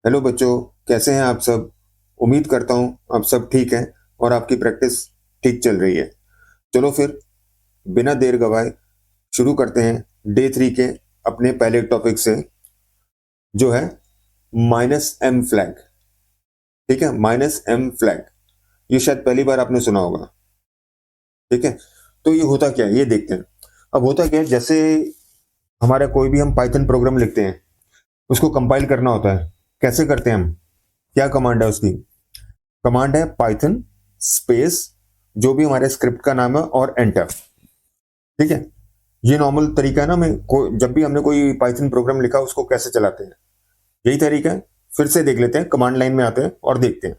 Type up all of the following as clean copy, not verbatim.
Hello बच्चों, कैसे हैं आप सब। उम्मीद करता हूं आप सब ठीक हैं और आपकी प्रैक्टिस ठीक चल रही है। चलो फिर बिना देर गवाए शुरू करते हैं डे 3 के अपने पहले टॉपिक से, जो है -m फ्लैग। ठीक है, -m फ्लैग ये शायद पहली बार आपने सुना होगा। ठीक है, तो ये होता क्या है ये देखते हैं। अब होता क्या है, जैसे हमारा कोई भी हम पाइथन प्रोग्राम लिखते हैं, उसको कंपाइल करना होता है। कैसे करते हैं हम, क्या कमांड है उसकी? कमांड है पाइथन स्पेस जो भी हमारे स्क्रिप्ट का नाम है और एंटर। ठीक है, ये नॉर्मल तरीका है ना। जब भी हमने कोई पाइथन प्रोग्राम लिखा उसको कैसे चलाते हैं, यही तरीका है। फिर से देख लेते हैं, कमांड लाइन में आते हैं और देखते हैं।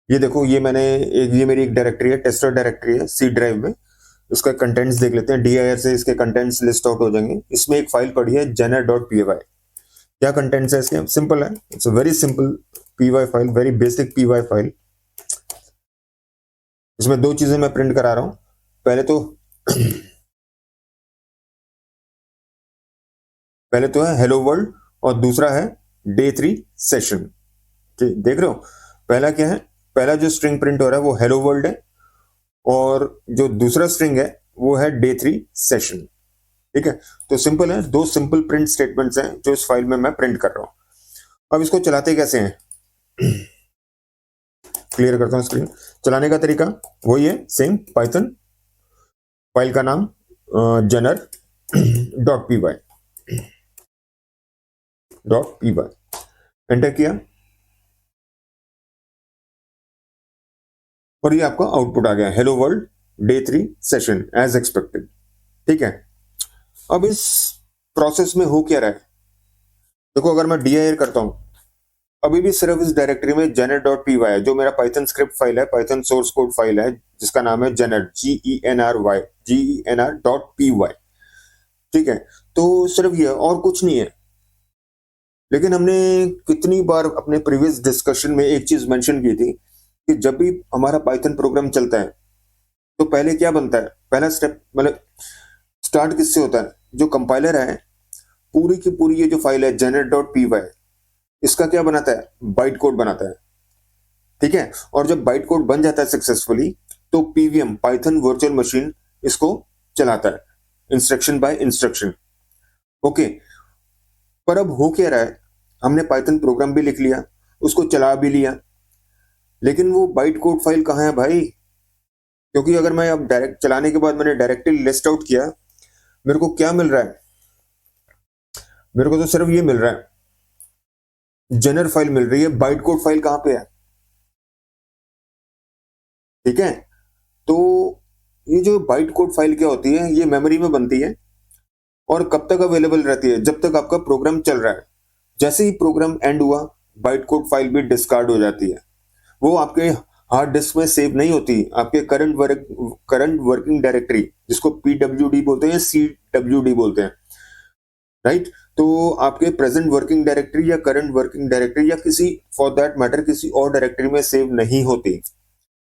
ये देखो, ये मेरी एक डायरेक्टरी है, टेस्टर डायरेक्टरी है सी ड्राइव में। इसका कंटेंट्स देख लेते हैं, dir से इसके कंटेंट्स लिस्ट आउट हो जाएंगे। इसमें एक फाइल पड़ी है jenner.py। क्या कंटेंट्स है इसके? सिंपल है, it's a very simple py file, very basic py file. इसमें दो चीजें मैं प्रिंट करा रहा हूं। पहले तो है हेलो वर्ल्ड और दूसरा है डे 3 सेशन। देख रहे हो, पहला क्या है? पहला जो स्ट्रिंग प्रिंट हो रहा है वो हेलो वर्ल्ड है और जो दूसरा स्ट्रिंग है वो है डे 3 सेशन। ठीक है, तो सिंपल है, दो सिंपल प्रिंट स्टेटमेंट्स हैं जो इस फाइल में मैं प्रिंट कर रहा हूं। अब इसको चलाते कैसे हैं? क्लियर करता हूं स्क्रीन। चलाने का तरीका वही है, सेम पाइथन, फाइल का नाम jenner.py। एंटर किया और ये आपका आउटपुट आ गया, hello world day 3 session as expected. ठीक है, अब इस प्रोसेस में हो क्या रहा है देखो। अगर मैं dir करता हूं, अभी भी सिर्फ इस डायरेक्टरी में jenner.py है, जो मेरा पाइथन स्क्रिप्ट फाइल है, पाइथन सोर्स कोड फाइल है, जिसका नाम है jenner genr.py। ठीक है, तो सिर्फ ये और कुछ नहीं है। लेकिन हमने कितनी बार अपने प्रीवियस डिस्कशन में एक चीज मेंशन की थी कि जब भी हमारा पाइथन प्रोग्राम चलता है तो पहले क्या बनता है, पहला स्टेप मतलब स्टार्ट किससे होता है? जो कंपाइलर है पूरी की पूरी ये जो फाइल है jenner.py, इसका क्या बनाता है? बाइट कोड बनाता है। ठीक है, और जब बाइट कोड बन जाता है सक्सेसफुली तो पीवीएम पाइथन वर्चुअल मशीन इसको चलाता है, इंस्ट्रक्शन बाय इंस्ट्रक्शन। ओके, पर अब हो क्या रहा है, हमने पाइथन प्रोग्राम भी लिख लिया, उसको चला भी लिया, लेकिन वो बाइट कोड फाइल कहाँ है भाई? क्योंकि अगर मैं अब डायरेक्ट चलाने के बाद मैंने डायरेक्टली लिस्ट आउट किया, मेरे को क्या मिल रहा है? मेरे को तो सिर्फ ये मिल रहा है, जेनर फाइल मिल रही है, बाइट कोड फाइल कहां पे है? ठीक है, तो ये जो बाइट कोड फाइल क्या होती है, ये मेमोरी में बनती है और कब तक अवेलेबल रहती है? जब तक आपका प्रोग्राम चल रहा है। जैसे ही प्रोग्राम एंड हुआ, बाइट कोड फाइल भी डिस्कार्ड हो जाती है। वो आपके हार्ड डिस्क में सेव नहीं होती, आपके करंट वर्किंग डायरेक्टरी, जिसको पीडब्ल्यूडी बोलते हैं, सीडब्ल्यूडी बोलते हैं, राइट। तो आपके प्रेजेंट वर्किंग डायरेक्टरी या करंट वर्किंग डायरेक्टरी या किसी फॉर दैट मैटर किसी और डायरेक्टरी में सेव नहीं होती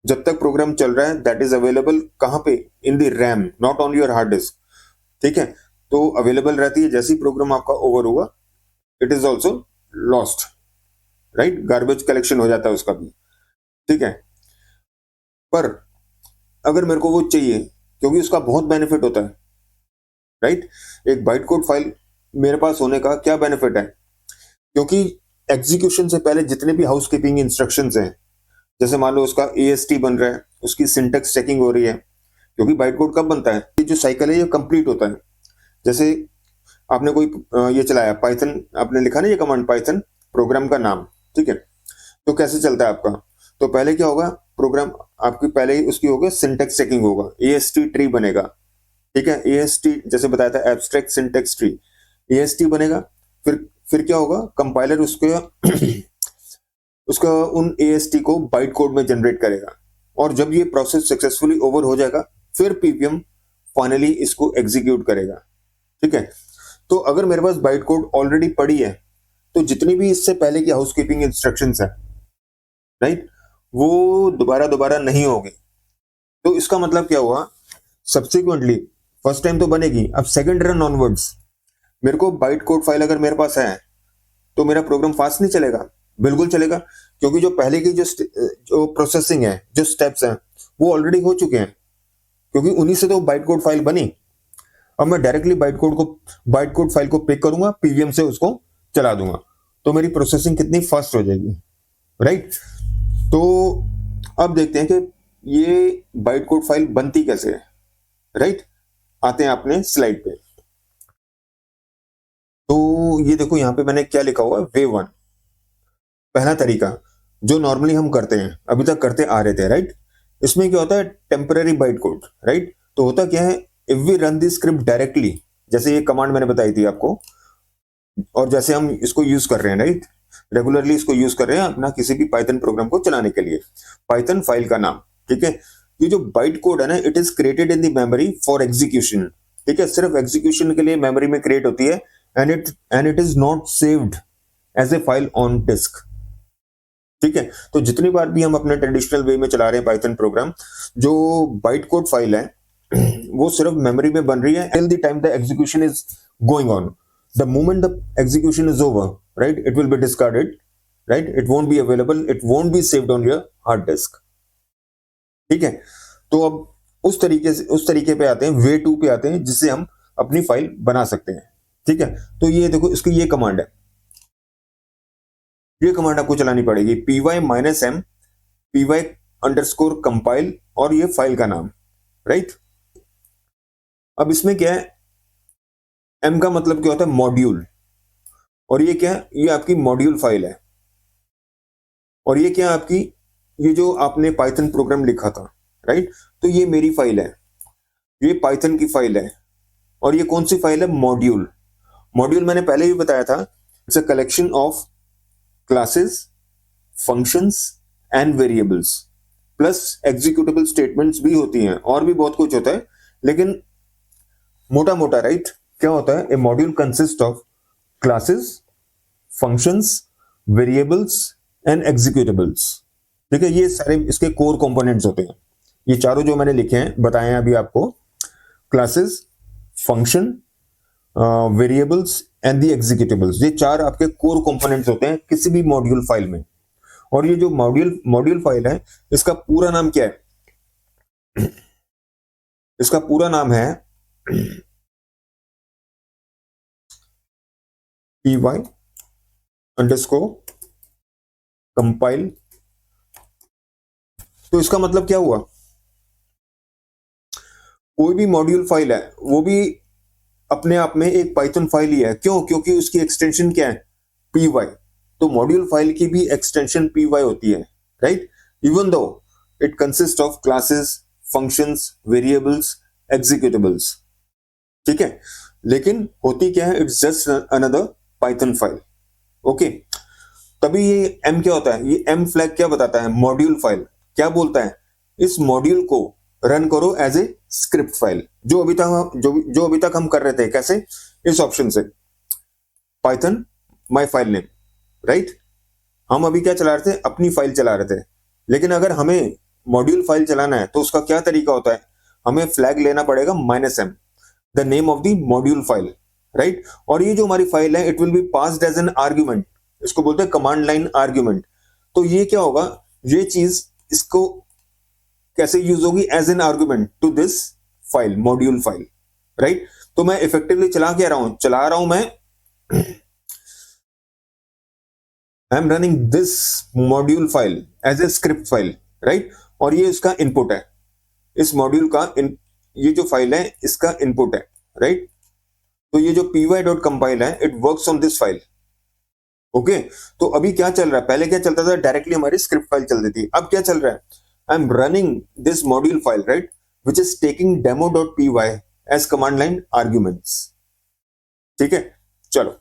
जब तक प्रोग्राम चल रहा है। दैट इज अवेलेबल कहां पे? In the RAM, not on your hard disk. ठीक है, तो अवेलेबल रहती है। जैसे ही प्रोग्राम आपका ओवर हुआ, it is also lost, right, garbage collection हो जाता है उसका भी। ठीक है, पर अगर मेरे को वो चाहिए, क्योंकि उसका बहुत बेनिफिट होता है, राइट। एक बाइट कोड फाइल मेरे पास होने का क्या बेनिफिट है? क्योंकि एग्जीक्यूशन से पहले जितने भी हाउसकीपिंग इंस्ट्रक्शंस हैं, जैसे मान लो उसका एएसटी बन रहा है, उसकी सिंटेक्स चेकिंग हो रही है, क्योंकि बाइट कोड कब बनता है? ये जो साइकिल है ये कंप्लीट होता है। जैसे आपने कोई ये चलाया पाइथन, आपने लिखा ना ये कमांड पाइथन प्रोग्राम का नाम, ठीक है, तो कैसे चलता है आपका? तो पहले क्या होगा, प्रोग्राम आपकी पहले ही उसकी होगा सिंटेक्स चेकिंग होगा, एएसटी ट्री बनेगा। ठीक है, एएसटी जैसे बताया था, एब्स्ट्रैक्ट सिंटेक्स ट्री, एएसटी बनेगा। फिर क्या होगा, कंपाइलर उसके उसका उन एएसटी को बाइट कोड में जनरेट करेगा, और जब ये प्रोसेस सक्सेसफुली ओवर हो जाएगा, फिर पीपीएम फाइनली इसको एग्जीक्यूट करेगा। ठीक है, तो अगर मेरे पास बाइट कोड ऑलरेडी पड़ी है, तो जितनी भी इससे पहले की हाउसकीपिंग इंस्ट्रक्शंस है, राइट, वो दोबारा दोबारा नहीं होगी। तो इसका मतलब क्या हुआ, सब्सिक्वेंटली फर्स्ट टाइम तो बनेगी, अब सेकंड रन ऑनवर्ड्स मेरे को बाइट कोड फाइल अगर मेरे पास है तो मेरा प्रोग्राम फास्ट नहीं चलेगा? बिल्कुल चलेगा, क्योंकि जो पहले की जो प्रोसेसिंग है, जो स्टेप्स हैं, वो ऑलरेडी हो चुके हैं, क्योंकि उन्हीं से तो बाइट कोड फाइल बनी। अब मैं डायरेक्टली बाइट कोड फाइल को पिक करूंगा, पीवीएम से उसको चला दूंगा, तो मेरी प्रोसेसिंग कितनी फास्ट हो जाएगी, राइट? तो अब देखते हैं कि ये बाइट कोड फाइल बनती कैसे है, राइट? आते हैं अपने स्लाइड पे। तो ये देखो यहाँ पे मैंने क्या लिखा हुआ है, वे 1, पहला तरीका जो नॉर्मली हम करते हैं, अभी तक करते आ रहे थे, राइट? इसमें क्या होता है, टेम्पररी बाइट कोड, राइट? तो होता क्या है, if we run the script directly, जैसे ये कमांड मैंने बताई थी आपको, और जैसे हम इसको यूज कर रहे हैं, राइट, रेगुलरली इसको यूज कर रहे हैं अपना किसी भी पाइथन प्रोग्राम को चलाने के लिए, पाइथन फाइल का नाम, ठीक है? ये जो बाइट कोड है ना, it is created in the memory for execution, ठीक है? सिर्फ एग्जीक्यूशन के लिए मेमोरी में क्रिएट होती है, and it is not saved as a file on disk, ठीक है? तो जितनी बार भी हम अपने ट्रेडिशनल वे में चला रहे हैं पाइथन प्रोग्राम, जो बाइट कोड फाइल है वो सिर्फ मेमोरी में बन रही है till the time the execution is going on. The moment the execution is over, right, it will be discarded, right? It won't be available, it won't be saved on your hard disk, ठीक है? तो अब उस तरीके पे आते हैं, वे 2 पे आते हैं, जिससे हम अपनी फाइल बना सकते हैं, ठीक है? तो ये देखो, इसकी ये कमांड है, ये कमांड आपको चलानी पड़ेगी, py-m py_compile, और ये फाइल का नाम, राइट? अब इसमें क्या है, m का मतलब क्या होता है, मॉड्यूल, और ये क्या है, ये आपकी मॉड्यूल फाइल है, और ये क्या आपकी, ये जो आपने पाइथन प्रोग्राम लिखा था, राइट? तो ये मेरी फाइल है, ये पाइथन की फाइल है, और ये कौन सी फाइल है, मॉड्यूल। मॉड्यूल मैंने पहले भी बताया था, it's a collection of classes, functions and variables, plus executable statements भी होती हैं, और भी बहुत कुछ होता है, लेकिन मोटा मोटा, राइट, क्या होता है, a module consist of classes, functions, variables and executables, ठीक है? ये सारे इसके कोर कंपोनेंट्स होते हैं, ये चारों जो मैंने लिखे हैं, बताए हैं अभी आपको, classes, function, variables and the executables, ये 4 आपके कोर कंपोनेंट्स होते हैं किसी भी मॉड्यूल फाइल में। और ये जो मॉड्यूल फाइल है, इसका पूरा नाम क्या है, इसका पूरा नाम है py_compile। तो इसका मतलब क्या हुआ, कोई भी मॉड्यूल फाइल है वो भी अपने आप में एक पाइथन फाइल ही है, क्यों? क्योंकि उसकी एक्सटेंशन क्या है, py। तो मॉड्यूल फाइल की भी एक्सटेंशन py होती है, right? Even though it consist of classes, functions, variables, executables, ठीक है? लेकिन होती क्या है, it's just another Python file, okay? तभी ये m क्या होता है, ये m फ्लैग क्या बताता है, मॉड्यूल फाइल क्या बोलता है, इस मॉड्यूल को रन करो एज ए स्क्रिप्ट फाइल, जो अभी तक हम कर रहे थे, कैसे, इस ऑप्शन से, Python my file name, right? हम अभी क्या चला रहे थे, अपनी फाइल चला रहे थे, लेकिन अगर हमें मॉड्यूल फाइल चलाना है तो उसका क्या तरीका होता है, हमें फ्लैग लेना पड़ेगा -m, the name of the module file, right? और ये जो हमारी फाइल है, it will be passed as an argument, इसको बोलते हैं कमांड लाइन आर्ग्यूमेंट। तो ये क्या होगा, ये चीज इसको कैसे यूज होगी, as an argument to this file, module file, right? तो मैं इफेक्टिवली चला रहा हूं मैं, I am running this module file as a script file, right? और ये इसका इनपुट है, इस मॉड्यूल का ये जो फाइल है इसका इनपुट है, राइट? तो ये जो py.compile है, it works on this file, okay? तो अभी क्या चल रहा है, पहले क्या चलता था, डायरेक्टली हमारी स्क्रिप्ट फाइल चलती थी, अब क्या चल रहा है, I am running this module file, right, which is taking demo.py as command line arguments, ठीक है? चलो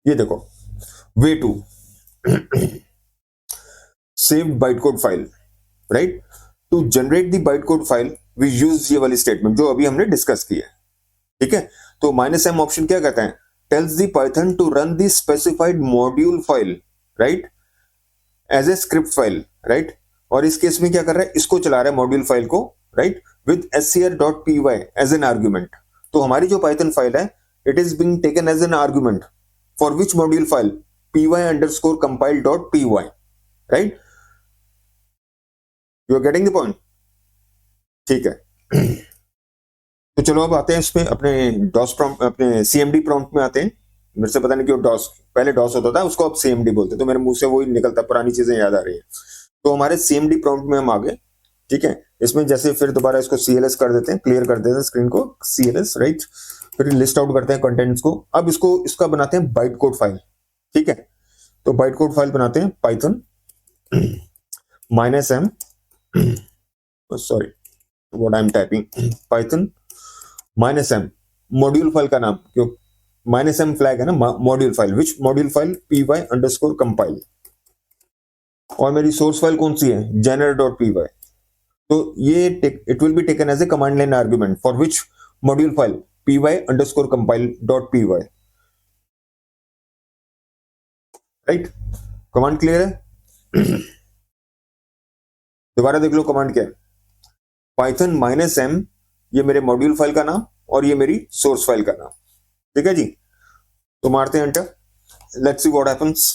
ये देखो, वे 2, saved bytecode file, राइट? To generate the bytecode file we use ये वाली स्टेटमेंट जो अभी हमने डिस्कस की है, ठीक है? तो -m ऑप्शन क्या कहता है, tells the Python to run the specified module file, right, as a script file, right? और इस केस में क्या कर रहा है, इसको चला रहा है मॉड्यूल फाइल को, right, with scr.py as an argument. तो हमारी जो पाइथन फाइल है, it is being taken as an argument for which module file py underscore compile dot py, right? You are getting the point? ठीक है। तो चलो अब आते हैं इसमें अपने डॉस प्रॉम्प्ट, अपने सीएमडी प्रॉम्प्ट में आते हैं। मेरे से पता नहीं क्यों डॉस, पहले डॉस होता था, उसको अब सीएमडी बोलते हैं, तो मेरे मुंह से वही निकलता, पुरानी चीजें याद आ रही है। तो हमारे सीएमडी प्रॉम्प्ट में हम आ गए, ठीक है। इसमें जैसे फिर दोबारा इसको सीएलएस कर देते हैं, क्लियर कर देते हैं स्क्रीन को, सीएलएस, राइट। फिर लिस्ट आउट करते हैं कंटेंट्स को। अब इसको, इसका बनाते हैं बाइट कोड फाइल, ठीक है। तो बाइट कोड फाइल बनाते हैं Python -m, sorry what I am typing, Python -m module file का नाम, क्यों -m फ्लैग है ना, module file, which module file py underscore compile. और मेरी सोर्स फाइल कौन सी है, जेनर.py। तो ये it will be taken as a command line argument for which module file py underscore compile dot py, right. Command clear है? दोबारा देख लो कमांड क्या है, पाइथन -m, ये मेरे मॉड्यूल फाइल का नाम और ये मेरी सोर्स फाइल का नाम, ठीक है जी। तो मारते हैं enter, let's see what happens.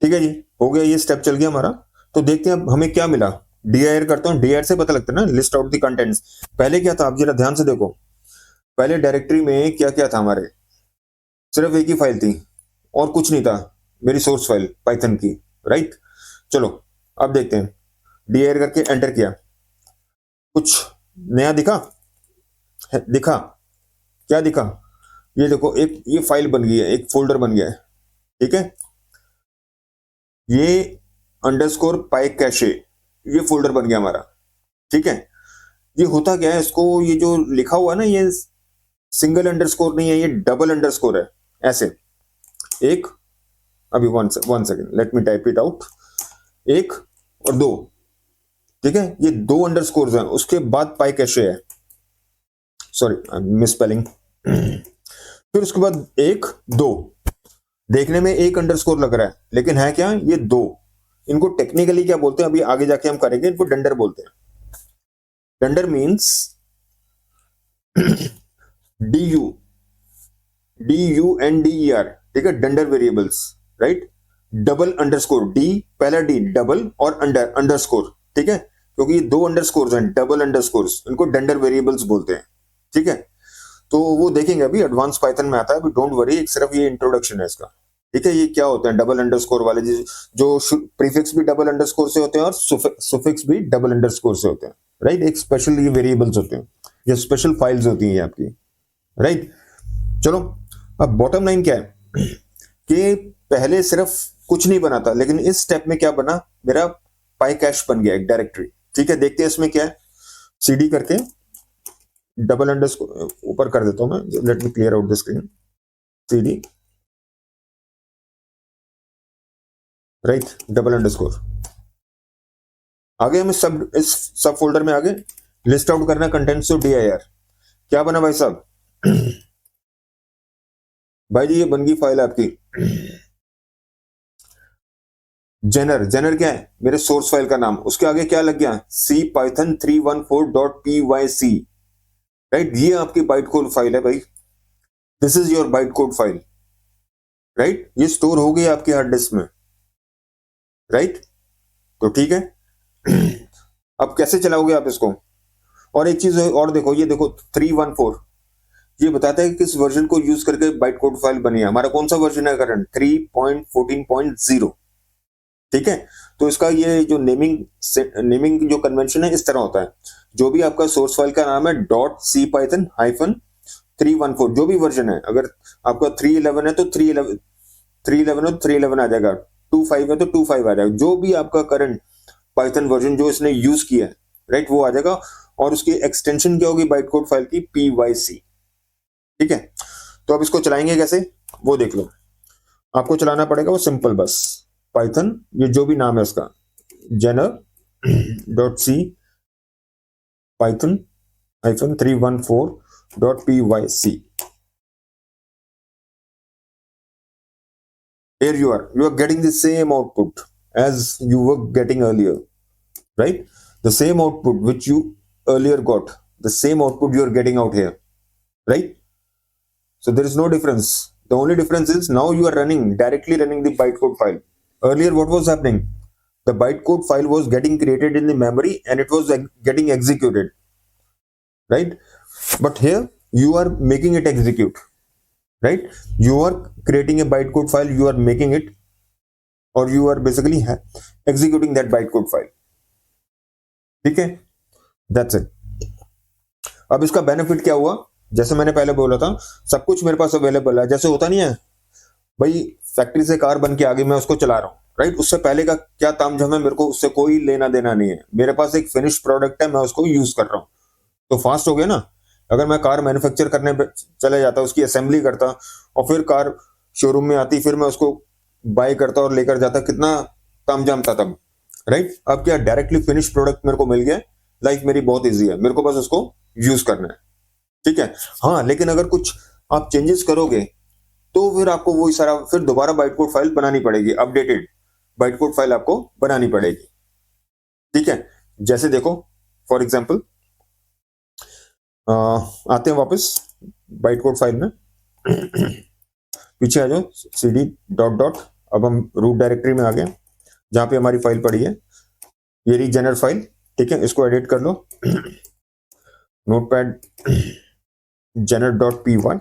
ठीक है जी, हो गया, ये स्टेप चल गया हमारा। तो देखते हैं अब हमें क्या मिला। dir करता हूं, dir से पता लगता है ना, लिस्ट आउट द कंटेंट्स। पहले क्या था, आप जरा ध्यान से देखो, पहले डायरेक्टरी में क्या क्या था हमारे, सिर्फ एक ही फाइल थी और कुछ नहीं था, मेरी सोर्स फाइल पाइथन की, राइट। चलो अब देखते हैं, dir करके एंटर किया, कुछ नया दिखा, दिखा, क्या दिखा, ये देखो, एक ये फाइल बन गई है, एक फोल्डर बन गया है, ठीक है। ये अंडरस्कोर पाई कैशे, ये फोल्डर बन गया हमारा, ठीक है। ये होता क्या है, इसको ये जो लिखा हुआ है ना, ये सिंगल अंडरस्कोर नहीं है, ये डबल अंडरस्कोर है, ऐसे एक, अभी one second, let me type it out, एक और दो, ठीक है। ये दो अंडरस्कोर्स हैं, उसके बाद पाई कैशे है, सॉरी मिस स्पेलिंग। फिर उसके बाद एक, दो, देखने में एक अंडरस्कोर लग रहा है, लेकिन है क्या, ये दो। इनको टेक्निकली क्या बोलते हैं, अभी आगे जाके हम करेंगे, इनको डंडर बोलते हैं। डंडर मींस DUNDER, ठीक है, dunder variables, right. Double underscore, D पहला डी डबल और अंडरस्कोर, ठीक है, क्योंकि ये दो अंडरस्कोर्स हैं, डबल अंडरस्कोर्स, इनको डंडर वेरिएबल्स बोलते हैं, ठीक है। तो वो देखेंगे अभी, एडवांस पाइथन में आता है, अभी डोंट वरी, सिर्फ ये इंट्रोडक्शन है इसका, ठीक है। ये क्या होते हैं डबल अंडरस्कोर वाले, जो प्रीफिक्स भी डबल अंडरस्कोर से होते हैं और सुफिक्स भी डबल अंडरस्कोर से होते हैं, राइट। एक स्पेशल ये वेरिएबल्स होते हैं, ये स्पेशल फाइल्स होती हैं आपकी, राइट। चलो अब बॉटम लाइन क्या है कि पहले सिर्फ कुछ नहीं बना था, लेकिन इस स्टेप में क्या बना, मेरा पाई कैश बन गया, एक डायरेक्टरी, ठीक है। देखते हैं इसमें क्या है, सीडी करके डबल अंडरस्कोर ऊपर कर देता हूं मैं, let me clear out the screen, CD, right, double underscore. आगे हम इस सब फोल्डर में आगे लिस्ट आउट करना कंटेंट्स टू dir। क्या बना भाई साहब, भाई जी ये बन गई फाइल आपकी जेनर क्या है, मेरे सोर्स फाइल का नाम, उसके आगे क्या लग गया, सी पाइथन 314.pyc, राइट। ये आपकी बाइट कोड फाइल है भाई, this is your byte code file, right. ये स्टोर हो गई आपकी हार्ड डिस्क में, राइट। तो ठीक है, अब कैसे चलाओगे आप इसको। और एक चीज और देखो, ये देखो 314, ये बताता है कि किस वर्जन को यूज करके बाइट कोड फाइल बनी है। हमारा कौन सा वर्जन है करंट, 3.14.0, ठीक है। तो इसका ये जो नेमिंग जो कन्वेंशन है इस तरह होता है, जो भी आपका सोर्स फाइल का नाम है .cpython -314, जो भी वर्जन है, अगर आपका 311 है तो 311 हो तो 311 आ जाएगा, 25 है तो 25 आ जाएगा, जो भी आपका करंट पाइथन वर्जन जो इसने यूज किया है, राइट, वो आ जाएगा। और उसकी एक्सटेंशन क्या होगी बाइट कोड फाइल की, pyc, ठीक है। तो अब इसको चलाएंगे कैसे, वो देख लो। आपको चलाना पड़ेगा वो सिंपल, बस पाइथन, ये जो भी नाम है उसका, जेनर.c Python -314.pyc। Here you are getting the same output as you were getting earlier, right? The same output which you earlier got, the same output you are getting out here, right? So there is no difference. The only difference is now you are directly running the bytecode file. Earlier, what was happening? The bytecode file was getting created in the memory and it was getting executed, right? But here you are making it execute, right? You are creating a bytecode file, you are making it, or you are basically executing that bytecode file. ठीक है, that's it. अब इसका benefit क्या हुआ? जैसे मैंने पहले बोला था, सब कुछ मेरे पास अवेलेबल है. जैसे होता नहीं है भाई, फैक्ट्री से कार बन के आ गई, मैं उसको चला रहा हूँ, राइट? उससे पहले का क्या तामझाम है, मेरे को उससे कोई लेना देना नहीं है. मेरे पास एक फिनिश प्रोडक्ट है, मैं उसको यूज कर रहा हूँ, तो फास्ट हो गया ना. अगर मैं कार मैन्युफैक्चर करने चले जाता, उसकी असेंबली करता और फिर कार शोरूम में आती, फिर मैं उसको बाय करता और लेकर जाता, कितना तामझाम था तब, राइट? अब क्या, डायरेक्टली फिनिश प्रोडक्ट मेरे को मिल गया, लाइफ मेरी बहुत ईजी है, मेरे को बस उसको यूज करना है. ठीक है. हाँ, लेकिन अगर कुछ आप चेंजेस करोगे तो फिर आपको वही सारा फिर दोबारा बाइटकोड फाइल बनानी पड़ेगी, अपडेटेड बाइटकोड फाइल आपको बनानी पड़ेगी. ठीक है. जैसे देखो, फॉर एग्जांपल आते हैं वापस बाइटकोड फाइल में. पीछे आ जाओ, cd डॉट डॉट. अब हम रूट डायरेक्टरी में आ गए, जहां पे हमारी फाइल पड़ी है, ये रही जनरल फाइल. ठीक है, इसको एडिट कर लो. Notepad general dot P Y.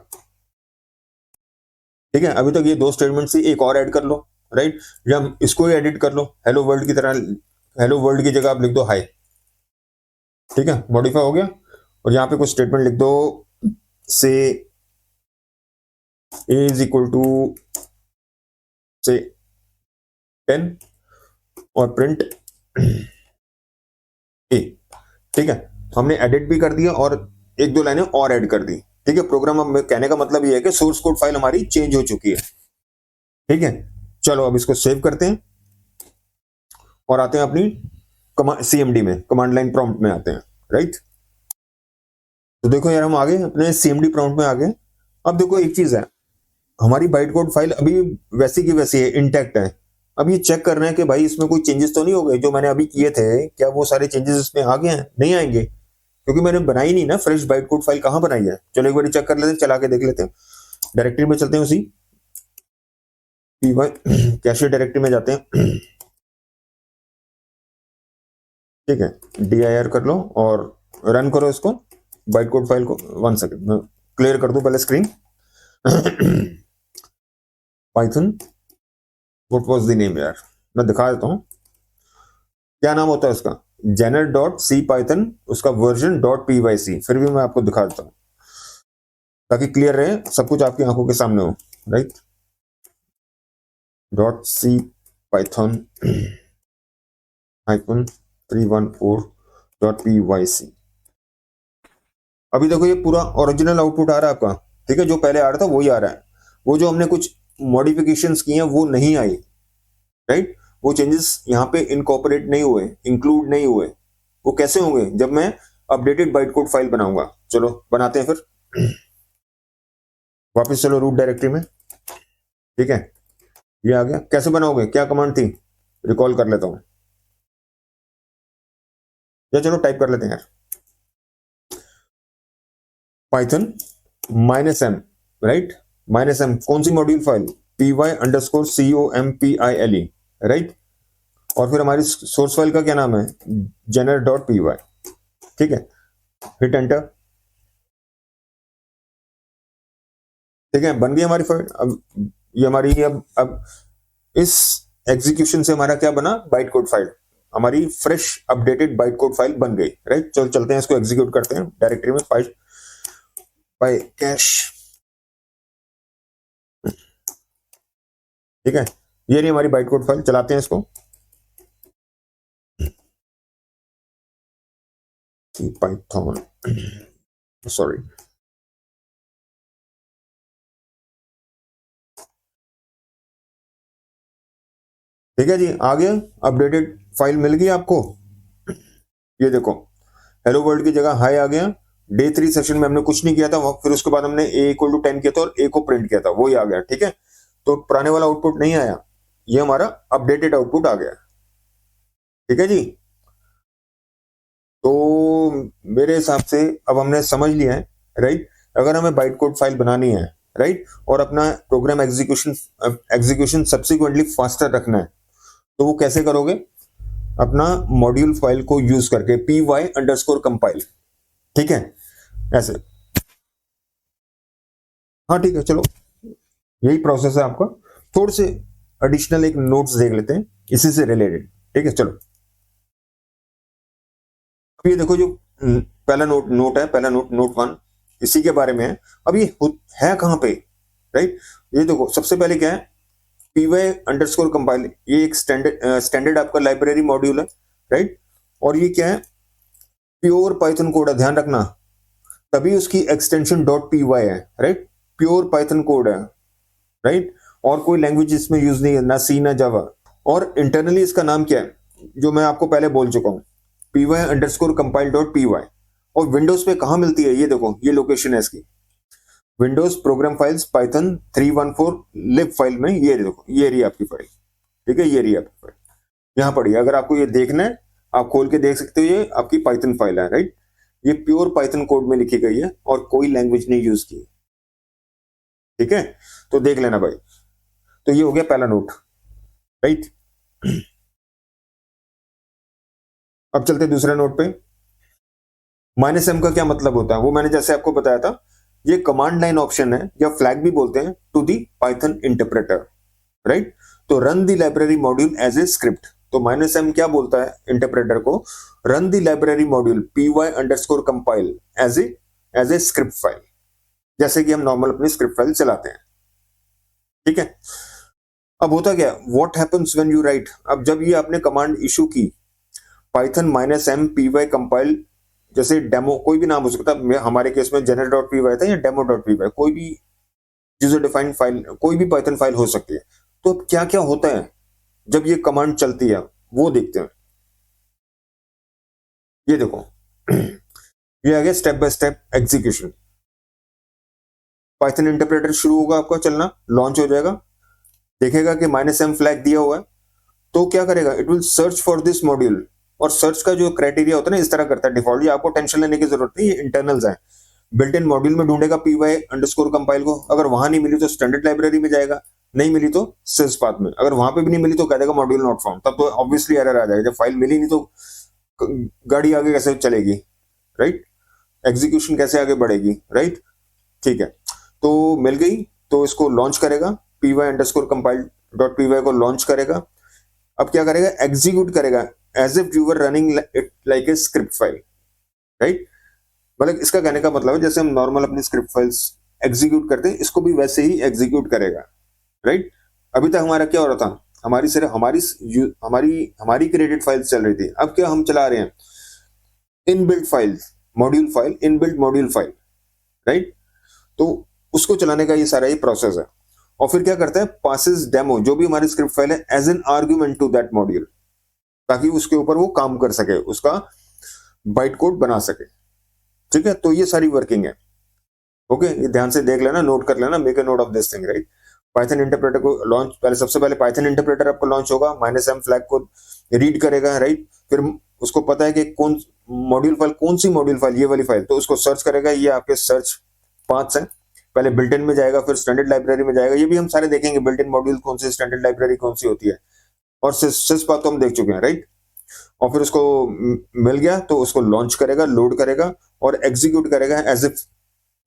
ठीक है. अभी तक ये दो स्टेटमेंट से एक और ऐड कर लो, राइट? या हम इसको ही एडिट कर लो, हेलो वर्ल्ड की तरह. हेलो वर्ल्ड की जगह आप लिख दो हाई. ठीक है, मॉडिफाई हो गया. और यहाँ पे कुछ स्टेटमेंट लिख दो, से a इज इक्वल टू से 10 और प्रिंट a. ठीक है, हमने एडिट भी कर दिया और एक दो लाइनें और ऐड कर दी. ठीक है, प्रोग्राम अब कहने का मतलब ये है कि सोर्स कोड फाइल हमारी चेंज हो चुकी है. ठीक है, चलो अब इसको सेव करते हैं और आते हैं अपनी सीएमडी में, कमांड लाइन प्रॉम्प्ट में आते हैं, राइट? तो देखो यार, हम आगे अपने सीएमडी प्रॉम्प्ट में आ गए. अब देखो एक चीज है, हमारी बाइटकोड फाइल अभी वैसी की वैसी है, इंटैक्ट है. अब ये चेक कर रहे हैं कि भाई इसमें कोई चेंजेस तो नहीं हो गए जो मैंने अभी किए थे, क्या वो सारे चेंजेस इसमें आ गए हैं? नहीं आएंगे, क्योंकि मैंने बनाई नहीं ना फ्रेश बाइटकोड फाइल. कहां बनाई है? चलो एक बार चेक कर लेते हैं, चला के देख लेते हैं. डायरेक्टरी में चलते हैं, उसी पी वाई कैशे डायरेक्टरी में जाते हैं. ठीक है, dir कर लो और रन करो इसको, बाइटकोड फाइल को. 1 सेकंड, मैं क्लियर कर दूं पहले screen. Python, what was the name यार, मैं दिखा देता हूं क्या नाम होता है उसका. जेनर डॉट सी पाइथन, उसका version dot P y c. फिर भी मैं आपको दिखा देता हूं ताकि क्लियर रहे, सब कुछ आपकी आंखों के सामने हो, right? Dot c Python hyphen 314.pyc. अभी देखो ये पूरा ओरिजिनल आउटपुट आ रहा है आपका. ठीक है, जो पहले आ रहा था वही आ रहा है. वो जो हमने कुछ मॉडिफिकेशंस किए हैं वो नहीं आई, राइट? वो चेंजेस यहाँ पे इनकॉर्पोरेट नहीं हुए, इंक्लूड नहीं हुए. वो कैसे होंगे? जब मैं अपडेटेड बाइटकोड फाइल बनाऊंगा. चलो बनाते हैं फिर. वापस चलो रूट डायरेक्टरी में. ठीक है, ये आ गया. कैसे बनाओगे, क्या कमांड थी, रिकॉल कर लेता हूं, या चलो टाइप कर लेते हैं यार. Python -m, right? -m कौन सी मॉड्यूल फाइल? py_compile, right? और फिर हमारी सोर्स फाइल का क्या नाम है? general.py. ठीक है, हिट एंटर. ठीक है, बन गई हमारी फाइल. अब ये हमारी अब इस एग्जीक्यूशन से हमारा क्या बना? Bytecode file. हमारी फ्रेश अपडेटेड बाइटकोड फाइल बन गई, राइट? चलो चलते हैं, इसको एग्जीक्यूट करते हैं डायरेक्टरी में. File by cash. ठीक है, ये नहीं हमारी बाइटकोड फाइल. चलाते हैं इसको. पाइथन, सॉरी, ठीक है जी, आ गया. अपडेटेड फाइल मिल गई आपको. ये देखो, हेलो वर्ल्ड की जगह हाई आ गया. डे 3 सेशन में हमने कुछ नहीं किया था, फिर उसके बाद हमने a इक्वल टू 10 किया था और a को प्रिंट किया था, वही आ गया. ठीक है, तो पुराने वाला आउटपुट नहीं आया, ये हमारा अपडेटेड आउटपुट आ गया. ठीक है जी. तो मेरे हिसाब से अब हमने समझ लिया है, राइट? अगर हमें बाइटकोड फाइल बनानी है राइट, और अपना प्रोग्राम एग्जीक्यूशन सब्सिक्वेंटली फास्टर रखना है, तो वो कैसे करोगे? अपना मॉड्यूल फाइल को यूज करके py_compile, ठीक है, ऐसे। हाँ ठीक है, चलो यही प्रोसेस है आपका। थोड़े से एडिशनल एक नोट्स देख लेते हैं इसी से रिलेटेड, ठीक है, चलो। अब ये देखो जो पहला नोट है, पहला नोट 1 इसी के बारे में है। अब ये है कहाँ पे, राइट? ये देखो सबसे पहले क्या है, py_compile, ये एक स्टैंडर्ड आपका लाइब्रेरी मॉड्यूल है, राइट? और ये क्या है, प्योर पाइथन कोड है, ध्यान रखना, तभी उसकी एक्सटेंशन .py है, राइट? प्योर पाइथन कोड है, राइट? और कोई लैंग्वेज इसमें यूज नहीं है, ना सी ना जावा। और इंटरनली इसका नाम क्या है, जो मैं आपको पहले बोल चुका हूँ, py_compile.py। और विंडोज पे कहाँ मिलती है, ये देखो, ये लोकेशन है इसकी, विंडोज प्रोग्राम फाइल्स पाइथन 314 लिब फाइल में, ये देखो, ये रही आपकी फाइल, ठीक है, ये रही आपकी फाइल, यहाँ पड़ी। अगर आपको ये देखना है, आप खोल के देख सकते हो, ये आपकी पाइथन फाइल है, राइट? ये प्योर पाइथन कोड में लिखी गई है और कोई लैंग्वेज नहीं यूज की, ठीक है, तो देख लेना भाई। तो ये हो गया पहला नोट, राइट? अब चलते दूसरे नोट पे। -m का क्या मतलब होता है, वो मैंने जैसे आपको बताया था, ये कमांड लाइन ऑप्शन है, या फ्लैग भी बोलते हैं, to the Python interpreter, right? तो run the library module as a script. तो -m क्या बोलता है इंटरप्रेटर को, run the library module py_compile as a script file, जैसे कि हम नॉर्मल अपनी स्क्रिप्ट फाइल चलाते हैं, ठीक है। अब होता क्या, what happens when you right, अब जब ये आपने कमांड इशू की, पाइथन -m py_compile, जैसे डेमो, कोई भी नाम हो सकता है, हमारे केस में general.py था या demo.py, कोई भी यूजर डिफाइंड फाइल, कोई भी पाइथन फाइल हो सकती है। तो अब क्या क्या होता है जब ये कमांड चलती है, वो देखते हैं। ये देखो ये आ गया step by step execution. Python interpreter शुरू होगा आपका चलना, लॉन्च हो जाएगा, देखेगा कि -m फ्लैग दिया हुआ है, तो क्या करेगा, it will search for this module. और सर्च का जो क्राइटेरिया होता है ना, इस तरह करता है डिफॉल्ट, ये आपको टेंशन लेने की जरूरत नहीं, ये इंटरनल्स है। बिल्ट इन मॉड्यूल में ढूंढेगा py_compile को, अगर वहां नहीं मिली तो स्टैंडर्ड लाइब्रेरी में जाएगा, नहीं मिली तो सिस पाथ में, अगर वहां पे भी नहीं मिली तो कह देगा मॉड्यूल नॉट फाउंड, तब तो ऑब्वियसली एरर आ जाएगा, जब फाइल मिली नहीं तो गाड़ी आगे कैसे चलेगी, राइट? एग्जीक्यूशन कैसे आगे बढ़ेगी, राइट? ठीक है, तो मिल गई, तो इसको लॉन्च करेगा, py_compile.py को लॉन्च करेगा। अब क्या करेगा, एग्जीक्यूट करेगा as if you were running it like a script file, right? मतलब इसका कहने का मतलब है, जैसे हम नॉर्मल अपनी स्क्रिप्ट फाइल्स एग्जीक्यूट करते हैं, इसको भी वैसे ही एग्जीक्यूट करेगा, राइट? अभी तक हमारा क्या हो रहा था, हमारी सिर्फ हमारी क्रिएटेड फाइल्स चल रही थी, अब क्या हम चला रहे हैं, inbuilt files, inbuilt module file, right? तो उसको चलाने का ये सारा ये प्रोसेस है। और फिर क्या करता है, पासेस डेमो, जो भी हमारी स्क्रिप्ट फाइल है, as an argument to that module, ताकि उसके ऊपर वो काम कर सके, उसका बाइट कोड बना सके, ठीक है? तो ये सारी वर्किंग है, ओके, ये ध्यान से देख लेना, नोट कर लेना, make a note of this thing, right? Python interpreter को लॉन्च, पहले सबसे पहले पाइथन इंटरप्रेटर आपको लॉन्च होगा, -m फ्लैग को रीड करेगा, राइट? फिर उसको पता है कि कौन सी मॉड्यूल फाइल, ये वाली फाइल, तो उसको सर्च करेगा, ये आपके सर्च पाथ्स हैं, पहले बिल्ट इन में जाएगा, फिर स्टैंडर्ड लाइब्रेरी में जाएगा, ये भी हम सारे देखेंगे, बिल्ट इन मॉड्यूल कौन सी, स्टैंडर्ड लाइब्रेरी कौन सी होती है, और सिस पाथ तो हम देख चुके हैं, राइट? और फिर उसको मिल गया तो उसको लॉन्च करेगा, लोड करेगा और एग्जीक्यूट करेगा as if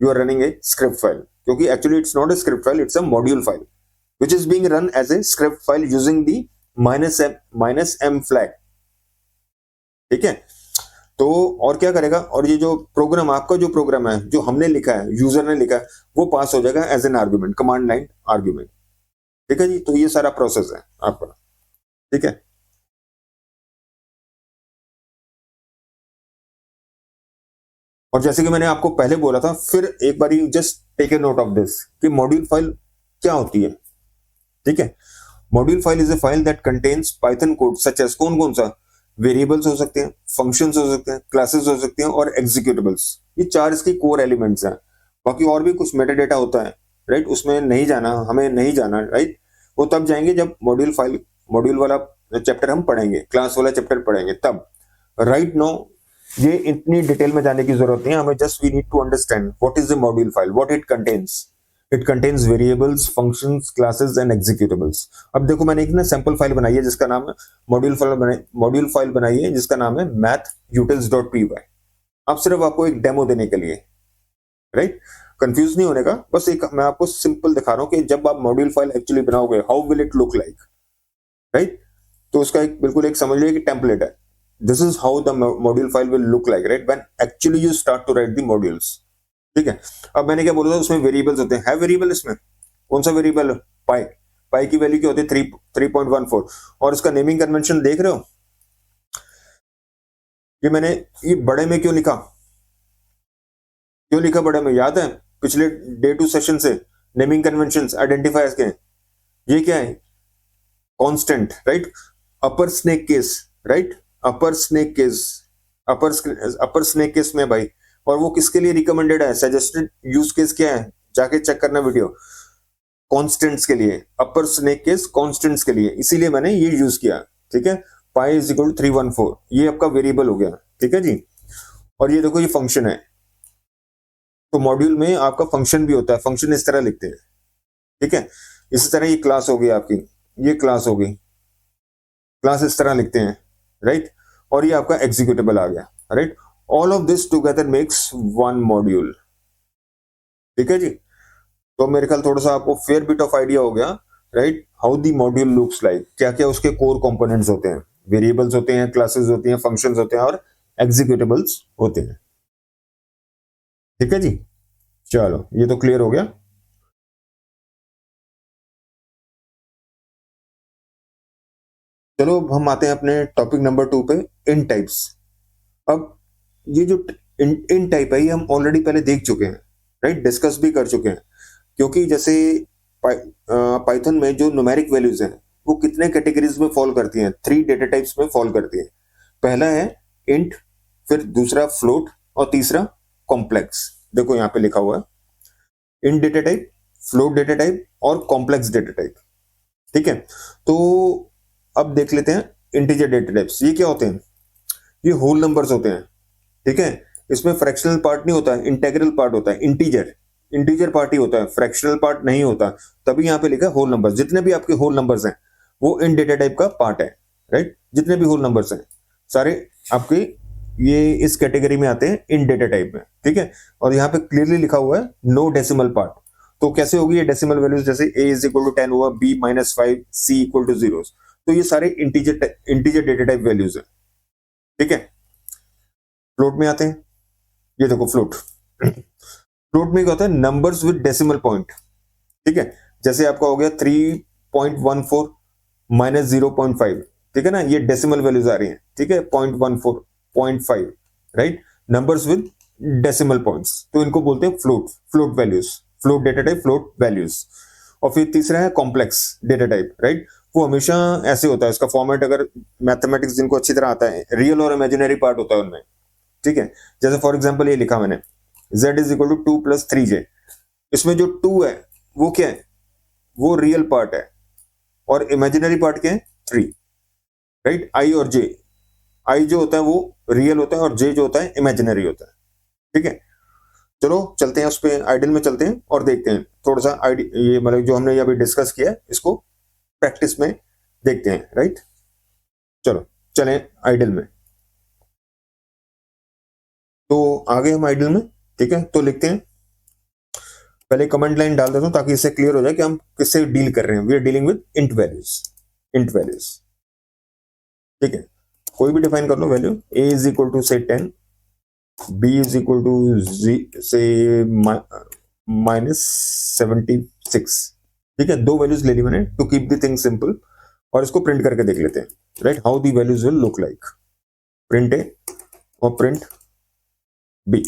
you are running a script file, क्योंकि actually it's not a script file, it's a module file which is being run as a script file using the -m flag, ठीक है? तो और क्या करेगा, और ये जो प्रोग्राम, आपका जो प्रोग्राम है, जो हमने लिखा है, यूजर ने लिखा है, वो पास हो जाएगा as an argument, command line argument, ठीक है जी? तो ये सारा प्रोसेस है आपका, ठीक है? और जैसे कि मैंने आपको पहले बोला था, फिर एक बार just take a note of this कि मॉड्यूल फाइल क्या होती है, ठीक है? Module file is a file that contains Python code such as, कौन कौन सा, वेरिएबल्स हो सकते हैं, फंक्शंस हो सकते हैं, क्लासेस हो सकते हैं और एग्जीक्यूटेबल्स, ये चार इसकी कोर एलिमेंट्स हैं। बाकी और भी कुछ मेटा डेटा होता है, राइट? उसमें नहीं जाना, हमें नहीं जाना, राइट? वो तब जाएंगे जब मॉड्यूल वाला चैप्टर हम पढ़ेंगे, क्लास वाला चैप्टर पढ़ेंगे तब। राइट नो ये इतनी डिटेल में जाने की जरूरत नहीं है हमें, just we need to understand what is the module file, what it contains. It contains variables, functions, classes and executables. अब देखो मैंने एक ना सैंपल फाइल बनाई है जिसका नाम है मॉड्यूल फाइल बनाई है जिसका नाम है mathutils.py। अब सिर्फ आपको एक डेमो देने के लिए, राइट, कंफ्यूज नहीं होने का, बस एक मैं आपको सिंपल दिखा रहा हूं कि जब आप मॉड्यूल फाइल एक्चुअली बनाओगे how will it look like, right. तो उसका एक बिल्कुल एक समझ लीजिए कि टेम्पलेट है। This is how the module file will look like, right, when actually you start to write the modules. ठीक है। अब मैंने क्या बोला था, उसमें वेरिएबल्स होते हैं, है वेरिएबल इसमें, कौन सा वेरिएबल, पाई। पाई की वैल्यू क्या होती है 3.14। और इसका नेमिंग कन्वेंशन देख रहे हो, ये मैंने ये बड़े में क्यों लिखा, क्यों लिखा बड़े में, याद है पिछले डे 2 सेशन से नेमिंग कन्वेंशंस आइडेंटिफायर्स के, ये क्या है, कांस्टेंट, राइट, अपर स्नेक केस, राइट, अपर स्नेक केस, अपर स्नेक केस में भाई। और वो किसके लिए रिकमेंडेड है, सजेस्टेड यूज केस क्या है, जाके चेक करना वीडियो, कांस्टेंट्स के लिए, अपर स्नेक केस कांस्टेंट्स के लिए, इसीलिए मैंने ये यूज किया। ठीक है, पाई इज इक्वल टू 314, ये आपका वेरिएबल हो गया। ठीक है जी। और ये देखो ये फंक्शन है, तो मॉड्यूल में आपका फंक्शन भी होता है, फंक्शन इस तरह लिखते हैं। ठीक है, इसी तरह ये क्लास हो गई आपकी, ये क्लास हो गई, क्लास इस तरह लिखते हैं, राइट। और ये आपका एग्जीक्यूटेबल आ गया, right. All of this together makes one module. ठीक है जी। तो मेरे ख्याल थोड़ा सा आपको फेयर बिट ऑफ आइडिया हो गया, right, how the module looks like, क्या क्या उसके कोर कंपोनेंट्स होते हैं, वेरिएबल्स होते हैं, क्लासेस होती हैं, फंक्शंस होते हैं और एग्जीक्यूटेबल्स होते हैं। ठीक है जी, चलो ये तो क्लियर हो गया। चलो हम आते हैं अपने टॉपिक नंबर 2 पे, इन टाइप्स। अब ये जो इन टाइप है ये हम ऑलरेडी पहले देख चुके हैं, राइट, डिस्कस भी कर चुके हैं। क्योंकि जैसे पाइथन में जो न्यूमेरिक वैल्यूज हैं वो कितने कैटेगरीज में फॉल करती हैं, 3 डेटा टाइप्स में फॉल करती हैं। पहला है इंट, फिर दूसरा फ्लोट और तीसरा कॉम्प्लेक्स। देखो यहाँ पे लिखा हुआ है int data type, float data type और कॉम्प्लेक्स डेटा टाइप। ठीक है, तो अब देख लेते हैं इंटीजर डेटा टाइप्स। ये क्या होते हैं, ये होल नंबर्स होते हैं। ठीक है, इसमें फ्रैक्शनल पार्ट नहीं होता है, इंटेग्रल पार्ट होता है, इंटीजर, इंटीजर पार्ट ही होता है, फ्रैक्शनल पार्ट नहीं होता। तभी यहाँ पे लिखा है होल नंबर्स। जितने भी आपके होल नंबर्स हैं वो इन डेटा टाइप का पार्ट है, राइट। जितने भी होल नंबर्स हैं सारे आपके ये इस कैटेगरी में आते हैं, इन डेटा टाइप में। ठीक है, और यहाँ पे क्लियरली लिखा हुआ है नो डेसिमल पार्ट। तो कैसे होगी ये डेसिमल वैल्यूज, जैसे a इज इक्वल टू 10 हुआ, b -5, c इक्वल टू 0। तो ये सारे इंटीजर डेटा टाइप वैल्यूज है। ठीक है, फ्लोट में आते हैं, ये देखो फ्लोट। फ्लोट में क्या होता है, नंबर्स विद डेसिमल पॉइंट। ठीक है, जैसे आपका हो गया 3.14 माइनस 0.5। ठीक है ना, ये डेसिमल वैल्यूज आ रही हैं। ठीक है, 0.14, 0.5, right, numbers with decimal points, तो इनको बोलते हैं float, float values, float data type, float values. और फिर तीसरा है कॉम्प्लेक्स डेटा टाइप, राइट। वो हमेशा ऐसे होता है, इसका फॉर्मेट अगर मैथमेटिक्स जिनको अच्छी तरह आता है, रियल और इमेजिनरी पार्ट होता है उनमें। ठीक है, जैसे फॉर एग्जाम्पल ये लिखा मैंने z is equal to 2 + 3j। इसमें जो 2 है वो क्या है, वो रियल पार्ट है, और इमेजिनरी पार्ट क्या है 3, राइट। i और j, i जो होता है वो रियल होता है और j जो होता है इमेजिनरी होता है। ठीक है, चलो चलते हैं उस पर, आइडियल में चलते हैं और देखते हैं थोड़ा सा ये मतलब जो हमने अभी डिस्कस किया है इसको प्रैक्टिस में देखते हैं, राइट। चलो चलें आइडियल में, तो आगे हम आइडियल में। ठीक है, तो लिखते हैं, पहले कमेंट लाइन डाल देता हूं ताकि इससे क्लियर हो जाए कि हम किससे डील कर रहे हैं। We are dealing with int values, int values. ठीक है, कोई भी डिफाइन कर लो value, a is equal to से 10, b इज इक्वल टू से -76। ठीक है, 2 वैल्यूज ले ली मैंने to keep the thing simple, और इसको प्रिंट करके देख लेते हैं, right, how the values will look like. Print A और प्रिंट बी।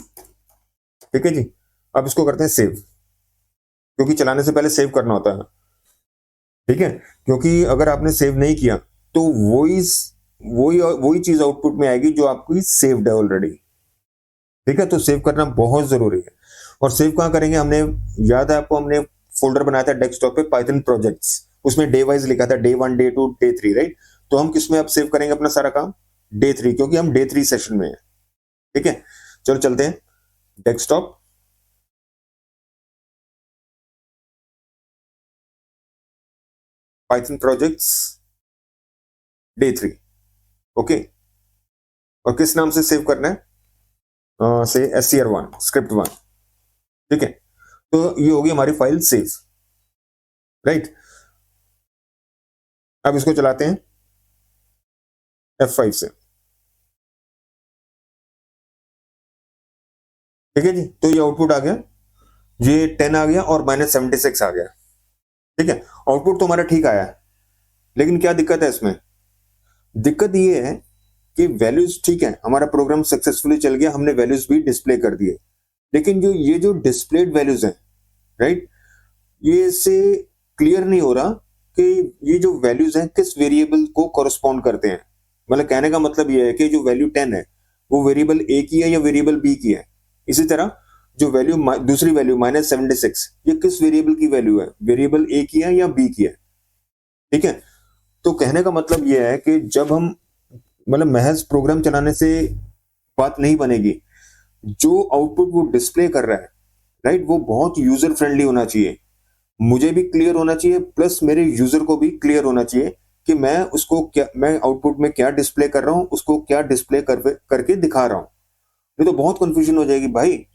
ठीक है जी, अब इसको करते हैं सेव, क्योंकि चलाने से पहले सेव करना होता है। ठीक है, क्योंकि अगर आपने सेव नहीं किया तो वही वही वही चीज आउटपुट में आएगी जो आपकी सेव्ड है ऑलरेडी। ठीक है, तो सेव करना बहुत जरूरी है। और सेव कहां करेंगे, हमने याद है आपको, हमने फोल्डर बनाया था डेस्कटॉप पे पाइथन प्रोजेक्ट्स, उसमें डे वाइज लिखा था, डे 1, डे 2, डे 3, राइट। तो हम किसमें अब सेव करेंगे अपना सारा काम, डे 3, क्योंकि हम डे 3 सेशन में है। ठीक है, चलो चलते हैं desktop, Python projects day 3। Okay, और किस नाम से सेव करना है, से SCR1 स्क्रिप्ट 1। ठीक है, तो ये होगी हमारी फाइल सेव, राइट। अब इसको चलाते हैं F5 से। ठीक है जी, तो ये आउटपुट आ गया, ये 10 आ गया और -76 आ गया। ठीक है, आउटपुट तो हमारा ठीक आया, लेकिन क्या दिक्कत है इसमें? दिक्कत ये है कि वैल्यूज ठीक है, हमारा प्रोग्राम सक्सेसफुली चल गया, हमने वैल्यूज भी डिस्प्ले कर दिए, लेकिन जो डिस्प्लेड वैल्यूज हैं, राइट, ये से क्लियर नहीं हो रहा कि ये जो वैल्यूज हैं किस वेरिएबल को कॉरस्पॉन्ड करते हैं। मतलब कहने का मतलब ये है कि जो वैल्यू 10 है वो वेरिएबल ए की है या वेरिएबल बी की है। इसी तरह जो वैल्यू दूसरी वैल्यू -76, ये किस वेरिएबल की वैल्यू है, वेरिएबल ए की है या बी की है। ठीक है, तो कहने का मतलब ये है कि जब हम मतलब महज प्रोग्राम चलाने से बात नहीं बनेगी, जो आउटपुट वो डिस्प्ले कर रहा है, राइट, वो बहुत यूजर फ्रेंडली होना चाहिए, मुझे भी क्लियर होना चाहिए, प्लस मेरे यूजर को भी क्लियर होना चाहिए कि मैं उसको क्या, मैं आउटपुट में क्या डिस्प्ले कर रहा हूं, उसको क्या डिस्प्ले करके दिखा रहा हूं। नहीं तो बहुत कंफ्यूजन हो जाएगी, भाई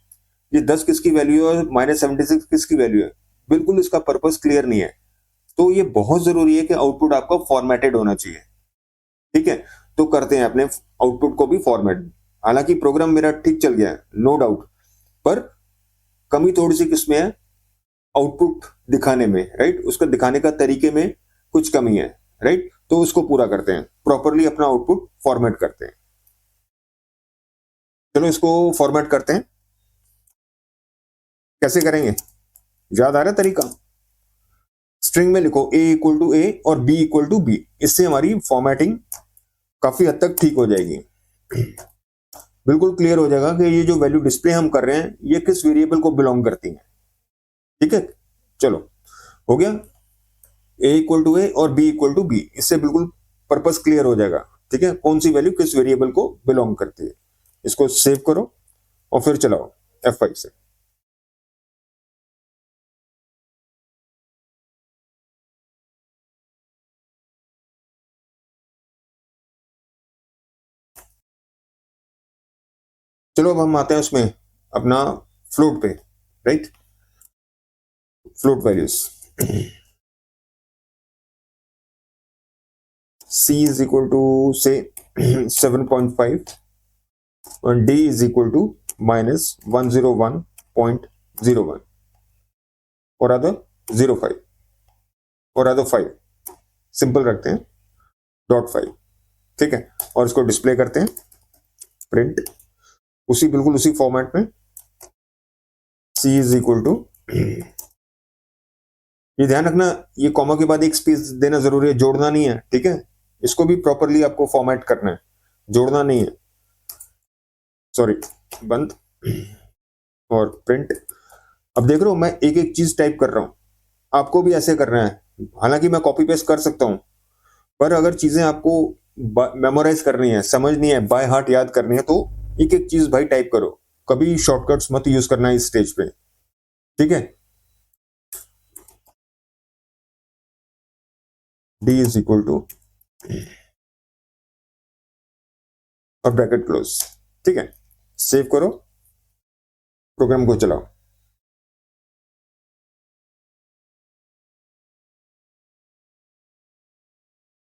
ये 10 किसकी वैल्यू है और -76 किसकी वैल्यू है, बिल्कुल इसका पर्पस क्लियर नहीं है। तो ये बहुत जरूरी है कि आउटपुट आपका फॉर्मेटेड होना चाहिए। ठीक है, तो करते हैं अपने आउटपुट को भी फॉर्मेट। हालांकि प्रोग्राम मेरा ठीक चल गया है, नो डाउट, पर कमी थोड़ी सी किसमें है, आउटपुट दिखाने में, राइट, उसका दिखाने का तरीके में कुछ कमी है, राइट। तो उसको पूरा करते हैं, प्रॉपरली अपना आउटपुट फॉर्मेट करते हैं। चलो इसको फॉर्मेट करते हैं, कैसे करेंगे, याद आ रहा है तरीका? स्ट्रिंग में लिखो A=A और B=B, इससे हमारी फॉर्मेटिंग काफी हद तक ठीक हो जाएगी। बिल्कुल क्लियर हो जाएगा कि ये जो वैल्यू डिस्प्ले हम कर रहे हैं ये किस वेरिएबल को बिलोंग करती है। ठीक है, चलो हो गया, A=A और B=B, इससे बिल्कुल पर्पस क्लियर हो जाएगा। ठीक है, कौन सी वैल्यू किस वेरिएबल को बिलोंग करती है। इसको सेव करो और फिर चलाओ F5 से। चलो अब हम आते हैं उसमें अपना फ्लोट पे, right, float values. C=, say 7.5 और D=, -101.01 और अदर 0.5 और अदर 5, सिंपल रखते हैं .5। ठीक है, और इसको डिस्प्ले करते हैं, प्रिंट बिल्कुल उसी फॉर्मेट में, C=, ये ध्यान रखना, ये कॉमा के बाद एक स्पेस देना जरूरी है, जोड़ना नहीं है। ठीक है, इसको भी प्रॉपरली आपको फॉर्मेट करना है, जोड़ना नहीं है, सॉरी, बंद और प्रिंट। अब देख रहे हो मैं एक एक चीज टाइप कर रहा हूं, आपको भी ऐसे करना है। हालांकि मैं कॉपी पेस्ट कर सकता हूं, पर अगर चीजें आपको मेमोराइज करनी है, समझनी है, बाय हार्ट याद करनी है, तो एक एक चीज भाई टाइप करो, कभी शॉर्टकट्स मत यूज करना इस स्टेज पे। ठीक है, D=, और ब्रैकेट क्लोज। ठीक है, सेव करो, प्रोग्राम को चलाओ।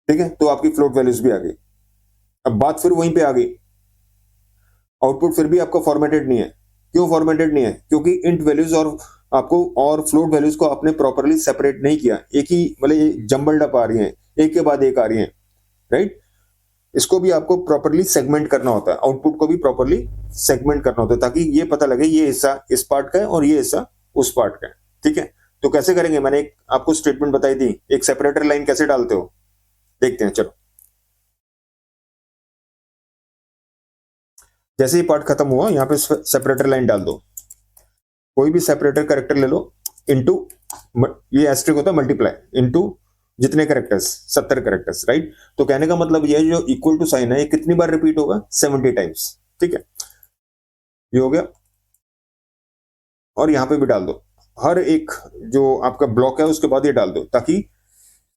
ठीक है, तो आपकी फ्लोट वैल्यूज भी आ गई। अब बात फिर वहीं पे आ गई, आउटपुट फिर भी आपका फॉर्मेटेड नहीं है। क्यों फॉर्मेटेड नहीं है? क्योंकि इंट वैल्यूज और फ्लोट वैल्यूज को आपने प्रॉपरली सेपरेट नहीं किया, एक ही मतलब जंबल्ड अप आ रही हैं, एक के बाद एक आ रही हैं, राइट। इसको भी आपको प्रॉपरली सेगमेंट करना होता है, आउटपुट को भी प्रॉपरली सेगमेंट करना होता है, ताकि ये पता लगे ये हिस्सा इस पार्ट का है और ये हिस्सा उस पार्ट का है। ठीक है, तो कैसे करेंगे, मैंने एक आपको स्टेटमेंट बताई थी, एक सेपरेटर लाइन कैसे डालते हो, देखते हैं। चलो, जैसे ही पार्ट खत्म हुआ यहाँ पे सेपरेटर लाइन डाल दो, कोई भी सेपरेटर कैरेक्टर ले लो, इनटू, ये एस्ट्रिक होता है मल्टीप्लाई, इनटू जितने कैरेक्टर्स, 70 कैरेक्टर्स, राइट। तो कहने का मतलब ये जो इक्वल टू साइन है, ये कितनी बार रिपीट होगा, 70 टाइम्स। ठीक है, ये हो गया, और यहां पे भी डाल दो, हर एक जो आपका ब्लॉक है उसके बाद ये डाल दो, ताकि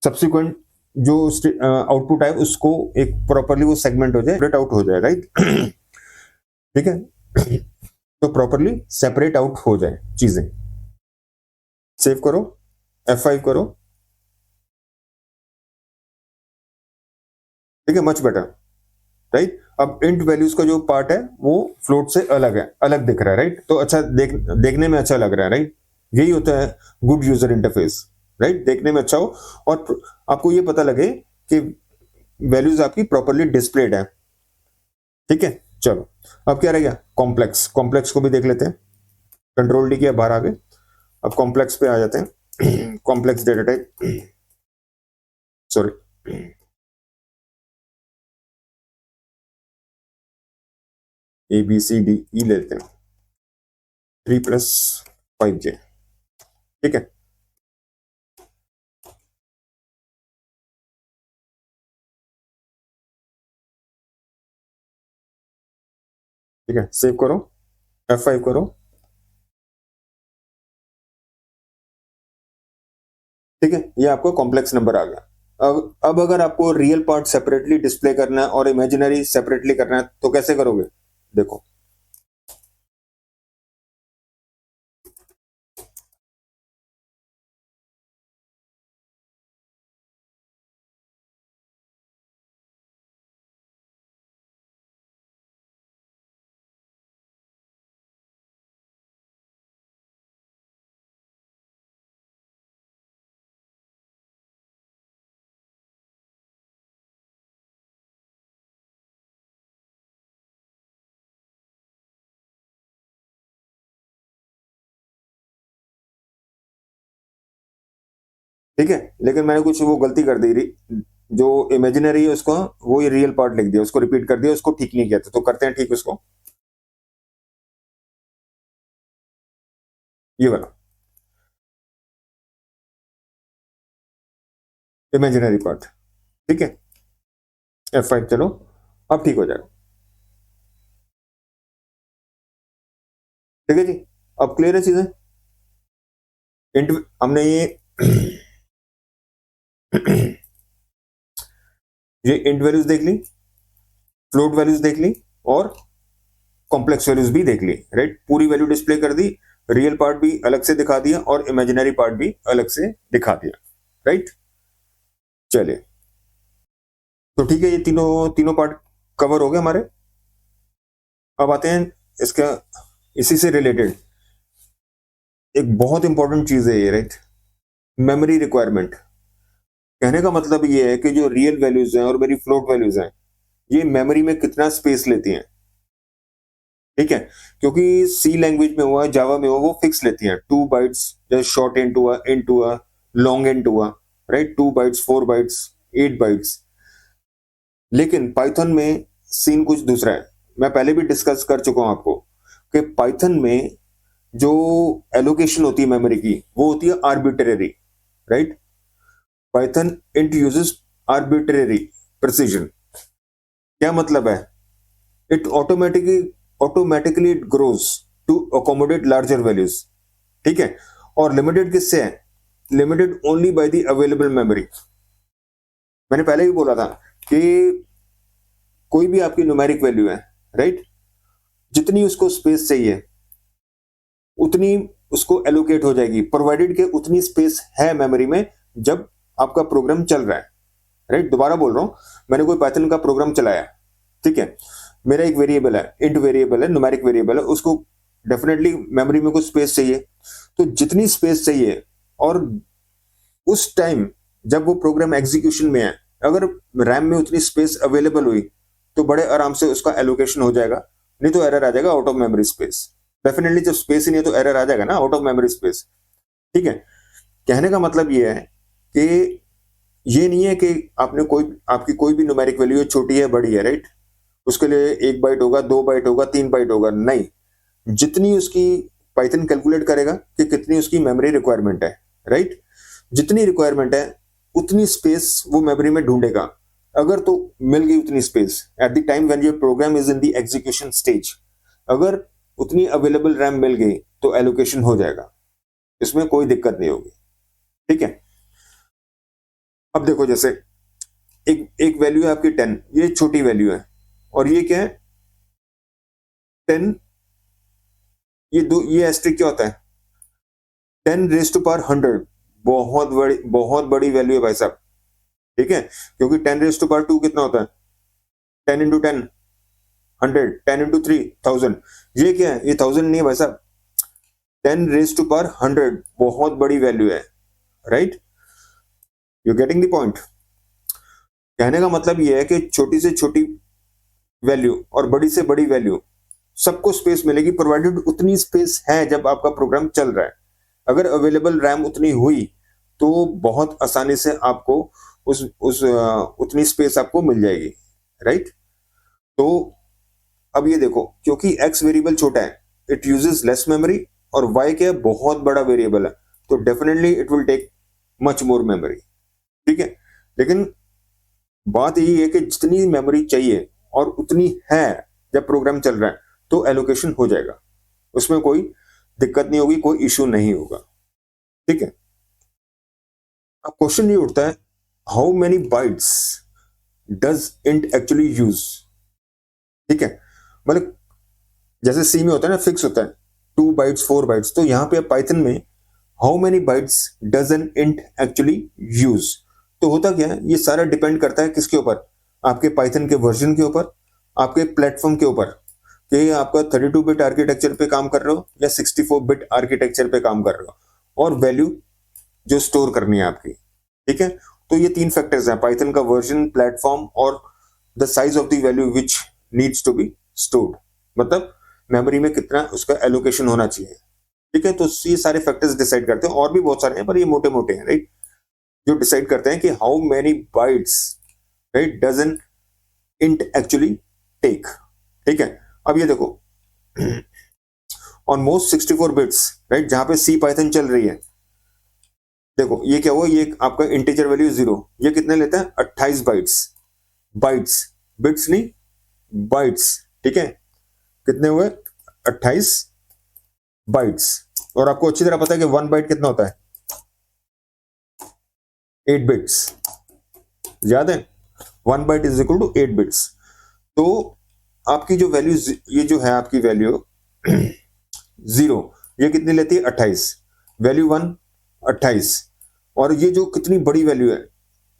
सब्सिक्वेंट जो आउटपुट है उसको एक प्रॉपरली वो सेगमेंट हो जाए, सेपरेट आउट हो जाए, राइट। ठीक है, तो प्रॉपरली सेपरेट आउट हो जाए चीजें। सेव करो, F5 करो, ठीक है, मच बेटर, राइट। अब इंट वैल्यूज का जो पार्ट है वो फ्लोट से अलग है, अलग दिख रहा है, राइट। तो अच्छा देखने में अच्छा लग रहा है, राइट। यही होता है गुड यूजर इंटरफेस, राइट। देखने में अच्छा हो और आपको ये पता लगे कि वैल्यूज आपकी प्रॉपरली डिस्प्लेड है, ठीक है। चलो, अब क्या रह गया, कॉम्प्लेक्स। कॉम्प्लेक्स को भी देख लेते हैं। कंट्रोल डी किया, बाहर आ गए। अब कॉम्प्लेक्स पे आ जाते हैं। Complex data type, sorry, ABCDE लेते हैं, 3+5J, ठीक है। ठीक है, सेव करो, F5 करो, ठीक है। ये आपको कॉम्प्लेक्स नंबर आ गया। अब अगर आपको रियल पार्ट सेपरेटली डिस्प्ले करना है और इमेजिनरी सेपरेटली करना है तो कैसे करोगे, देखो। ठीक है, लेकिन मैंने कुछ वो गलती कर दी रही, जो इमेजिनरी है उसको वो ये रियल पार्ट लिख दिया, उसको रिपीट कर दिया, उसको ठीक नहीं किया था। तो करते हैं ठीक उसको, ये वाला इमेजिनरी पार्ट, ठीक है। F5 चलो, अब ठीक हो जाएगा, ठीक है जी। अब क्लियर है चीजें। इंट हमने ये इंट वैल्यूज देख ली, फ्लोट वैल्यूज देख ली और कॉम्प्लेक्स वैल्यूज भी देख ली, राइट। पूरी वैल्यू डिस्प्ले कर दी, रियल पार्ट भी अलग से दिखा दिया और इमेजिनरी पार्ट भी अलग से दिखा दिया, राइट। चलिए, तो ठीक है, ये तीनों तीनों पार्ट कवर हो गए हमारे। अब आते हैं इसका, इसी से रिलेटेड एक बहुत इंपॉर्टेंट चीज है ये, राइट। Memory requirement. कहने का मतलब ये है कि जो रियल वैल्यूज हैं और मेरी फ्लोट वैल्यूज हैं, ये मेमोरी में कितना स्पेस लेती हैं, ठीक है। क्योंकि सी लैंग्वेज में हुआ, जावा में हुआ, वो फिक्स लेती हैं 2 बाइट्स, जैसे शॉर्ट इंट हुआ, लॉन्ग इंट हुआ, राइट। 2 bytes, 4 bytes, 8 bytes. लेकिन पाइथन में सीन कुछ दूसरा है। मैं पहले भी डिस्कस कर चुका हूं आपको कि पाइथन में जो एलोकेशन होती है मेमोरी की, वो होती है arbitrary, right. Python int uses arbitrary precision. क्या मतलब है, it automatically it grows to accommodate larger values, ठीक है। और लिमिटेड किससे है, limited only by the available memory. मैंने पहले भी बोला था कि कोई भी आपकी न्यूमेरिक वैल्यू है, राइट, जितनी उसको स्पेस चाहिए उतनी उसको एलोकेट हो जाएगी, प्रोवाइडेड के उतनी स्पेस है मेमोरी में जब आपका प्रोग्राम चल रहा है, राइट। दोबारा बोल रहा हूं, मैंने कोई पाइथन का प्रोग्राम चलाया, ठीक है। मेरा एक वेरिएबल है, इंट वेरिएबल है, न्यूमेरिक वेरिएबल है, उसको डेफिनेटली मेमोरी में कुछ स्पेस चाहिए। तो जितनी स्पेस चाहिए और उस टाइम जब वो प्रोग्राम एग्जीक्यूशन में है, अगर रैम में उतनी स्पेस अवेलेबल हुई तो बड़े आराम से उसका एलोकेशन हो जाएगा। नहीं तो एरर आ जाएगा, out of memory space. Definitely जब स्पेस ही नहीं है तो एरर आ जाएगा ना, आउट ऑफ मेमोरी स्पेस, ठीक है। कहने का मतलब ये है कि ये नहीं है कि आपकी कोई भी न्यूमेरिक वैल्यू छोटी है बड़ी है, राइट, उसके लिए 1 बाइट होगा, 2 बाइट होगा, 3 बाइट होगा, नहीं। जितनी उसकी पाइथन कैलकुलेट करेगा कि कितनी उसकी मेमोरी रिक्वायरमेंट है, राइट। जितनी रिक्वायरमेंट है उतनी स्पेस वो मेमोरी में ढूंढेगा। अगर तो मिल गई उतनी space at the time when your program is in the execution stage, अगर उतनी अवेलेबल रैम मिल गई तो एलोकेशन हो जाएगा, इसमें कोई दिक्कत नहीं होगी, ठीक है। अब देखो, जैसे एक एक वैल्यू है आपकी 10, ये छोटी वैल्यू है, और ये क्या है 10, ये एस्ट्रिक क्या होता है 10 रेज़ टू पावर 100, बहुत बड़ी वैल्यू है भाई साहब, ठीक है, क्योंकि 10 रेज़ टू पावर 2 कितना होता है 10 × 10 100, 10 × 3 1000, ये क्या है, ये 1000 नहीं है भाई साहब, 10 रेज़ टू पावर 100 बहुत बड़ी वैल्यू है, right, you getting the point. कहने का मतलब ये है कि छोटी से छोटी वैल्यू और बड़ी से बड़ी वैल्यू सबको स्पेस मिलेगी, प्रोवाइडेड उतनी स्पेस है जब आपका प्रोग्राम चल रहा है। अगर अवेलेबल रैम उतनी हुई तो बहुत आसानी से आपको उतनी स्पेस आपको मिल जाएगी, राइट। तो अब ये देखो, क्योंकि x वेरिएबल छोटा है, इट यूजेस लेस मेमोरी, और y क्या है बहुत बड़ा वेरिएबल है, तो definitely it will take much more memory, ठीक है। लेकिन बात यही है कि जितनी मेमोरी चाहिए और उतनी है जब प्रोग्राम चल रहा है तो एलोकेशन हो जाएगा, उसमें कोई दिक्कत नहीं होगी, कोई इश्यू नहीं होगा, ठीक है। अब क्वेश्चन ये उठता है, how many bytes does int actually use, ठीक है, मतलब जैसे सी में होता है ना, फिक्स होता है 2 बाइट्स 4 बाइट्स, तो यहाँ पे पाइथन में how many bytes does an int actually use, तो होता क्या है, ये सारा डिपेंड करता है किसके ऊपर, आपके पाइथन के वर्जन के ऊपर, आपके प्लेटफॉर्म के ऊपर, कि आपका 32 बिट आर्किटेक्चर पे काम कर रहे हो या 64 बिट आर्किटेक्चर पे काम कर रहे हो, और वैल्यू जो स्टोर करनी है आपकी, ठीक है। तो ये 3 फैक्टर्स हैं, पाइथन का वर्जन, प्लेटफॉर्म और the size of the value which needs to be stored, मतलब मेमोरी में कितना उसका एलोकेशन होना चाहिए, ठीक है। तो ये सारे फैक्टर्स डिसाइड करते हैं, और भी बहुत सारे हैं पर ये मोटे मोटे हैं, राइट, जो डिसाइड करते हैं कि how many bytes, right, does an int actually take, ठीक है। अब ये देखो, ऑन मोस्ट 64 बिट्स, राइट, जहां पे सी पाइथन चल रही है, देखो ये क्या हुआ, ये आपका इंटीजर वैल्यू 0, ये कितने लेता है 28 बाइट्स, बाइट्स, बिट्स नहीं, बाइट्स, ठीक है, कितने हुए 28 बाइट्स, और आपको अच्छी तरह पता है कि 1 बाइट कितना होता है 8 बिट्स, याद है 1 byte is equal to 8 bits. तो आपकी जो वैल्यू, ये जो है आपकी वैल्यू 0, ये कितनी लेती है 28, वैल्यू 1 28, और ये जो कितनी बड़ी वैल्यू है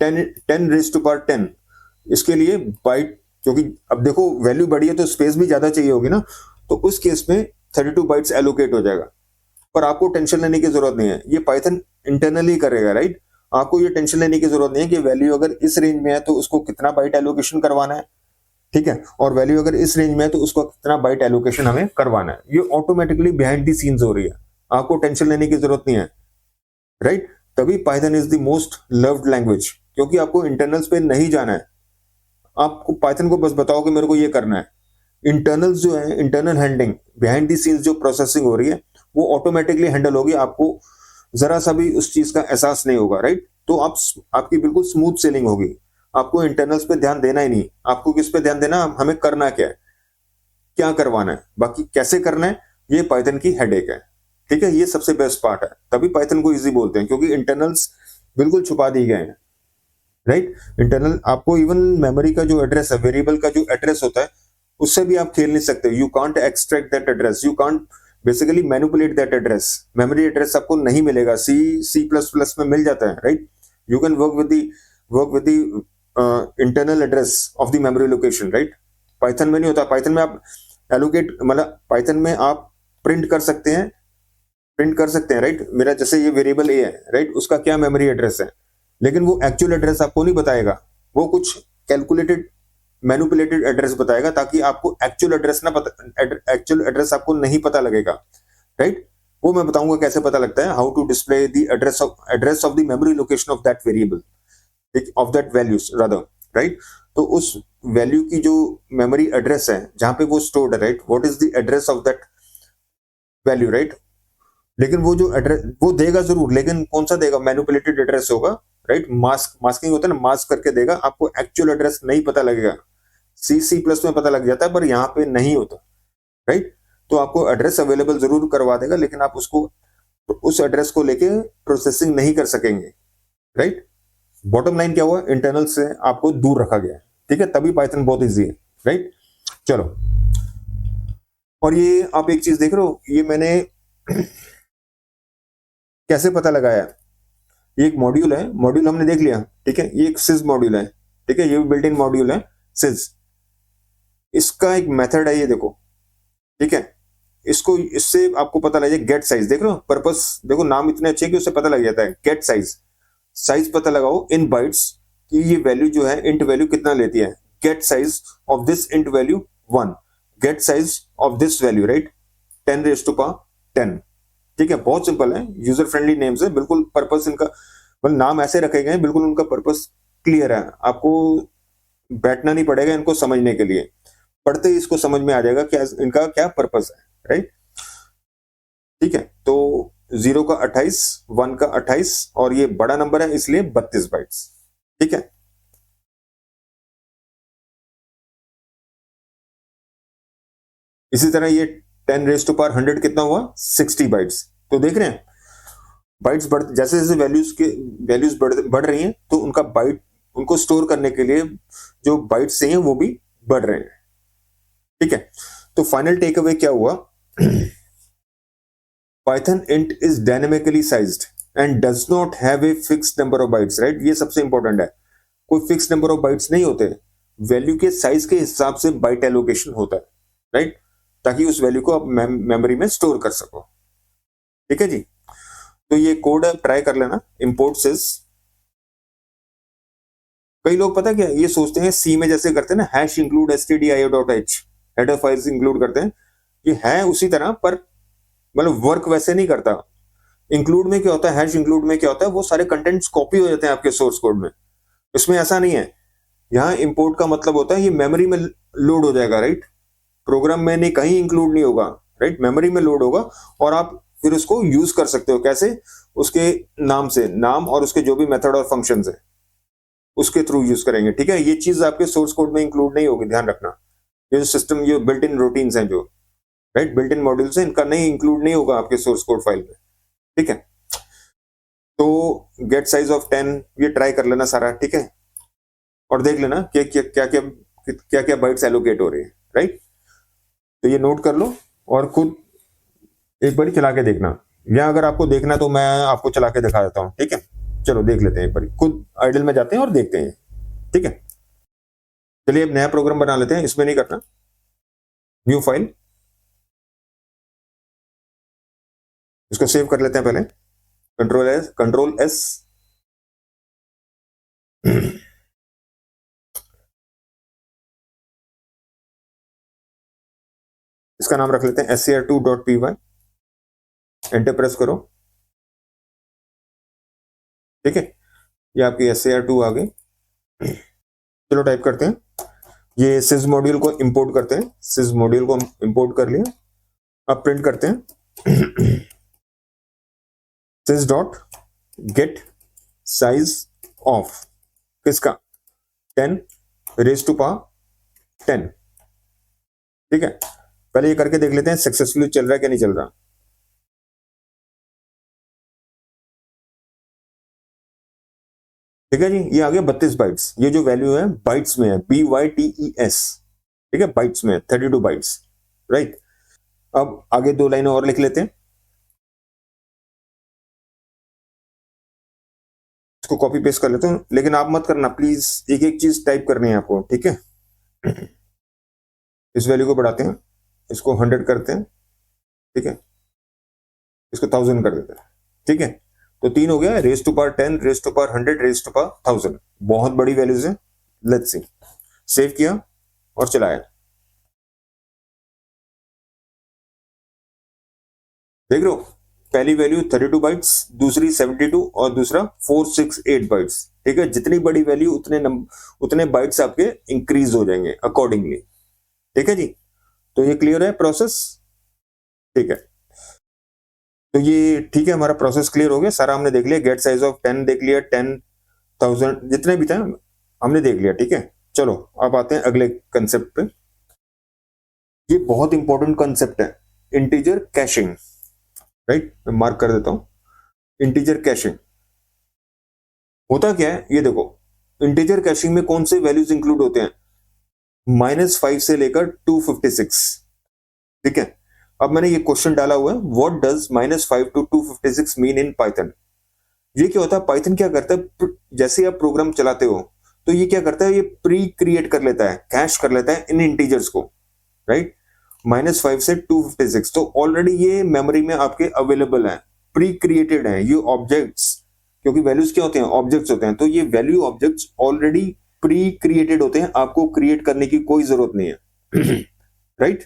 10 10 रेज़ टू पावर 10, इसके लिए बाइट, क्योंकि अब देखो वैल्यू बड़ी है तो स्पेस भी ज्यादा चाहिए होगी ना, तो उस केस में 32 बाइट्स एलोकेट हो जाएगा, पर आपको टेंशन लेने की जरूरत नहीं है, ये पाइथन इंटरनली करेगा, राइट। आपको ये टेंशन लेने की जरूरत नहीं है कि वैल्यू अगर इस रेंज में है तो उसको कितना बाइट एलोकेशन करवाना है, ठीक है, और वैल्यू अगर इस रेंज में है तो उसको कितना बाइट एलोकेशन हमें करवाना है, ये ऑटोमेटिकली बिहाइंड दी सीन्स हो रही है, आपको टेंशन लेने की जरूरत नहीं है, राइट। तभी Python is the most loved language, क्योंकि आपको इंटरनल्स पे नहीं जाना है, आपको पाइथन को बस बताओ कि मेरे को ये करना है, इंटरनल्स जो है, internal handling, behind the scenes जो प्रोसेसिंग हो रही है वो ऑटोमेटिकली हैंडल होगी, आपको जरा सा भी उस चीज का एहसास नहीं होगा, राइट। तो आपकी बिल्कुल स्मूथ सेलिंग होगी, आपको इंटरनल्स पे ध्यान देना ही नहीं, आपको किस पे ध्यान देना, हमें करना क्या है, क्या करवाना है, बाकी कैसे करना है ये पाइथन की हेडेक है, ठीक है, ये सबसे बेस्ट पार्ट है, तभी पाइथन को इजी बोलते हैं, क्योंकि इंटरनल्स बिल्कुल छुपा दिए गए हैं, राइट। इंटरनल आपको इवन मेमोरी का जो एड्रेस है, वेरिएबल का जो एड्रेस होता है, उससे भी आप खेल नहीं सकते, you can't extract that address, you can't basically manipulate that address, memory address आपको नहीं मिलेगा, सी प्लस प्लस में मिल जाता है, right. You can work with the internal address of the memory location, right. Python में नहीं होता, पाइथन में आप एलोकेट, मतलब पाइथन में आप प्रिंट कर सकते हैं, राइट, मेरा जैसे ये वेरिएबल ए है, राइट, उसका क्या मेमोरी एड्रेस है, लेकिन वो एक्चुअल एड्रेस आपको नहीं बताएगा, वो कुछ कैलकुलेटेड मैनिपुलेटेड एड्रेस बताएगा, ताकि आपको एक्चुअल एड्रेस ना पता, एक्चुअल एड्रेस आपको नहीं पता लगेगा, राइट। वो मैं बताऊंगा कैसे पता लगता है, how to display the address of the memory location of that variable, of that values rather, right. तो उस वैल्यू की जो मेमोरी एड्रेस है जहां पे वो स्टोर्ड है, right, what is the address of that value, right. लेकिन वो जो एड्रेस वो देगा जरूर, लेकिन कौन सा देगा, मैनिपुलेटेड एड्रेस होगा, राइट, मास्किंग होता है ना, मास्क करके देगा, आपको एक्चुअल एड्रेस नहीं पता लगेगा, सी प्लस में पता लग जाता है पर यहाँ पे नहीं होता, राइट। तो आपको एड्रेस अवेलेबल जरूर करवा देगा, लेकिन आप उसको उस एड्रेस को लेके प्रोसेसिंग नहीं कर सकेंगे, राइट। बॉटम लाइन क्या हुआ, इंटरनल से आपको दूर रखा गया है, ठीक है, तभी पाइथन बहुत इजी है, राइट। चलो, और ये आप एक चीज देख रहे हो, ये मैंने कैसे पता लगाया, ये एक मॉड्यूल है, मॉड्यूल हमने देख लिया, ठीक है, ये एक सिज मॉड्यूल है, ठीक है, ये भी बिल्ट इन मॉड्यूल है सिज, इसका एक मेथड है, ये देखो, ठीक है, इसको, इससे आपको पता लग जाए गेट साइज, देख रहे हो पर्पस, देखो नाम इतने अच्छे कि उससे पता लग जाता है, गेट साइज, साइज पता लगाओ इन बाइट्स कि ये वैल्यू जो है इंट वैल्यू कितना लेती है, get size of this int value 1, get size of this value, right, 10 raise to power 10, ठीक है, बहुत सिंपल है, यूजर फ्रेंडली नेम्स है, बिल्कुल पर्पस इनका, मतलब नाम ऐसे रखे गए हैं, बिल्कुल उनका पर्पस क्लियर है, आपको बैठना नहीं पड़ेगा इनको समझने के लिए, पढ़ते ही इसको समझ में आ जाएगा क्या इनका क्या पर्पस है, राइट। ठीक है, तो 0 का 28, 1 का 28, और ये बड़ा नंबर है इसलिए 32 बाइट्स, ठीक है। इसी तरह ये 10 रेज टू पावर 100 कितना हुआ, 60 बाइट्स, तो देख रहे हैं बाइट्स बढ़, जैसे जैसे वैल्यूज बढ़ रही हैं, तो उनका बाइट, उनको स्टोर करने के लिए जो बाइट्स चाहिए वो भी बढ़ रहे हैं, ठीक है। तो फाइनल टेक अवे क्या हुआ, Python int is dynamically sized and does not have a fixed number of bytes, right, ये सबसे इंपॉर्टेंट है, कोई फिक्स नंबर ऑफ बाइट्स नहीं होते, वैल्यू के साइज के हिसाब से बाइट एलोकेशन होता है, राइट, ताकि उस वैल्यू को आप मेमोरी में स्टोर कर सको, ठीक है जी। तो ये कोड है, ट्राई कर लेना, इंपोर्ट सिस, कई लोग पता क्या ये सोचते हैं सी में जैसे करते हैं ना, hash include stdio.h, header files include करते हैं, ये है उसी तरह, पर मतलब वर्क वैसे नहीं करता। इंक्लूड में क्या होता है, हैश इंक्लूड में क्या होता है, वो सारे कंटेंट्स कॉपी हो जाते हैं आपके सोर्स कोड में, इसमें ऐसा नहीं है। यहाँ इंपोर्ट का मतलब होता है ये मेमोरी में लोड हो जाएगा, राइट, प्रोग्राम में नहीं, कहीं इंक्लूड नहीं होगा, राइट, मेमोरी में लोड होगा, और आप फिर उसको यूज कर सकते हो, कैसे, उसके नाम से, नाम और उसके जो भी मेथड और फंक्शंस है उसके थ्रू यूज करेंगे, ठीक है। ये चीज आपके सोर्स कोड में इंक्लूड नहीं होगी, ध्यान रखना, ये जो सिस्टम, ये बिल्ट इन रूटीन्स हैं जो, राइट, बिल्ट इन मॉड्यूल्स हैं, इनका नहीं इंक्लूड नहीं होगा आपके सोर्स कोड फाइल में, ठीक है। तो गेट साइज ऑफ 10 ये ट्राई कर लेना सारा, ठीक है, और देख लेना कि क्या क्या बाइट्स एलोकेट हो रही है, राइट। तो ये नोट कर लो और खुद एक बार चला के देखना, या अगर आपको देखना तो मैं आपको चला के दिखा देता हूँ, ठीक है। चलो देख लेते हैं एक बार, खुद आइडल में जाते हैं और देखते हैं, ठीक है। चलिए अब नया प्रोग्राम बना लेते हैं, इसमें नहीं करना, न्यू फाइल, इसको सेव कर लेते हैं पहले, कंट्रोल एस इसका नाम रख लेते हैं scr2.py, एंटर प्रेस करो, ठीक है, ये आपकी scr2 आ गई। चलो टाइप करते हैं, ये सिज मॉड्यूल को इंपोर्ट करते हैं, सिज मॉड्यूल को इंपोर्ट कर लिया, अब प्रिंट करते हैं सिज डॉट गेट साइज ऑफ किसका, 10 रेज टू पावर 10, ठीक है। पहले ये करके देख लेते हैं सक्सेसफुली चल रहा है क्या नहीं चल रहा, ठीक है जी। ये आ गया 32 बाइट्स, ये जो वैल्यू है बाइट्स में है, BYTES, ठीक है, बाइट्स में 32 बाइट्स, राइट। अब आगे 2 लाइनें और लिख लेते हैं, इसको कॉपी पेस्ट कर लेते हैं, लेकिन आप मत करना प्लीज, एक एक चीज टाइप करनी है आपको, ठीक है। इस वैल्यू को बढ़ाते हैं, इसको 100 करते हैं, ठीक है, इसको 1000 कर देते हैं, ठीक है। तो 3 हो गया, raise to power 10, raise to power 100, raise to power 1000, बहुत बड़ी वैल्यूज है। लेट्स सी, सेव किया और चलाया, देख रहे हो, पहली वैल्यू 32 बाइट्स, दूसरी 72 और दूसरा 468 बाइट्स, ठीक है। जितनी बड़ी वैल्यू उतने बाइट्स आपके इंक्रीज हो जाएंगे अकॉर्डिंगली, ठीक है जी। तो ये क्लियर है प्रोसेस, ठीक है। तो ये ठीक है, हमारा प्रोसेस क्लियर हो गया, सारा हमने देख लिया, गेट साइज ऑफ 10 देख लिया, 10,000 जितने भी थे हमने देख लिया, ठीक है। चलो अब आते हैं अगले कंसेप्ट पे, ये बहुत इंपॉर्टेंट कंसेप्ट है, इंटीजर कैशिंग, राइट, मैं मार्क कर देता हूं, इंटीजर कैशिंग। होता क्या है ये देखो, इंटीजर कैशिंग में कौन से वैल्यूज इंक्लूड होते हैं, -5 से लेकर 256, ठीक है। अब मैंने ये क्वेश्चन डाला हुआ है, what does -5 to 256 mean in Python. ये क्या होता है, पाइथन क्या करता है, जैसे आप प्रोग्राम चलाते हो तो ये क्या करता है, ये प्री क्रिएट कर लेता है, कैश कर लेता है इन इंटीजर्स को, राइट। -5 से 256 तो ऑलरेडी ये मेमोरी में आपके अवेलेबल है, प्री क्रिएटेड है ये ऑब्जेक्ट्स, क्योंकि वैल्यूज क्या होते हैं, ऑब्जेक्ट्स होते हैं, तो ये value objects already pre created होते हैं, आपको क्रिएट करने की कोई जरूरत नहीं है। राइट।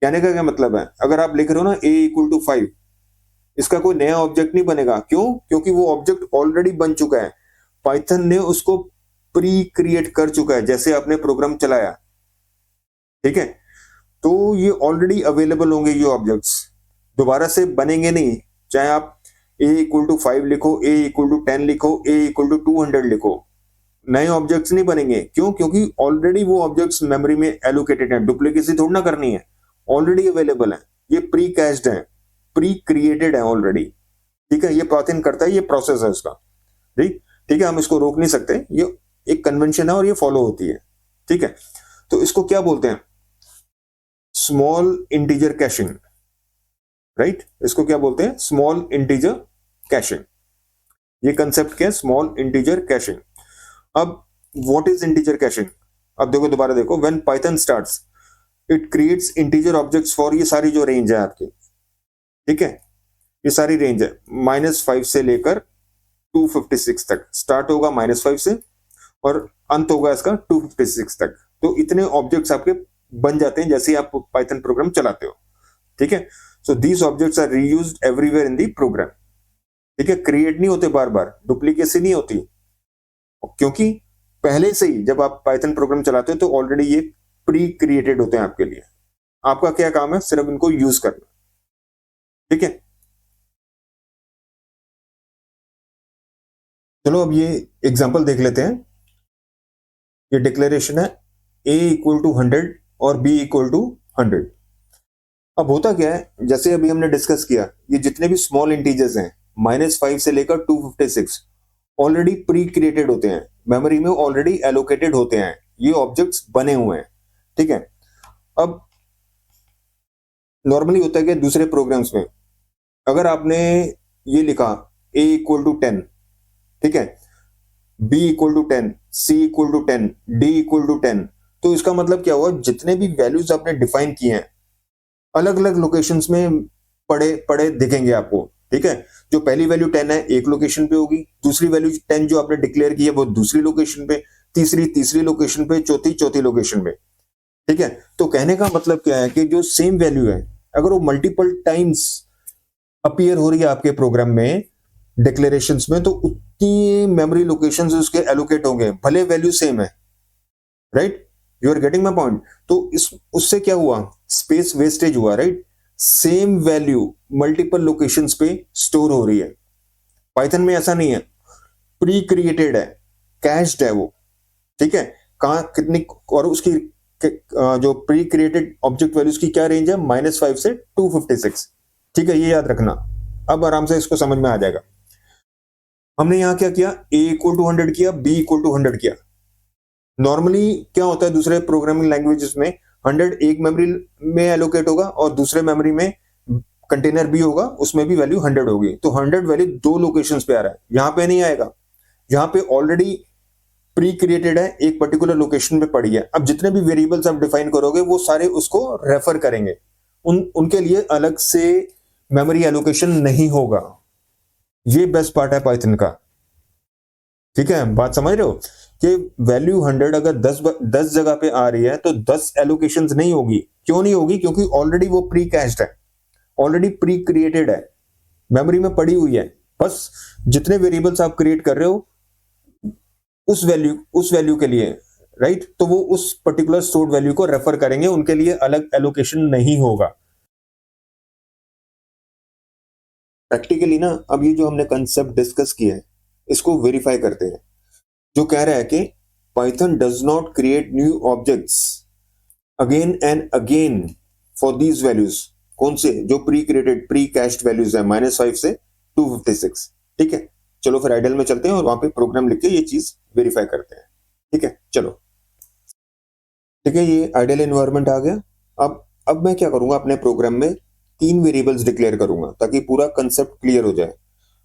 कहने का क्या मतलब है, अगर आप लिख रहे हो ना a = 5, इसका कोई नया ऑब्जेक्ट नहीं बनेगा, क्यों, क्योंकि वो ऑब्जेक्ट ऑलरेडी बन चुका है, पाइथन ने उसको प्री क्रिएट कर चुका है जैसे आपने प्रोग्राम चलाया, ठीक है। तो ये ऑलरेडी अवेलेबल होंगे ये ऑब्जेक्ट्स, दोबारा से बनेंगे नहीं, चाहे आप a = 5 लिखो, a = 10 लिखो, a = 200 लिखो, नए ऑब्जेक्ट्स नहीं बनेंगे, क्यों, क्योंकि ऑलरेडी वो ऑब्जेक्ट्स मेमोरी में एलोकेटेड है, डुप्लीकेसी थोड़ी ना करनी है, ऑलरेडी अवेलेबल है, ये प्री कैश्ड है, प्री क्रिएटेड है ऑलरेडी, ठीक है। ये पाइथन करता है, ये प्रोसेस है उसका, ठीक है, हम इसको रोक नहीं सकते, ये एक कन्वेंशन है और ये फॉलो होती है, ठीक है। तो इसको क्या बोलते हैं, स्मॉल इंटीजर कैशिंग, राइट। इसको क्या बोलते हैं, स्मॉल इंटीजर कैशिंग, ये कंसेप्ट क्या है, स्मॉल इंटीजर कैशिंग। अब व्हाट इज इंटीजर कैशिंग, अब देखो दोबारा देखो, when Python starts it creates integer objects for, ये सारी जो रेंज है आपकी, ठीक है, ये सारी रेंज है -5 से लेकर 256 तक, स्टार्ट होगा -5 से और अंत होगा इसका 256 तक, तो इतने ऑब्जेक्ट्स आपके बन जाते हैं जैसे आप पाइथन प्रोग्राम चलाते हो, ठीक है। So these objects are reused everywhere in the program, ठीक है, क्रिएट नहीं होते बार बार, डुप्लीकेसी नहीं होती, क्योंकि पहले से ही जब आप पाइथन प्रोग्राम चलाते हो तो ऑलरेडी ये प्री क्रिएटेड होते हैं आपके लिए, आपका क्या काम है, सिर्फ इनको यूज करना, ठीक है। चलो अब ये एग्जांपल देख लेते हैं, ये डिक्लेरेशन है a = 100 और b = 100। अब होता क्या है, जैसे अभी हमने डिस्कस किया, ये जितने भी स्मॉल इंटीजर्स हैं -5 से लेकर 256 ऑलरेडी प्री क्रिएटेड होते हैं, मेमोरी में ऑलरेडी एलोकेटेड होते हैं, ये ऑब्जेक्ट्स बने हुए हैं, ठीक है। अब नॉर्मली होता है कि दूसरे प्रोग्राम्स में अगर आपने ये लिखा a = 10, ठीक है, b = 10, c = 10, d = 10, तो इसका मतलब क्या हुआ, जितने भी वैल्यूज आपने डिफाइन किए हैं अलग अलग लोकेशंस में पड़े पड़े दिखेंगे आपको, ठीक है। जो पहली वैल्यू 10 है एक लोकेशन पे होगी, दूसरी वैल्यू 10 जो आपने डिक्लेयर की है वो दूसरी लोकेशन पे, तीसरी लोकेशन पे, चौथी लोकेशन पे, ठीक है। तो कहने का मतलब क्या है कि जो सेम वैल्यू है अगर वो मल्टीपल टाइम्स अपीयर हो रही है आपके प्रोग्राम में डिक्लेरेशंस में, तो उतनी मेमोरी लोकेशंस उसके एलोकेट होंगे, भले वैल्यू सेम है, right, you are getting my point. तो इस उससे क्या हुआ, स्पेस वेस्टेज हुआ, right. Same value multiple locations पे स्टोर हो रही है, पाइथन में ऐसा नहीं है, प्री क्रिएटेड है, कैश्ड है वो, ठीक है। कहां कितनी, और उसकी जो प्री क्रिएटेड ऑब्जेक्ट वैल्यूज की क्या रेंज है, -5 से 256, ठीक है, ये याद रखना। अब आराम से इसको समझ में आ जाएगा। हमने यहां क्या किया, a = 100 किया, b = 100 किया। नॉर्मली क्या होता है दूसरे प्रोग्रामिंग लैंग्वेजेस में, 100 एक मेमोरी में एलोकेट होगा और दूसरे मेमोरी में कंटेनर भी होगा, उसमें भी वैल्यू 100 होगी, तो 100 वैल्यू दो लोकेशंस पे आ रहा है, यहां पे नहीं आएगा, यहां पे ऑलरेडी प्री क्रिएटेड है, एक पर्टिकुलर लोकेशन पे पड़ी है। अब जितने भी वेरिएबल्स आप डिफाइन करोगे वो सारे उसको रेफर करेंगे, उनके लिए अलग से मेमोरी एलोकेशन नहीं होगा, ये बेस्ट पार्ट है पाइथन का, ठीक है। बात समझ रहे हो कि वैल्यू 100 अगर 10 जगह पे आ रही है तो 10 एलोकेशंस नहीं होगी, क्यों नहीं होगी, क्योंकि ऑलरेडी वो प्री कैश्ड है, ऑलरेडी प्री क्रिएटेड है, मेमोरी में पड़ी हुई है, बस जितने वेरिएबल्स आप क्रिएट कर रहे हो उस वैल्यू के लिए, राइट, तो वो उस पर्टिकुलर स्टोर्ड वैल्यू को रेफर करेंगे, उनके लिए अलग एलोकेशन नहीं होगा। प्रैक्टिकली ना, अब ये जो हमने कंसेप्ट डिस्कस किया है इसको वेरीफाई करते हैं, जो कह रहा है कि Python does not create new objects again and again for these values, कौन से, जो pre created pre cached values है -5 से 256, ठीक है। चलो फिर आइडल में चलते हैं और वहां पे प्रोग्राम लिख के ये चीज वेरीफाई करते हैं। ठीक है, चलो। ठीक है, ये आइडल एनवायरनमेंट आ गया। अब मैं क्या करूंगा, अपने प्रोग्राम में 3 वेरिएबल्स डिक्लेयर करूंगा ताकि पूरा कंसेप्ट क्लियर हो जाए।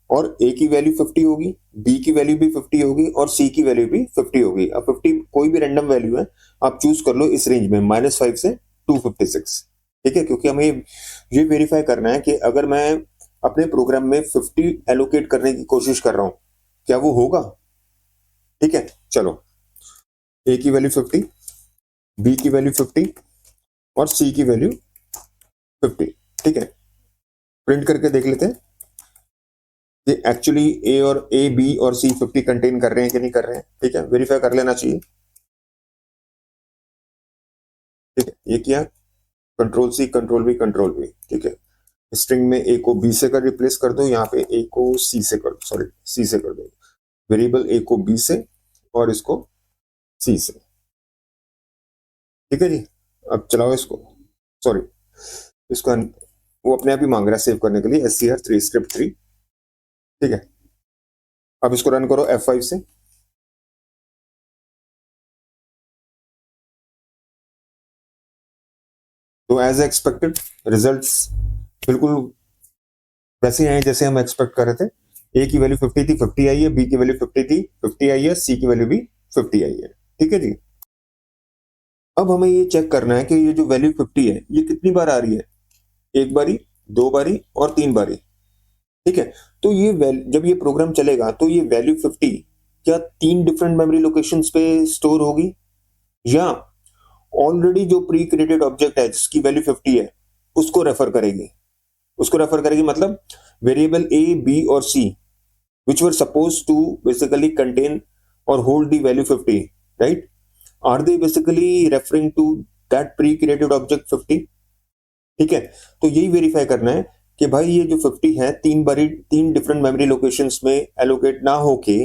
और ए की वैल्यू 50 होगी, बी की वैल्यू भी 50 होगी और सी की वैल्यू भी 50 होगी। अब 50 कोई भी रैंडम वैल्यू है, आप चूज कर लो इस रेंज में -5 से 256। ठीक है, क्योंकि हमें ये वेरीफाई करना है कि अगर मैं अपने प्रोग्राम में 50 एलोकेट करने की कोशिश कर रहा हूं, क्या वो होगा। ठीक है, चलो। ए की वैल्यू 50, बी की वैल्यू 50 और सी की वैल्यू 50। ठीक है, प्रिंट करके देख लेते हैं कि एक्चुअली ए बी और सी 50 कंटेन कर रहे हैं कि नहीं कर रहे हैं। ठीक है, वेरीफाई कर लेना चाहिए। ठीक है, ये किया, control C control B control B. ठीक है, स्ट्रिंग में ए को बी से कर रिप्लेस कर दो, यहाँ पे ए को सी से कर दो, सॉरी सी से कर दो। वेरिएबल ए को बी से और इसको सी से। ठीक है जी, अब चलाओ इसको, सॉरी इसको वो अपने आप ही मांग रहा है सेव करने के लिए, SCR3 स्क्रिप्ट 3। ठीक है, अब इसको रन करो F5 से। तो एज एक्सपेक्टेड रिजल्ट्स बिल्कुल वैसे आए जैसे हम एक्सपेक्ट कर रहे थे। ए की वैल्यू 50 थी, 50 आई है, बी की वैल्यू 50 थी, 50 आई है, सी की वैल्यू भी 50 आई है। ठीक है जी, अब हमें ये चेक करना है कि ये जो वैल्यू 50 है ये कितनी बार आ रही है। एक बारी, 2 बारी और 3 बारी। ठीक है, तो ये जब ये प्रोग्राम चलेगा तो ये वैल्यू 50 क्या 3 डिफरेंट मेमोरी लोकेशंस पे स्टोर होगी, या ऑलरेडी जो प्री क्रिएटेड ऑब्जेक्ट है जिसकी वैल्यू 50 है उसको रेफर करेगी। उसको रेफर करेगी मतलब वेरिएबल ए बी और सी which were supposed to basically contain or hold the value 50, right? Are they basically referring to that pre-created object 50? ठीक है, तो यही वेरीफाई करना है कि भाई ये जो 50 है 3 डिफरेंट मेमोरी लोकेशंस में एलोकेट ना होके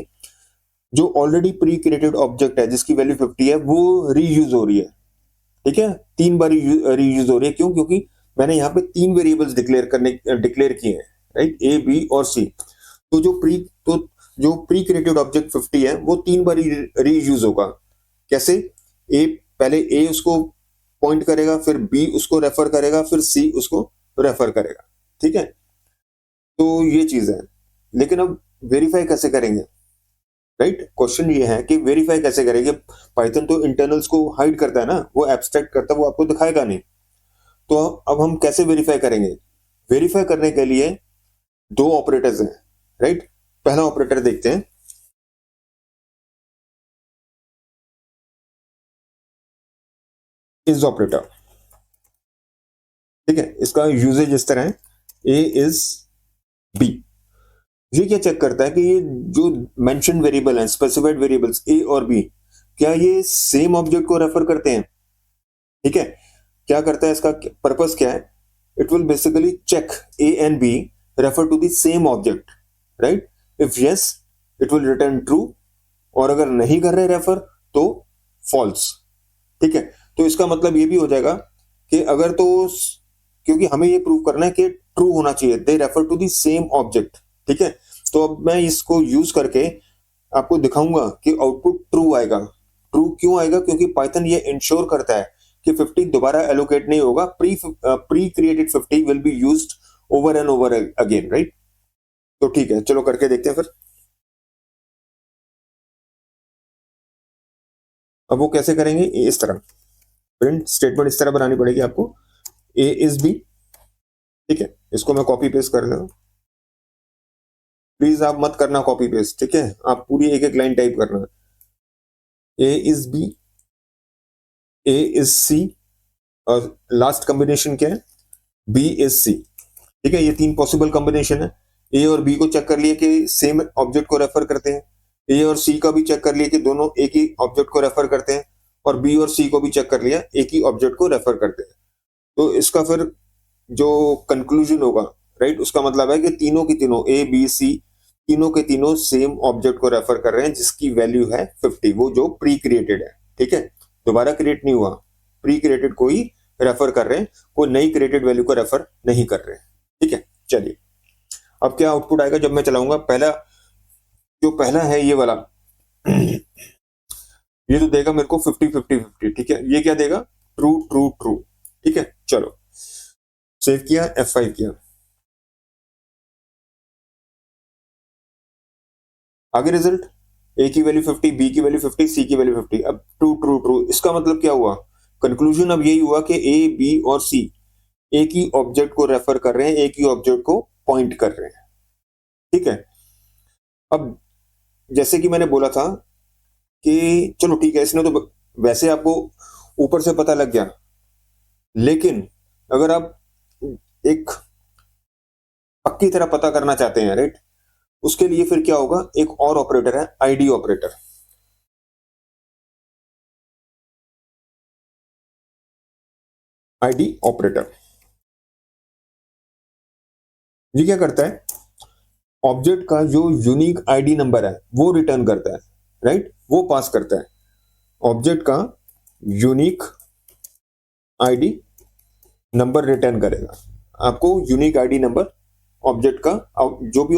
जो ऑलरेडी प्री क्रिएटेड ऑब्जेक्ट है जिसकी वैल्यू 50 है वो रीयूज हो रही है। ठीक है, 3 बार रीयूज हो रही है। क्यों? क्योंकि मैंने यहाँ पे 3 वेरिएबल्स डिक्लेयर किए हैं, राइट, ए बी और सी। तो जो प्री क्रिएटेड ऑब्जेक्ट 50 है वो 3 बार रीयूज होगा। कैसे? ए पहले ए उसको पॉइंट करेगा, फिर बी उसको रेफर करेगा, फिर सी उसको रेफर करेगा। ठीक है, तो ये चीज है। लेकिन अब वेरीफाई कैसे करेंगे, राइट? क्वेश्चन ये है कि वेरीफाई कैसे करेंगे। पाइथन तो इंटरनल्स को हाइड करता है ना, वो एब्स्ट्रैक्ट करता है, वो आपको दिखाएगा नहीं। तो अब हम कैसे वेरीफाई करेंगे? वेरीफाई करने के लिए 2 ऑपरेटर्स हैं, राइट? पहला ऑपरेटर देखते हैं, इज ऑपरेटर। ठीक है, इसका यूजेज इस तरह है, ए इज बी। ये क्या चेक करता है कि ये जो मेंशन वेरिएबल है, स्पेसिफाइड वेरिएबल्स ए और बी, क्या ये सेम ऑब्जेक्ट को रेफर करते हैं। ठीक है, क्या करता है, इसका पर्पस क्या है? It will basically check a and b refer to the same object, right? If yes it will return true, और अगर नहीं कर रहे रेफर तो फॉल्स। ठीक है, तो इसका मतलब ये भी हो जाएगा कि अगर तो, क्योंकि हमें ये प्रूव करना है कि ट्रू होना चाहिए, they refer to the same object. ठीक है, तो अब मैं इसको यूज करके आपको दिखाऊंगा कि आउटपुट ट्रू आएगा। ट्रू क्यों आएगा? क्योंकि पाइथन ये इंश्योर करता है कि 50 दोबारा एलोकेट नहीं होगा, pre created 50 will be used over and over again, right? तो ठीक है, चलो करके देखते हैं फिर। अब वो कैसे करेंगे? इस तरह प्रिंट स्टेटमेंट इस तरह बनानी पड़ेगी आपको, ए इज बी। ठीक है, इसको मैं कॉपी पेस्ट कर लूँ। प्लीज आप मत करना कॉपी पेस्ट, ठीक है? आप पूरी एक एक लाइन टाइप करना। A is B, A is C, और लास्ट कॉम्बिनेशन क्या है? B is C. ठीक है, ये 3 पॉसिबल कॉम्बिनेशन है। ए और बी को चेक कर लिए कि सेम ऑब्जेक्ट को रेफर करते हैं, ए और सी का भी चेक कर लिया कि दोनों एक ही ऑब्जेक्ट को रेफर करते हैं, और बी और सी को भी चेक कर लिया एक ही ऑब्जेक्ट को रेफर करते हैं। तो इसका फिर जो कंक्लूजन होगा, राइट, उसका मतलब है कि तीनों की तीनों ए बी सी तीनों के तीनों सेम ऑब्जेक्ट को रेफर कर रहे हैं जिसकी वैल्यू है 50, वो जो प्री क्रिएटेड है। ठीक है, दोबारा क्रिएट नहीं हुआ, प्री क्रिएटेड को ही रेफर कर रहे हैं, कोई नई क्रिएटेड वैल्यू को रेफर नहीं कर रहे हैं। ठीक है, चलिए अब क्या आउटपुट आएगा जब मैं चलाऊंगा। पहला जो पहला है ये वाला, ये तो देगा मेरे को 50-50-50, ठीक है। ये क्या देगा? ट्रू ट्रू ट्रू, ठीक है। चलो सेव किया, F5 किया, आगे रिजल्ट, ए की वैल्यू 50, बी की वैल्यू 50, सी की वैल्यू 50। अब ट्रू ट्रू ट्रू, इसका मतलब क्या हुआ? कंक्लूजन अब यही हुआ कि ए, बी और सी एक ही ऑब्जेक्ट को रेफर कर रहे हैं, एक ही ऑब्जेक्ट को पॉइंट कर रहे हैं, ठीक है। अब जैसे कि मैंने बोला था कि चलो ठीक है, इसने तो वैसे आपको ऊपर से पता लग गया, लेकिन अगर आप एक पक्की तरह पता करना चाहते हैं, राइट, उसके लिए फिर क्या होगा? एक और ऑपरेटर है, आईडी ऑपरेटर। आईडी ऑपरेटर ये क्या करता है? ऑब्जेक्ट का जो यूनिक आईडी नंबर है वो रिटर्न करता है, राइट, वो पास करता है। ऑब्जेक्ट का यूनिक आईडी नंबर रिटर्न करेगा, आपको यूनिक आईडी नंबर ऑब्जेक्ट का, जो भी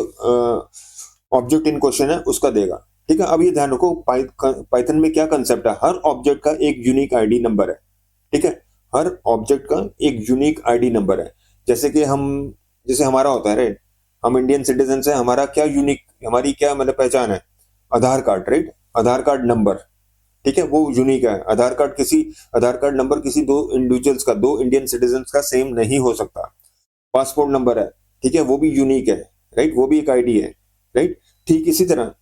ऑब्जेक्ट इन क्वेश्चन है उसका देगा, ठीक है। अब ये ध्यान रखो, पाइथन में क्या कंसेप्ट है, हर ऑब्जेक्ट का एक यूनिक आईडी नंबर है, ठीक है। हर ऑब्जेक्ट का एक यूनिक आईडी नंबर है। जैसे कि हम, जैसे हमारा होता है, राइट, हम इंडियन सिटीजन है, हमारा क्या यूनिक, हमारी क्या मतलब पहचान है? आधार कार्ड, राइट, आधार कार्ड नंबर, ठीक है, वो यूनिक है। आधार कार्ड नंबर किसी दो इंडिविजुअल्स का, दो इंडियन सिटीजन का सेम नहीं हो सकता। पासपोर्ट नंबर है, ठीक है, वो भी यूनिक है, राइट, वो भी एक आईडी है, राइट। ठीक इसी तरह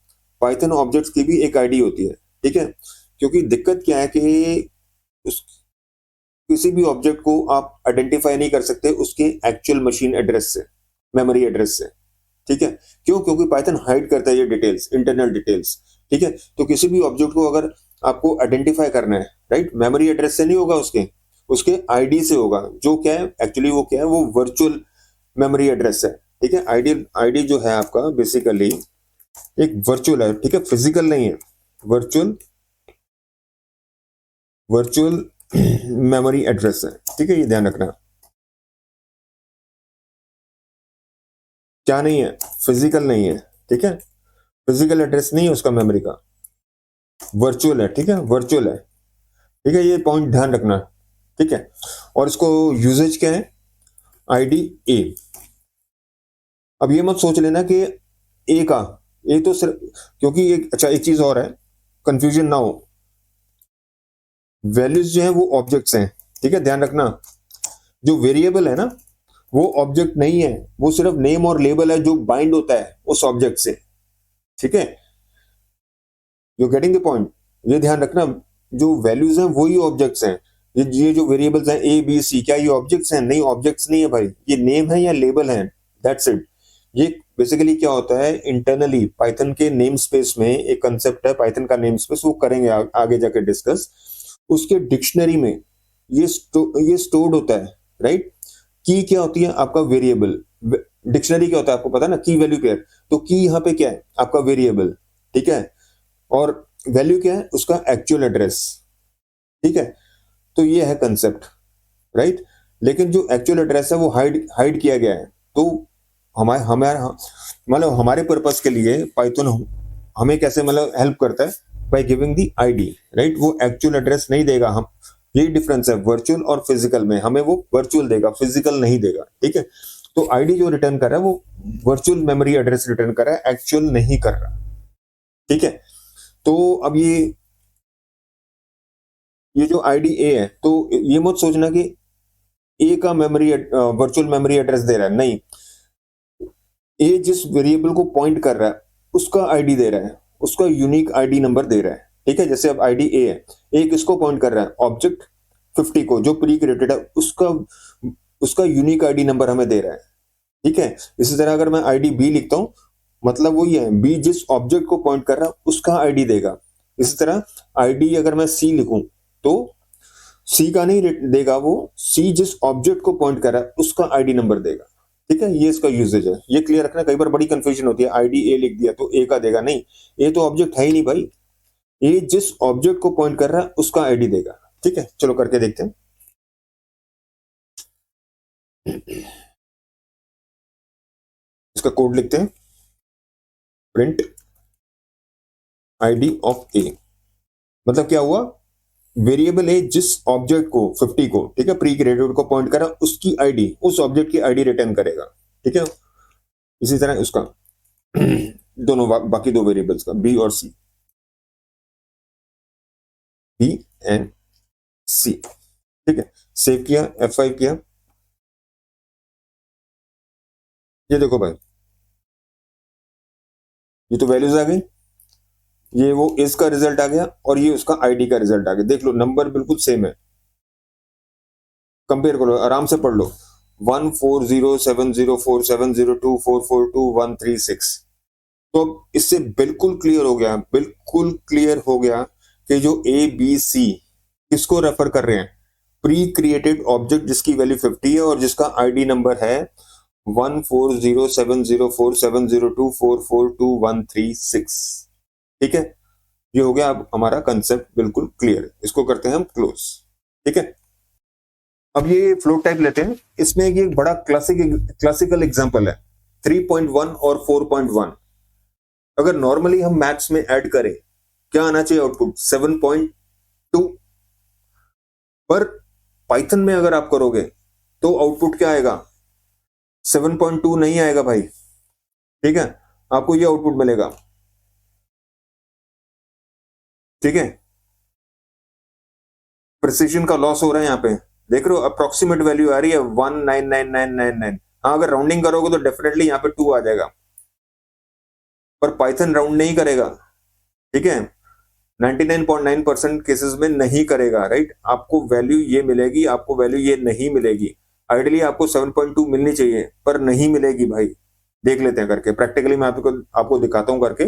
पाइथन ऑब्जेक्ट्स की भी एक आईडी होती है, ठीक है। क्योंकि दिक्कत क्या है कि उस किसी भी ऑब्जेक्ट को आप आइडेंटिफाई नहीं कर सकते उसके एक्चुअल मशीन एड्रेस से, मेमोरी एड्रेस से, ठीक है। क्यों? क्योंकि पाइथन हाइड करता है ये डिटेल्स, इंटरनल डिटेल्स, ठीक है। तो किसी भी ऑब्जेक्ट को अगर आपको आइडेंटिफाई करना है, राइट, मेमोरी एड्रेस से नहीं होगा, उसके उसके आईडी से होगा, जो क्या है एक्चुअली, वो क्या है, वो वर्चुअल मेमोरी एड्रेस है, ठीक है। आईडी आईडी जो है आपका बेसिकली एक वर्चुअल है, ठीक है, फिजिकल नहीं है, वर्चुअल वर्चुअल मेमोरी एड्रेस है, ठीक है, ये ध्यान रखना। क्या नहीं है? फिजिकल नहीं है, ठीक है, फिजिकल एड्रेस नहीं है उसका मेमोरी का, वर्चुअल है, ठीक है, वर्चुअल है, ठीक है, ये पॉइंट ध्यान रखना, ठीक है। और इसको यूजेज क्या है? ID A. अब ये मत सोच लेना कि ए का, ए तो सिर्फ, क्योंकि एक, अच्छा एक चीज और है, कंफ्यूजन ना हो, वैल्यूज जो है वो ऑब्जेक्ट्स हैं, ठीक है, ध्यान रखना। जो वेरिएबल है ना, वो ऑब्जेक्ट नहीं है, वो सिर्फ नेम और लेबल है जो बाइंड होता है उस ऑब्जेक्ट से, ठीक है। You getting the point? ये ध्यान रखना, जो वैल्यूज हैं वही ऑब्जेक्ट्स हैं। ये जो वेरिएबल्स हैं ए बी सी, क्या ये ऑब्जेक्ट्स हैं? नहीं, ऑब्जेक्ट्स नहीं है भाई, ये नेम है या लेबल है, दैट्स इट। ये बेसिकली क्या होता है, इंटरनली पाइथन के नेम स्पेस में एक कंसेप्ट है, पाइथन का नेम स्पेस, वो करेंगे आगे जाके डिस्कस। उसके डिक्शनरी में ये स्टोर्ड होता है, राइट। की क्या होती है? आपका वेरिएबल। डिक्शनरी क्या होता है आपको पता है ना, की वैल्यू पेयर। तो की यहाँ पे क्या है? आपका वेरिएबल, ठीक है। और वैल्यू क्या है? उसका एक्चुअल एड्रेस, ठीक है। तो ये है कंसेप्ट, राइट। लेकिन जो एक्चुअल एड्रेस है वो हाइड हाइड किया गया है। तो हमारे हमारे मतलब हमारे पर्पस के लिए पाइथन हमें कैसे मतलब हेल्प करता है? By giving the ID, right. वो एक्चुअल एड्रेस नहीं देगा, हम, यही डिफरेंस है वर्चुअल और फिजिकल में, हमें वो वर्चुअल देगा, फिजिकल नहीं देगा, ठीक है। तो आईडी जो रिटर्न कर रहा है वो वर्चुअल मेमोरी एड्रेस रिटर्न कर रहा है, एक्चुअल नहीं कर रहा, ठीक है। तो अब ये जो आईडी ए है, तो ये मत सोचना कि ए का मेमोरी वर्चुअल मेमोरी एड्रेस दे रहा है, नहीं। ए जिस वेरिएबल को पॉइंट कर रहा है उसका आईडी दे रहा है, उसका यूनिक आईडी नंबर दे रहा है, ठीक है। जैसे अब आईडी ए है, ए किसको पॉइंट कर रहा है? ऑब्जेक्ट 50 को, जो प्री क्रिएटेड है, उसका उसका यूनिक आईडी नंबर हमें दे रहा है, ठीक है। इसी तरह अगर मैं आईडी बी लिखता हूं, मतलब वही है, बी जिस ऑब्जेक्ट को पॉइंट कर रहा है उसका आईडी देगा। इसी तरह आईडी अगर मैं सी लिखूं, तो सी का नहीं देगा, वो सी जिस ऑब्जेक्ट को पॉइंट कर रहा है उसका आईडी नंबर देगा, ठीक है। ये इसका यूजेज है, ये क्लियर रखना। कई बार बड़ी कंफ्यूजन होती है, आईडी ए लिख दिया तो ए का देगा, नहीं, ए तो ऑब्जेक्ट है ही नहीं भाई, ए जिस ऑब्जेक्ट को पॉइंट कर रहा है उसका आईडी देगा, ठीक है। चलो करके देखते हैं। इसका कोड लिखते हैं, प्रिंट आईडी ऑफ ए, मतलब क्या हुआ, वेरिएबल ए जिस ऑब्जेक्ट को 50 को, ठीक है, प्री क्रिएटेड को पॉइंट करा, उसकी आईडी, उस ऑब्जेक्ट की आईडी रिटर्न करेगा, ठीक है। इसी तरह उसका दोनों बाकी दो वेरिएबल्स का बी और सी, बी एंड सी, ठीक है। सेव किया, F5 किया, ये देखो भाई, ये तो वैल्यूज आ गई, ये वो इसका रिजल्ट आ गया और ये उसका आईडी का रिजल्ट आ गया। देख लो नंबर बिल्कुल सेम है, कंपेयर करो, आराम से पढ़ लो। 140704702442136। तो अब इससे बिल्कुल क्लियर हो गया, बिल्कुल क्लियर हो गया कि जो ए बी सी किसको रेफर कर रहे हैं, प्री क्रिएटेड ऑब्जेक्ट जिसकी वैल्यू 50 है और जिसका आईडी नंबर है 140704702442136, ठीक है। ये हो गया, अब हमारा कंसेप्ट बिल्कुल क्लियर, इसको करते हैं हम क्लोज, ठीक है। अब ये फ्लोट टाइप लेते हैं, इसमें ये बड़ा क्लासिकल एग्जांपल है, 3.1 और 4.1। अगर नॉर्मली हम मैथ्स में ऐड करें, क्या आना चाहिए आउटपुट, 7.2, पर पाइथन में अगर आप करोगे तो आउटपुट क्या आएगा, 7.2 नहीं आएगा भाई, ठीक है, आपको ये आउटपुट मिलेगा, ठीक है। प्रिसिजन का लॉस हो रहा है यहाँ पे, देख रहे हो, अप्रोक्सीमेट वैल्यू आ रही है 199999। हाँ, अगर राउंडिंग करोगे तो डेफिनेटली यहाँ पे 2 आ जाएगा, पर पाइथन राउंड नहीं करेगा, ठीक है, 99.9% केसेस में नहीं करेगा, राइट। आपको वैल्यू ये मिलेगी, आपको वैल्यू ये नहीं मिलेगी। आइडियली आपको 7.2 मिलनी चाहिए, पर नहीं मिलेगी भाई। देख लेते हैं करके, प्रैक्टिकली मैं आपको दिखाता हूं करके,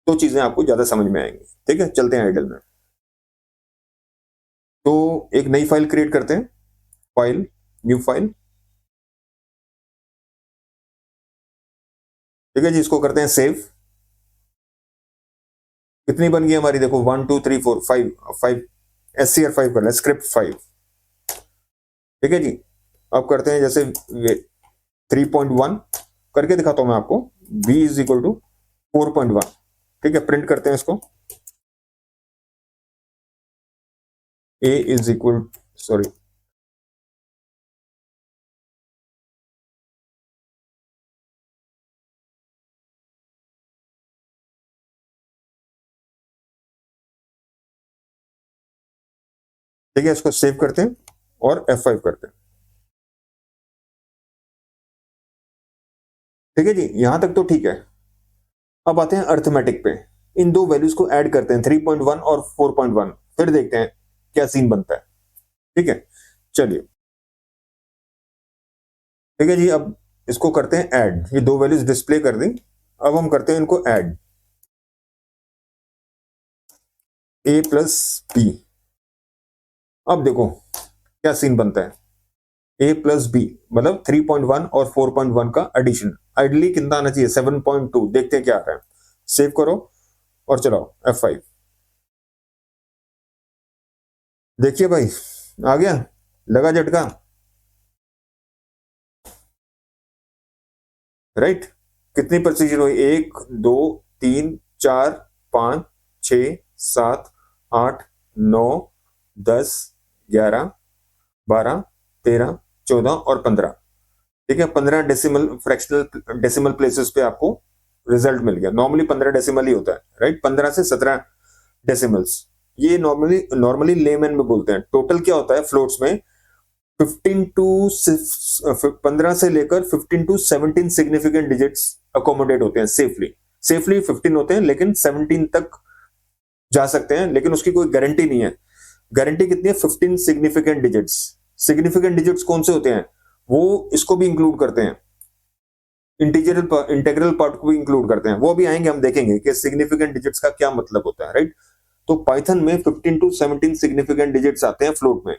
तो चीजें आपको ज्यादा समझ में आएंगी, ठीक है। चलते हैं आइडल में, तो एक नई फाइल क्रिएट करते हैं, फाइल, न्यू फाइल, ठीक है जी। इसको करते हैं सेव। कितनी बन गई हमारी, देखो 1 2 3 4 5 5, SCR 5 करना है, स्क्रिप्ट 5, ठीक है जी। अब करते हैं जैसे 3.1 करके दिखाता हूं मैं आपको, b इज इक्वल टू 4.1, ठीक है। प्रिंट करते हैं इसको, a इज इक्वल, सॉरी, ठीक है। इसको सेव करते हैं और F5 करते हैं, ठीक है जी। यहां तक तो ठीक है। अब आते हैं अर्थमेटिक पे, इन दो वैल्यूज को ऐड करते हैं, 3.1 और 4.1, फिर देखते हैं क्या सीन बनता है, ठीक है। चलिए, ठीक है जी। अब इसको करते हैं ऐड, ये दो वैल्यूज डिस्प्ले कर दी, अब हम करते हैं इनको ऐड, a प्लस बी। अब देखो क्या सीन बनता है, a प्लस बी मतलब 3.1 और 4.1 का एडिशन, आइडली कितना आना चाहिए, 7.2। देखते हैं क्या आ रहा है, सेव करो और चलाओ F5। देखिए भाई, आ गया, लगा झटका, राइट। कितनी प्रिसीजन हुई, 1 2 3 4 5 6 7 8 9 10 11 12 13 14 और 15, ठीक है। 15 डेसिमल फ्रैक्शनल डेसिमल प्लेसेस पे आपको रिजल्ट मिल गया। नॉर्मली 15 डेसिमल ही होता है, राइट, 15 से 17 डेसिमल्स, ये नॉर्मली नॉर्मली लेमैन में बोलते हैं। टोटल क्या होता है फ्लोट्स में, 15 टू 15 से लेकर 15 टू 17 सिग्निफिकेंट डिजिट्स अकोमोडेट होते हैं सेफली। सेफली 15 होते हैं, लेकिन 17 तक जा सकते हैं, लेकिन उसकी कोई गारंटी नहीं है। गारंटी कितनी है, 15 सिग्निफिकेंट डिजिट्स। सिग्निफिकेंट डिजिट्स कौन से होते हैं, वो इसको भी इंक्लूड करते हैं, इंटीग्रल पार्ट को भी इंक्लूड करते हैं, वो भी आएंगे, हम देखेंगे कि सिग्निफिकेंट डिजिट्स का क्या मतलब होता है, राइट। तो पाइथन में 15 टू 17 सिग्निफिकेंट डिजिट्स आते हैं फ्लोट में,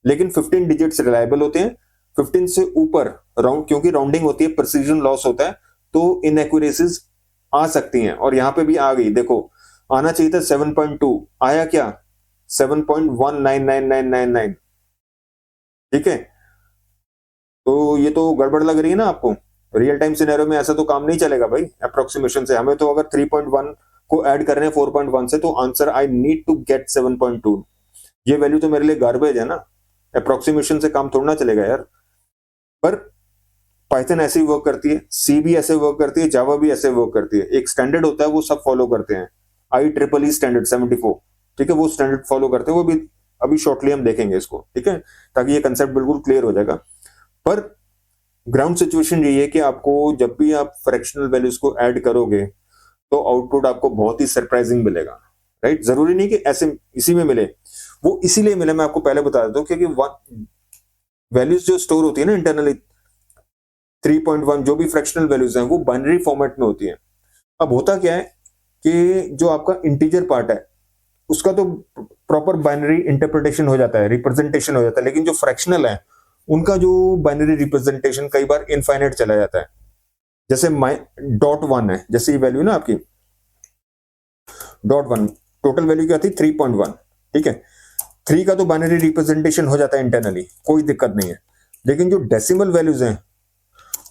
लेकिन 15 डिजिट्स रिलायबल होते हैं। 15 से ऊपर राउंड, क्योंकि राउंडिंग होती है, प्रिसीजन लॉस होता है, तो इनएक्यूरेसीज आ सकती हैं, और यहां पे भी आ गई। देखो, आना चाहिए था 7.2, आया क्या, 7.19999, ठीक है। तो ये तो गड़बड़ लग रही है ना आपको, रियल टाइम सिनेरियो में ऐसा तो काम नहीं चलेगा भाई। अप्रोक्सीमेशन से हमें तो अगर 3.1 को ऐड कर रहे हैं 4.1 से, तो answer I need to get 7.2। ये वैल्यू तो मेरे लिए गार्बेज है ना, अप्रोक्सीमेशन से काम थोड़ा ना चलेगा यार। पर पाइथन ऐसे ही वर्क करती है, सी भी ऐसे वर्क करती है, जावा भी ऐसे वर्क करती है। एक स्टैंडर्ड होता है, वो सब फॉलो करते हैं, IEEE स्टैंडर्ड 74, ठीक है, वो स्टैंडर्ड फॉलो करते हैं। वो भी अभी शॉर्टली हम देखेंगे इसको, ठीक है, ताकि ये कंसेप्ट बिल्कुल क्लियर हो जाएगा। पर ग्राउंड सिचुएशन यही है कि आपको जब भी आप फ्रैक्शनल वैल्यूज को ऐड करोगे तो आउटपुट आपको बहुत ही सरप्राइजिंग मिलेगा, राइट। जरूरी नहीं कि ऐसे इसी में मिले, वो इसीलिए मिले, मैं आपको पहले बता देता हूँ, क्योंकि वैल्यूज जो स्टोर होती है ना इंटरनली 3.1, जो भी फ्रैक्शनल वैल्यूज हैं वो बाइनरी फॉर्मेट में होती है। अब होता क्या है कि जो आपका इंटीजर पार्ट है उसका तो प्रॉपर बाइनरी इंटरप्रिटेशन हो जाता है, रिप्रेजेंटेशन हो जाता है, लेकिन जो फ्रैक्शनल है उनका जो बाइनरी रिप्रेजेंटेशन कई बार इनफाइनाइट चला जाता है। जैसे .1 है, जैसे ये वैल्यू ना आपकी .1, टोटल वैल्यू क्या थी 3.1, ठीक है। 3 का तो बाइनरी रिप्रेजेंटेशन हो जाता है इंटरनली, कोई दिक्कत नहीं है। लेकिन जो डेसिमल वैल्यूज हैं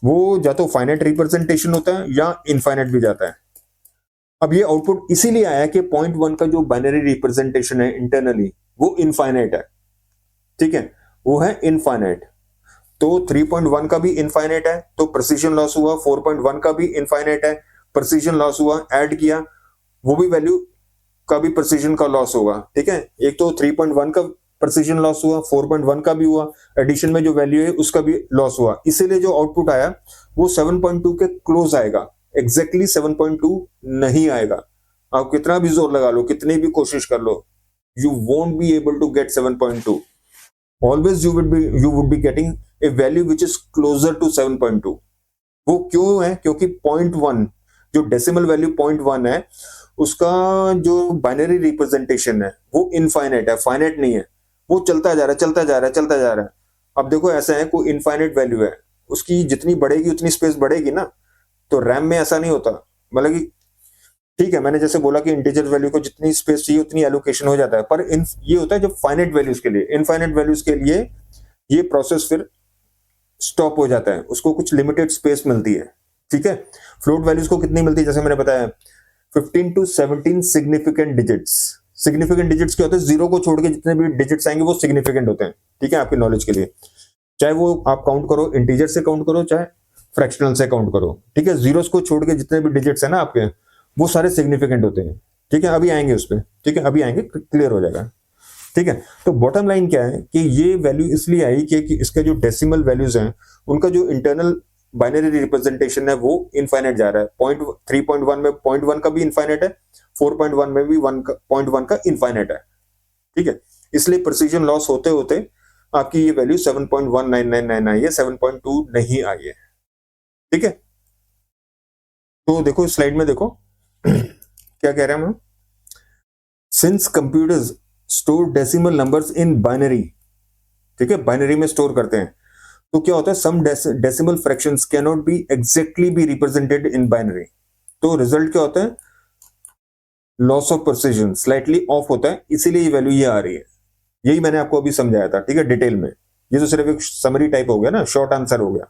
वो या तो फाइनाइट रिप्रेजेंटेशन होता है या इनफाइनाइट भी जाता है। अब ये आउटपुट इसीलिए आया कि 0.1 का जो बाइनरी रिप्रेजेंटेशन है इंटरनली वो इनफाइनाइट है, ठीक है, वो है इनफाइनाइट। तो 3.1 का भी इनफाइनाइट है, तो प्रिसीजन लॉस हुआ। 4.1 का भी इनफाइनाइट है, प्रिसीजन लॉस हुआ। ऐड किया, वो भी वैल्यू का भी प्रिसीजन का लॉस होगा, ठीक है। एक तो 3.1 का प्रिसीजन लॉस हुआ, 4.1 का भी हुआ, एडिशन में जो वैल्यू है उसका भी लॉस हुआ। इसीलिए जो आउटपुट आया वो 7.2 के क्लोज आएगा, एग्जैक्टली 7.2 नहीं आएगा। आप कितना भी जोर लगा लो, कितनी भी कोशिश कर लो, you won't be able to get 7.2। Always you would be getting a value which is closer to 7.2। वो क्यों है? क्योंकि 0.1 जो डेसिमल वैल्यू 0.1 है उसका जो बाइनरी रिप्रेजेंटेशन है वो इनफाइनाइट है, फाइनाइट नहीं है। वो चलता जा रहा है, चलता जा रहा है, चलता जा रहा है। अब देखो ऐसा है, कोई इनफाइनाइट वैल्यू है, उसकी जितनी बढ़ेगी उतनी स्पेस बढ़ेगी ना। तो रैम में ऐसा नहीं होता, मतलब कि ठीक है, मैंने जैसे बोला कि इंटीजर वैल्यू को जितनी स्पेस चाहिए उतनी एलोकेशन हो जाता है, पर ये होता है जब फाइनाइट वैल्यूज के लिए। इनफाइनाइट वैल्यूज के लिए ये प्रोसेस फिर स्टॉप हो जाता है, उसको कुछ लिमिटेड स्पेस मिलती है, ठीक है। फ्लोट वैल्यूज को कितनी मिलती है? जैसे मैंने बताया 15 to 17 significant digits. Significant digits क्या होते हैं? जीरो को छोड़ के जितने भी डिजिट्स आएंगे वो सिग्निफिकेंट होते हैं, ठीक है, आपकी नॉलेज के लिए। चाहे वो आप काउंट करो इंटीजर से काउंट करो, चाहे फ्रैक्शनल से काउंट करो, ठीक है। जीरोस को छोड़ के जितने भी डिजिट्स है ना आपके, वो सारे सिग्निफिकेंट होते हैं, ठीक है। अभी आएंगे उस पर, ठीक है, अभी आएंगे, क्लियर हो जाएगा, ठीक है। तो बॉटम लाइन क्या है कि ये वैल्यू इसलिए आई कि इसके जो डेसिमल वैल्यूज हैं उनका जो इंटरनल बाइनरी रिप्रेजेंटेशन है वो इनफाइनाइट जा रहा है। 3.1 में 0.1 का भी इनफाइनाइट है, 4.1 में भी 0.1 का इनफाइनाइट है, ठीक है। इसलिए प्रिसीजन लॉस होते होते आपकी ये वैल्यू 7.1999 आई है, 7.2 नहीं आई है, ठीक है। तो देखो स्लाइड में देखो क्या कह रहे हैं हम। Since computers store decimal numbers in binary, ठीक है, बाइनरी में स्टोर करते हैं, तो क्या होता है, some decimal fractions can not be exactly be represented in binary. तो रिजल्ट क्या होता है? Loss of precision, slightly off होता है, इसीलिए ये वैल्यू ये आ रही है। यही मैंने आपको अभी समझाया था, ठीक है, डिटेल में। ये तो सिर्फ एक समरी टाइप हो गया ना, शॉर्ट आंसर हो गया,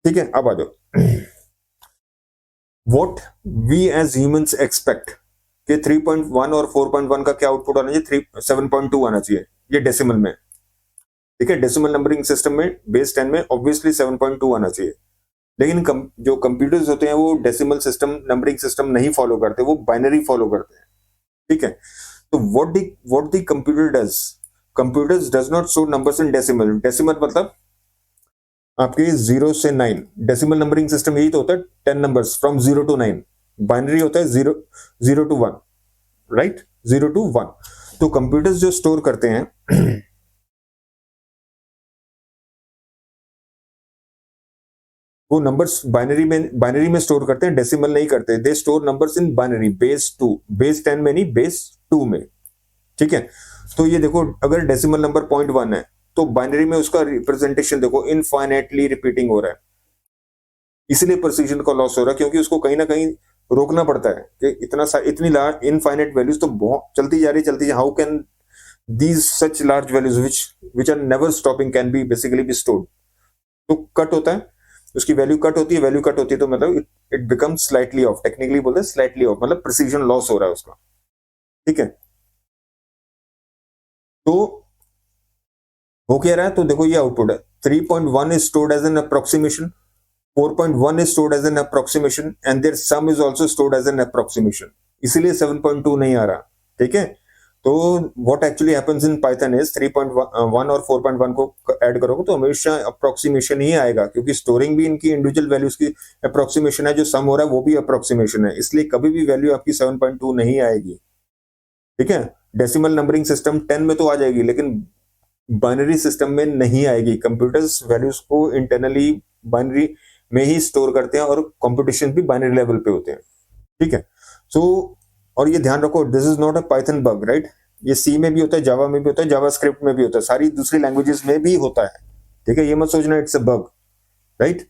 ठीक है। अब आ जाओ, what we as humans expect कि 3.1 और 4.1 का क्या आउटपुट आना चाहिए? 7.2 आना चाहिए, ये डेसिमल में, ठीक है। डेसिमल नंबरिंग सिस्टम में बेस 10 में ऑब्वियसली 7.2 आना चाहिए। लेकिन जो कंप्यूटर्स होते हैं वो डेसिमल सिस्टम, नंबरिंग सिस्टम नहीं फॉलो करते, वो बाइनरी फॉलो करते हैं, ठीक है। तो what the computers does not store numbers in decimal. Decimal मतलब आपके 0 से 9। डेसिमल नंबरिंग सिस्टम यही तो होता है, 10 नंबर्स फ्रॉम 0 to 9। बाइनरी होता है 0 to 1, राइट, 0 to 1। तो कंप्यूटर्स जो स्टोर करते हैं वो नंबर्स बाइनरी में स्टोर करते हैं, डेसिमल नहीं करते। They store numbers in binary base 2, base 10 में नहीं, बेस 2 में, ठीक है। तो ये देखो, अगर डेसिमल नंबर 0.1 है तो बाइनरी में उसका रिप्रेजेंटेशन देखो इनफाइनाइटली रिपीटिंग हो रहा है, इसलिए प्रिसीजन का लॉस हो रहा है, क्योंकि उसको कहीं ना कहीं रोकना पड़ता है कि इतनी लार्ज इनफाइनाइट वैल्यूज तो बहुत चलती जा रही। How can these such large values which are never stopping can be basically be stored. तो कट होता है, उसकी वैल्यू कट होती है, वैल्यू कट होती है तो मतलब it become slightly of, technically बोलते हैं स्लाइटली ऑफ, मतलब प्रिसीजन लॉस हो रहा है उसका, ठीक है। तो हो क्या रहा है, तो देखो ये आउटपुट है 3.1 is stored as an approximation, 4.1 is stored as an approximation and their sum is also stored as an approximation, इसीलिए 7.2 नहीं आ रहा, ठीक है। तो what actually happens in Python is 3.1 और 4.1 को ऐड करोगे तो हमेशा अप्रोक्सीमेशन ही आएगा, क्योंकि स्टोरिंग भी इनकी इंडिविजुअल वैल्यूज की अप्रोक्सीमेशन है, जो सम हो रहा है वो भी अप्रोक्सीमेशन है, इसलिए कभी भी वैल्यू आपकी 7.2 नहीं आएगी, ठीक है। डेसिमल नंबरिंग सिस्टम 10 में तो आ जाएगी, लेकिन बाइनरी सिस्टम में नहीं आएगी। कंप्यूटर्स वैल्यूज को इंटरनली बाइनरी में ही स्टोर करते हैं और कंप्यूटेशन भी बाइनरी लेवल पे होते हैं, ठीक है। सो और ये ध्यान रखो, this is not a Python bug, right. ये सी में भी होता है, जावा में भी होता है, जावास्क्रिप्ट में भी होता है, सारी दूसरी लैंग्वेजेस में भी होता है, ठीक है। ये मत सोचना इट्स अ बग, राइट।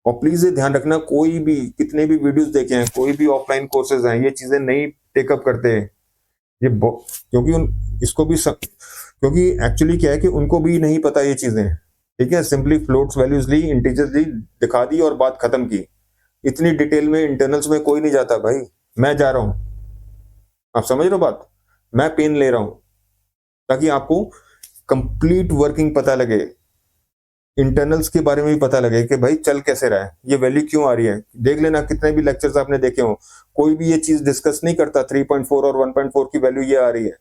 और प्लीज ये ध्यान रखना, कोई भी कितने भी वीडियोस देखे हैं, कोई भी ऑफलाइन कोर्सेज हैं, ये चीजें नहीं टेकअप करते हैं ये, क्योंकि इसको भी क्योंकि एक्चुअली क्या है कि उनको भी नहीं पता ये चीजें, ठीक है। सिंपली फ्लोट्स वैल्यूज ली, इंटीजर्स ली, दिखा दी और बात खत्म की। इतनी डिटेल में इंटरनल्स में कोई नहीं जाता भाई। मैं जा रहा हूं, आप समझ रहे हो बात, मैं पेन ले रहा हूं ताकि आपको कंप्लीट वर्किंग पता लगे, इंटरनल्स के बारे में भी पता लगे कि भाई चल कैसे रहा है, ये वैल्यू क्यों आ रही है। देख लेना कितने भी लेक्चर्स आपने देखे हो, कोई भी ये चीज डिस्कस नहीं करता 3.4 और 1.4 की वैल्यू ये आ रही है।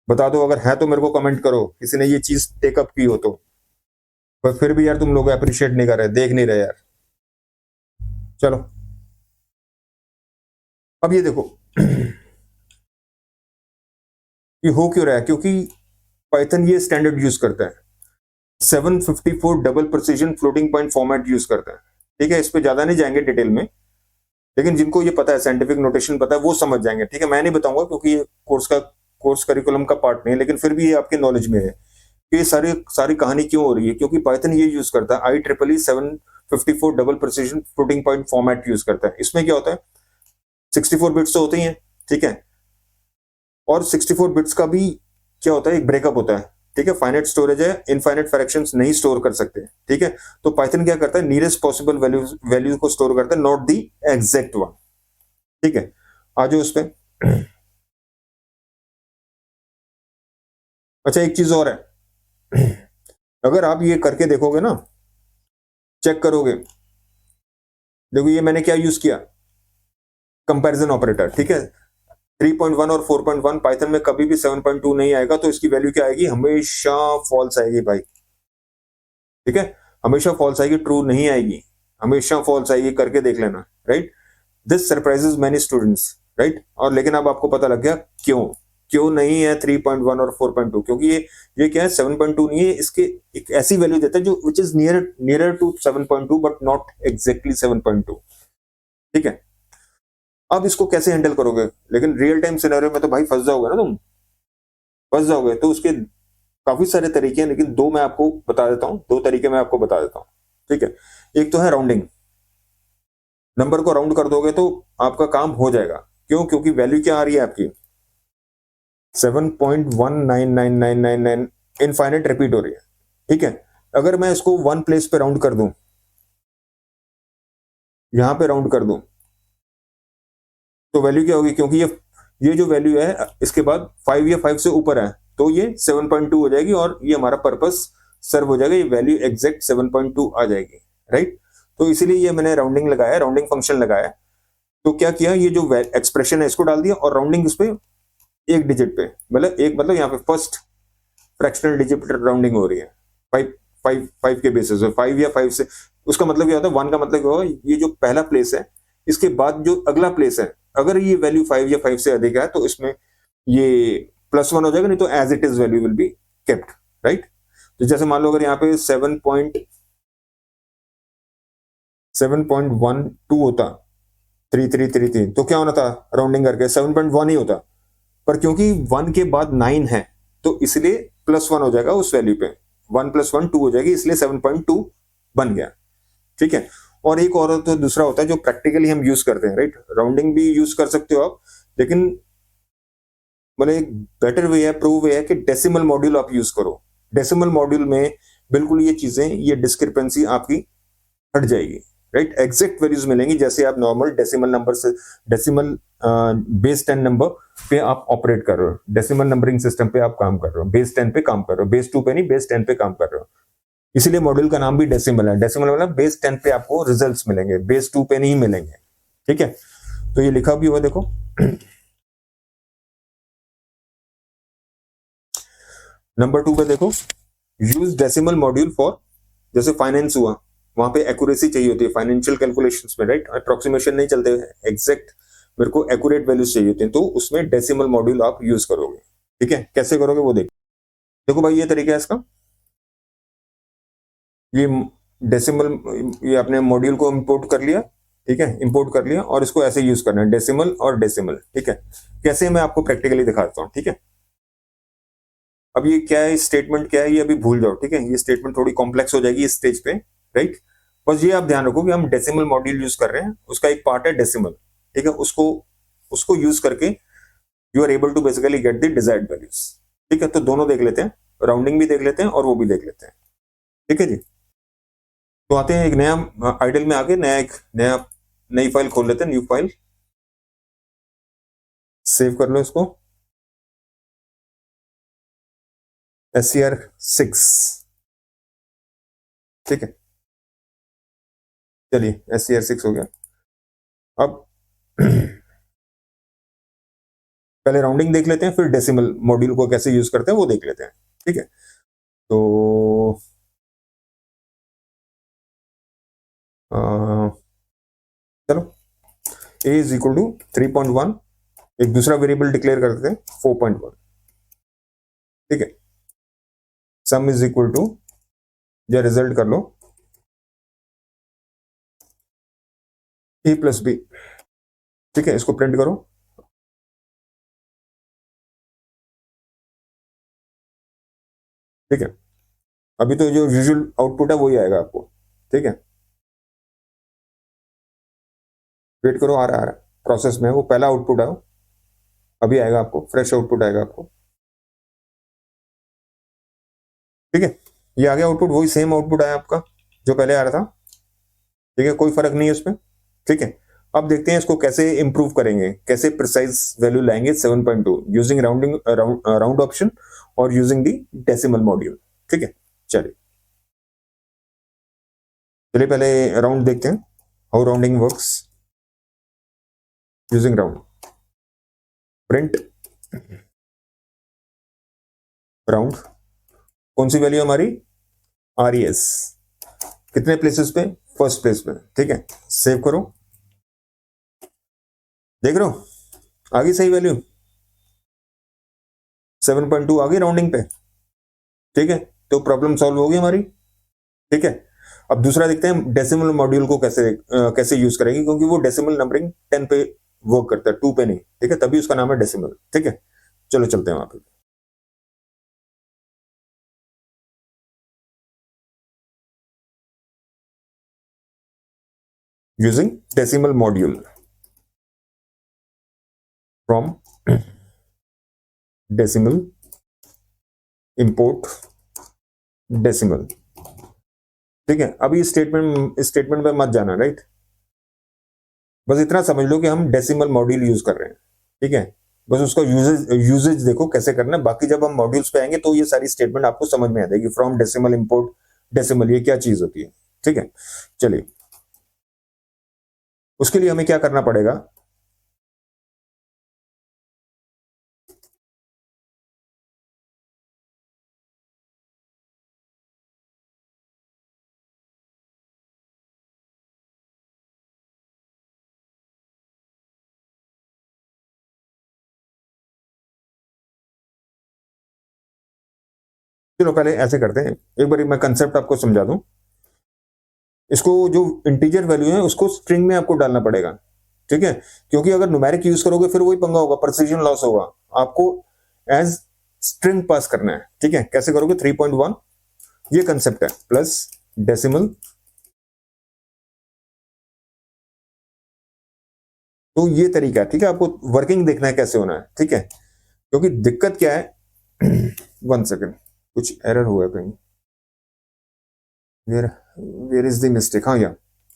बता दो अगर है तो मेरे को कमेंट करो, किसी ने ये चीज टेकअप की हो तो। पर फिर भी यार तुम लोग अप्रिशिएट नहीं कर रहे, देख नहीं रहे यार। चलो अब ये देखो ये हो क्यों रहा है, क्योंकि पाइथन ये स्टैंडर्ड यूज करता है, 754 double precision floating point format use करता है, ठीक है। इस पे ज्यादा नहीं जाएंगे डिटेल में, लेकिन जिनको ये पता है, साइंटिफिक नोटेशन पता है, वो समझ जाएंगे, ठीक है। मैं नहीं बताऊंगा क्योंकि ये कोर्स करिकुलम का पार्ट नहीं है, लेकिन फिर भी ये आपके नॉलेज में है कि ये सारी कहानी क्यों हो रही है, क्योंकि पाइथन ये यूज करता है IEEE 754 double precision floating point format use करता है। इसमें क्या होता है, 64 बिट्स तो होते ही हैं, ठीक है। और 64 बिट्स का भी क्या होता है, एक ब्रेकअप होता है, ठीक है। फाइनाइट स्टोरेज है, इनफाइनाइट फ्रैक्शंस नहीं स्टोर कर सकते, ठीक है। तो पाइथन क्या करता है, नियरेस्ट पॉसिबल वैल्यू को स्टोर करता है, नॉट दी एग्जैक्ट वन, ठीक है। आ जाओ उस पे। अच्छा एक चीज और है, अगर आप ये करके देखोगे ना, चेक करोगे, देखो ये मैंने क्या यूज किया, कंपैरिजन ऑपरेटर, ठीक है। 3.1 और 4.1 पाइथन में कभी भी 7.2 नहीं आएगा, तो इसकी वैल्यू क्या आएगी, हमेशा फॉल्स आएगी भाई, ठीक है। हमेशा फॉल्स आएगी, ट्रू नहीं आएगी, हमेशा फॉल्स आएगी, करके देख लेना, right. This surprises many students, right. और लेकिन अब आपको पता लग गया क्यों क्यों नहीं है 3.1 और 4.2, क्योंकि ये क्या है, 7.2 नहीं है, इसके एक ऐसी वैल्यू देता है जो which is nearer to 7.2 but not exactly 7.2, ठीक है। अब इसको कैसे हैंडल करोगे, लेकिन रियल टाइम सिनेरियो में तो भाई फंस जाओगे ना, तुम फंस जाओगे। तो उसके काफी सारे तरीके हैं, लेकिन दो मैं आपको बता देता हूं, दो तरीके मैं आपको बता देता हूं, ठीक है। एक तो है राउंडिंग, नंबर को राउंड कर दोगे तो आपका काम हो जाएगा। क्यों, क्योंकि वैल्यू क्या आ रही है आपकी 7.199999 इनफाइनाइट रिपीट हो रही है, ठीक है। अगर मैं इसको वन प्लेस पे राउंड कर दूं, यहां पे राउंड कर दूं, तो वैल्यू क्या होगी, क्योंकि ये जो वैल्यू है इसके बाद 5 या 5 से ऊपर है, तो ये 7.2 हो जाएगी और ये हमारा पर्पस सर्व हो जाएगा, ये वैल्यू एग्जैक्ट 7.2 आ जाएगी, राइट। तो इसीलिए ये मैंने राउंडिंग लगाया, राउंडिंग फंक्शन लगाया। तो क्या किया, ये जो एक्सप्रेशन है इसको डाल दिया और राउंडिंग इस पे एक डिजिट पे, मतलब यहाँ पे फर्स्ट फ्रैक्शनल डिजिट राउंडिंग हो रही है, 5 के बेसिस पे, 5 या 5 से। उसका मतलब क्या होता है, 1 का मतलब क्या होगा, ये जो पहला प्लेस है इसके बाद जो अगला प्लेस है, अगर ये वैल्यू 5 या 5 से अधिक है तो इसमें ये +1 हो जाएगा, नहीं तो as it is value will be kept, right. तो जैसे मान लो अगर यहाँ पे 7.12 होता, 3333, तो क्या होना था, राउंडिंग करके 7.1 ही होता, पर क्योंकि 1 के बाद 9 है तो इसलिए +1 हो जाएगा उस वैल्यू पे, 1 + 1 2 हो जाएगी, इसलिए 7.2 बन गया, ठीक है। और एक और तो दूसरा होता है जो प्रैक्टिकली हम यूज करते हैं, राइट। राउंडिंग भी यूज कर सकते हो आप, लेकिन मतलब एक बेटर वे है, प्रूव वे है कि डेसिमल मॉड्यूल आप यूज करो। डेसिमल मॉड्यूल में बिल्कुल ये चीजें, ये डिस्क्रिपेंसी आपकी हट जाएगी, राइट। एग्जैक्ट वैल्यूज मिलेंगी जैसे आप नॉर्मल डेसिमल नंबर से, डेसिमल बेस 10 नंबर पे आप ऑपरेट कर रहे हो, डेसिमल नंबरिंग सिस्टम पे आप काम कर रहे हो, बेस 10 पे काम कर रहे हो, बेस 2 पे नहीं, बेस 10 पे काम कर रहे हो। इसीलिए मॉड्यूल का नाम भी डेसिमल है। डेसिमल मतलब बेस 10 पे आपको रिजल्ट्स मिलेंगे, बेस 2 पे नहीं मिलेंगे, ठीक है। तो ये लिखा भी हुआ देखो। नंबर 2 पे देखो, यूज डेसिमल मॉड्यूल फॉर, जैसे फाइनेंस हुआ, वहां पे एक्यूरेसी चाहिए होती है फाइनेंशियल कैलकुलेशंस में, राइट। अप्रोक्सीमेशन नहीं चलते, एग्जैक्ट मेरे को एक्यूरेट वैल्यूज चाहिए होती है, तो उसमें डेसिमल मॉड्यूल आप यूज करोगे, ठीक है। कैसे करोगे वो देखो भाई, ये तरीका है इसका। ये डेसिमल, ये आपने मॉड्यूल को इंपोर्ट कर लिया, ठीक है, इंपोर्ट कर लिया, और इसको ऐसे यूज करना है, डेसिमल और डेसिमल, ठीक है। कैसे मैं आपको प्रैक्टिकली दिखाता हूँ, ठीक है। अब ये क्या है, स्टेटमेंट क्या है, ये अभी भूल जाओ, ठीक है। ये स्टेटमेंट थोड़ी कॉम्प्लेक्स हो जाएगी इस स्टेज पे, राइट। बस ये आप ध्यान रखो कि हम डेसिमल मॉड्यूल यूज कर रहे हैं, उसका एक पार्ट है डेसिमल, ठीक है। उसको उसको यूज करके you are able to basically get the desired values, ठीक है। तो दोनों देख लेते हैं, राउंडिंग भी देख लेते हैं और वो भी देख लेते हैं, ठीक है जी। तो आते हैं एक नया आइडल में आके, नया एक नया नई फाइल खोल लेते हैं, न्यू फाइल, सेव कर लो इसको, SCR6, ठीक है। चलिए SCR6 हो गया। अब पहले राउंडिंग देख लेते हैं, फिर डेसिमल मॉड्यूल को कैसे यूज करते हैं वो देख लेते हैं, ठीक है। तो चलो, a इज इक्वल टू 3.1, एक दूसरा वेरिएबल डिक्लेयर कर देते हैं 4.1, ठीक है। सम इज इक्वल टू, या रिजल्ट कर लो, a+b, ठीक है। इसको प्रिंट करो, ठीक है। अभी तो जो यूजुअल आउटपुट है वही आएगा आपको, ठीक है। वेट करो, आ रहा है, प्रोसेस में है, वो पहला आउटपुट है, अभी आएगा आपको, फ्रेश आउटपुट आएगा आपको, ठीक है। ये आ गया आउटपुट, वही सेम आउटपुट आया आपका जो पहले आ रहा था, ठीक है। कोई फर्क नहीं है उसमें, ठीक है। अब देखते हैं इसको कैसे इंप्रूव करेंगे, कैसे प्रिसाइज वैल्यू लाएंगे 7.2 यूजिंग राउंडिंग, राउंड ऑप्शन और यूजिंग दी डेसिमल मॉड्यूल, ठीक है। चलिए चलिए पहले राउंड देखते हैं, how rounding works using round. Print round, कौन सी वैल्यू हमारी, RES, कितने प्लेसेस पे, फर्स्ट प्लेस पे, ठीक है। सेव करो, देख रहे हो आ गई सही वैल्यू, 7.2 आ गई राउंडिंग पे, ठीक है। तो प्रॉब्लम सॉल्व होगी हमारी, ठीक है। अब दूसरा देखते हैं डेसिमल मॉड्यूल को कैसे यूज करेंगे, क्योंकि वो डेसिमल नंबरिंग 10 पे वर्क करता है, 2 पे नहीं, ठीक है। तभी उसका नाम है डेसिमल, ठीक है। चलो चलते हैं वहां पे, using decimal module from decimal, import decimal, ठीक है। अभी स्टेटमेंट पे मत जाना, राइट। बस इतना समझ लो कि हम डेसिमल मॉड्यूल यूज कर रहे हैं, ठीक है। बस उसका यूजेज देखो कैसे करना है, बाकी जब हम मॉड्यूल्स पे आएंगे तो ये सारी स्टेटमेंट आपको समझ में आ जाएगी, फ्रॉम डेसिमल, इंपोर्ट डेसिमल, ये क्या चीज होती है, ठीक है। चलिए उसके लिए हमें क्या करना पड़ेगा, चलो पहले ऐसे करते हैं, एक बार मैं कंसेप्ट आपको समझा दूं। इसको जो इंटीजर वैल्यू है उसको स्ट्रिंग में आपको डालना पड़ेगा, ठीक है। क्योंकि अगर न्यूमेरिक यूज करोगे फिर वही पंगा होगा, प्रिसिजन लॉस होगा। आपको एज स्ट्रिंग पास करना है, ठीक है। कैसे करोगे, 3.1 ये कंसेप्ट है, प्लस डेसिमल, तो ये तरीका है, ठीक है। आपको वर्किंग देखना है कैसे होना है, ठीक है। क्योंकि दिक्कत क्या है, 1 सेकेंड, कुछ एरर हुआ है कहीं, where where is the mistake, हाँ, या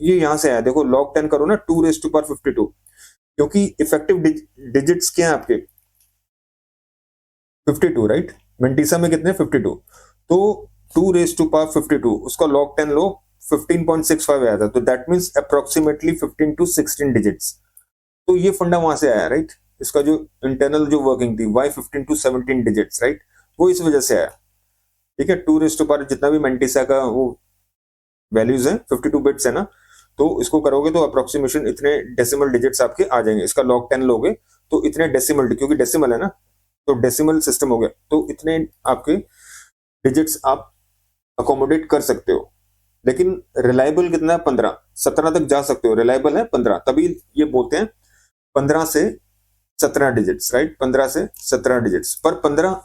ये यहां से आया, देखो log 10 करो ना 2 रेज टू पावर 52, क्योंकि इफेक्टिव डिजिट्स क्या है आपके 52, राइट। मेंटिसा में कितने 52, तो 2 रेज टू पावर 52 उसका log 10 लो 15.65 आया था, तो that means approximately 15 to 16 digits. तो ये फंडा वहां से आया, राइट। इसका जो इंटरनल जो वर्किंग थी वाई 15 टू 17 डिजिट्स, राइट, वो इस वजह से आया। ठीक है, 2 रेज टू पावर जितना भी मेंटिसा का वो वैल्यूज है 52 बिट्स है ना, तो इसको करोगे तो अप्रोक्सीमेशन इतने डेसिमल डिजिट्स आपके आ जाएंगे। इसका log 10 लोगे तो इतने डेसिमल, क्योंकि डेसिमल है ना, तो डेसिमल सिस्टम हो गया, तो इतने आपके डिजिट्स आप अकोमोडेट कर सकते हो। लेकिन रिलायबल कितना है 15, 17 तक जा सकते हो, रिलायबल है 15, तभी ये बोलते हैं 15 से 17 डिजिट्स, राइट। 15 से 17 डिजिट्स, पर 15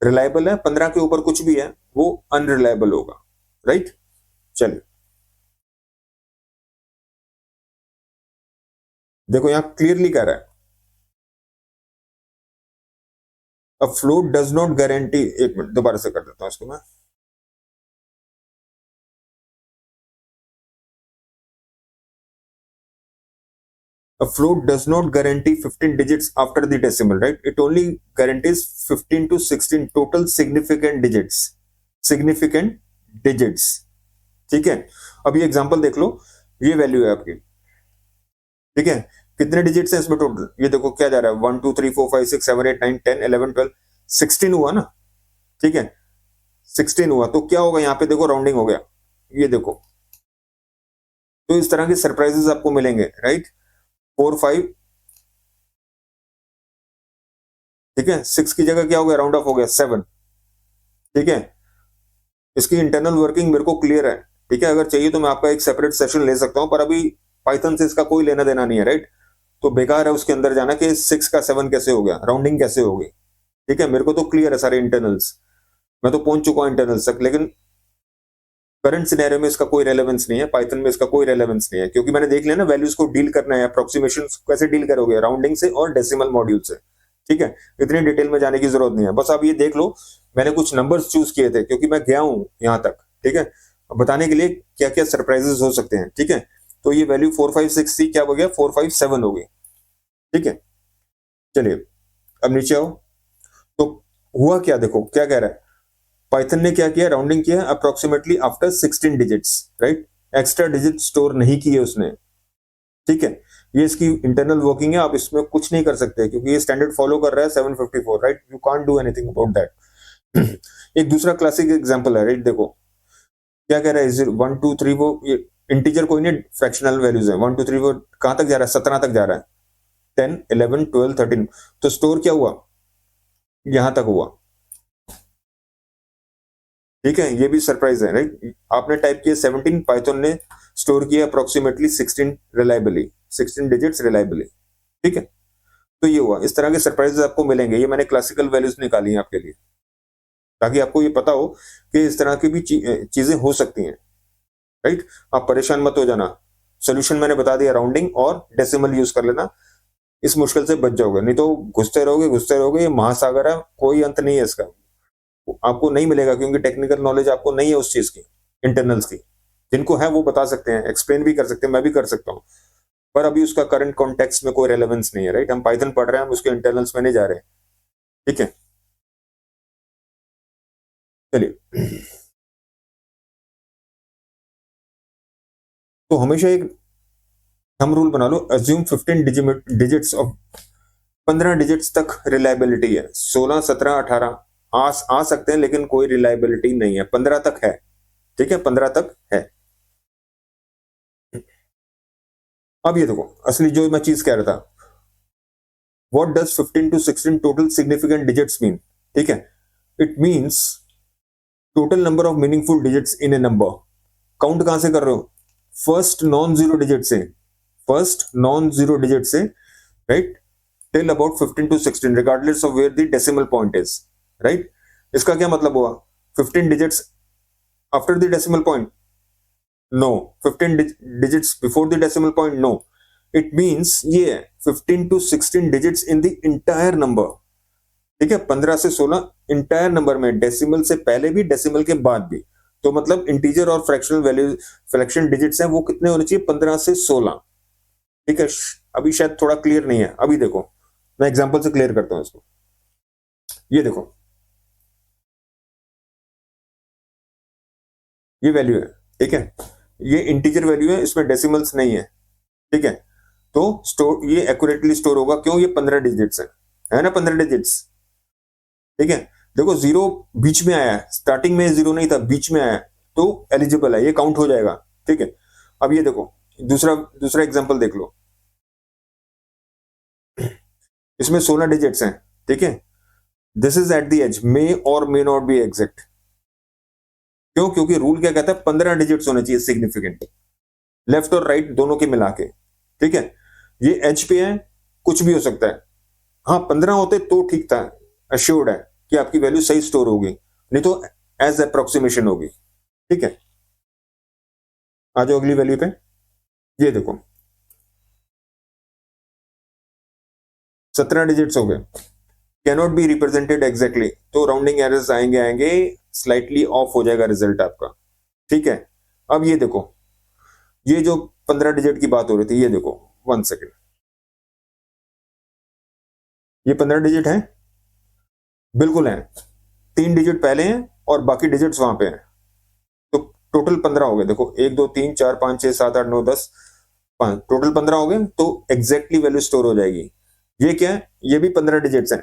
रिलायबल है, 15 के ऊपर कुछ भी है वो अनरिलायबल होगा, राइट। चलिए देखो यहां क्लियरली कह रहा है अ फ्लोट डज नॉट गारंटी, एक मिनट दोबारा से कर देता हूं इसको मैं। A float does not guarantee 15 digits after the decimal, right? It only guarantees 15 to 16 total significant digits. Significant digits. ठीक है, अब ये एग्जांपल देख लो, ये वैल्यू है आपकी, ठीक है। कितने डिजिट्स हैं इसमें टोटल, ये देखो क्या जा रहा है 1 2 3 4 5 6 7 8 9 10 11 12 16 हुआ ना, ठीक है। 16 हुआ तो क्या होगा यहाँ पे, देखो राउंडिंग हो गया, ये देखो। तो इस तरह के सरप्राइजेस आपको मिलेंगे, राइट। 4 5, ठीक है, 6 की जगह क्या हो गया, राउंड ऑफ हो गया 7, ठीक है। इसकी इंटरनल वर्किंग मेरे को क्लियर है, ठीक है। अगर चाहिए तो मैं आपका एक सेपरेट सेशन ले सकता हूं, पर अभी पाइथन से इसका कोई लेना देना नहीं है, राइट। तो बेकार है उसके अंदर जाना कि 6 का 7 कैसे हो गया, राउंडिंग कैसे हो गई, ठीक है। मेरे को तो क्लियर है सारे इंटरनल्स, मैं तो पहुंच चुका हूं इंटरनल्स तक, लेकिन करंट सिनेरियो में इसका कोई रेलेवेंस नहीं है, पाइथन में इसका कोई रेलेवेंस नहीं है, क्योंकि मैंने देख लिया ना वैल्यूज को डील करना है, अप्रोक्सीमेशन कैसे डील करोगे, राउंडिंग से और डेसिमल मॉड्यूल से, ठीक है। इतनी डिटेल में जाने की जरूरत नहीं है, बस आप ये देख लो मैंने कुछ नंबर्स चूज किए थे क्योंकि मैं गया हूं यहां तक, ठीक है, बताने के लिए क्या क्या सरप्राइजेस हो सकते हैं, ठीक है। तो ये वैल्यू 456 थी, क्या हो गया 457 हो गई, ठीक है। चलिए अब नीचे आओ, तो हुआ क्या, देखो क्या कह रहा है, पाइथन ने क्या किया, राउंडिंग किया approximately after 16 digits, right. Extra digit store नहीं किए उसने, ठीक है। ये इसकी इंटरनल वर्किंग है, आप इसमें कुछ नहीं कर सकते क्योंकि ये स्टैंडर्ड फॉलो कर रहा है 754, right. You can't do anything about that. एक दूसरा क्लासिक एग्जांपल है, राइट, देखो क्या कह रहा है, 1 2 3, वो ये इंटीजर कोई नहीं, फ्रैक्शनल वैल्यूज है, 1 2 3 वो कहां तक जा रहा है, 17 तक जा रहा है, 10 11 12 13, तो स्टोर क्या हुआ, यहां तक हुआ, ठीक है। ये भी सरप्राइज है, राइट। आपने टाइप किया 17, पाइथन ने स्टोर किया अप्रोक्सीमेटली 16 रिलायबली, 16 डिजिट्स रिलायबली, ठीक है। तो ये हुआ, इस तरह के सरप्राइजेस आपको मिलेंगे, ये मैंने क्लासिकल वैल्यूज निकाली हैं आपके लिए, ताकि आपको ये पता हो कि इस तरह की भी चीजें हो सकती हैं, राइट। आप परेशान मत हो जाना, सोल्यूशन मैंने बता दिया, राउंडिंग और डेसिमल यूज कर लेना, इस मुश्किल से बच जाओगे, नहीं तो घुसते रहोगे, ये महासागर है, कोई अंत नहीं है इसका, आपको नहीं मिलेगा, क्योंकि टेक्निकल नॉलेज आपको नहीं है उस चीज की, इंटरनल्स की। जिनको है वो बता सकते हैं, एक्सप्लेन भी कर सकते हैं, मैं भी कर सकता हूँ, पर अभी उसका करंट कॉन्टेक्स्ट में कोई रेलेवेंस नहीं है, राइट। हम पाइथन पढ़ रहे हैं, हम उसके इंटरनल्स में नहीं जा रहे हैं, ठीक है। चलिए, तो हमेशा एक हम रूल बना लो, अज्यूम 15 डिजिट्स ऑफ, 15 डिजिट्स तक रिलायबिलिटी है, 16 17 18 आ सकते हैं, लेकिन कोई रिलायबिलिटी नहीं है, 15 तक है, ठीक है, 15 तक है। अब ये देखो असली जो मैं चीज कह रहा था, what does 15 to 16 total significant digits mean, ठीक है। It means total number of meaningful digits in a number. Count कहां से कर रहे हो, फर्स्ट नॉन जीरो डिजिट से, फर्स्ट नॉन जीरो डिजिट से, right, till about 15 to 16 regardless of where the decimal point is, right. इसका क्या मतलब हुआ, 15 digits after the decimal point, no, 15 digits before the decimal point, no. It means ये 15 to 16 digits in the entire number, ठीक है, 15 से 16 entire number में, decimal से पहले भी डेसिमल के बाद भी, तो मतलब इंटीजर और फ्रैक्शनल वैल्यू फ्रैक्शन डिजिट्स हैं वो कितने होने चाहिए, 15 से 16। ठीक है, अभी शायद थोड़ा क्लियर नहीं है, अभी देखो मैं एग्जांपल से क्लियर करता हूं इसको। ये देखो, ये वैल्यू है, ठीक है, ये इंटीजर वैल्यू है, इसमें डेसिमल्स नहीं है, ठीक है। तो स्टोर ये एक्यूरेटली स्टोर होगा, क्यों, ये 15 डिजिट्स है ना, 15 डिजिट्स, ठीक है। देखो जीरो बीच में आया है, स्टार्टिंग में जीरो नहीं था, बीच में आया है, तो एलिजिबल है, ये काउंट हो जाएगा, ठीक है। अब ये देखो, दूसरा दूसरा एग्जांपल देख लो, इसमें 16 डिजिट्स हैं, ठीक है। This is at the edge, may और मे नॉट बी एग्जैक्ट, क्यों, क्योंकि रूल क्या कहता है, 15 डिजिट्स होने चाहिए सिग्निफिकेंट, लेफ्ट और राइट दोनों के मिला के, ठीक है। ये एच पे है, कुछ भी हो सकता है, हाँ 15 होते तो ठीक था, अश्योर्ड है कि आपकी वैल्यू सही स्टोर होगी, नहीं तो एज अप्रोक्सीमेशन होगी, ठीक है। आ जाओ अगली वैल्यू पे, ये देखो 17 डिजिट्स हो गए, कैनॉट बी रिप्रेजेंटेड एग्जैक्टली, तो राउंडिंग एरर्स आएंगे आएंगे, स्लाइटली ऑफ हो जाएगा रिजल्ट आपका, ठीक है। अब ये देखो, ये जो 15 डिजिट की बात हो रही थी, ये देखो 1 सेकेंड, ये 15 डिजिट है, बिल्कुल है, 3 डिजिट पहले हैं और बाकी डिजिट्स वहां पे हैं, तो टोटल 15 हो गए, देखो 1 2 3 4 5 6 7 8 9 10, टोटल 15 हो गए, तो एग्जैक्टली वैल्यू स्टोर हो जाएगी। ये क्या है, ये भी 15 डिजिट्स हैं,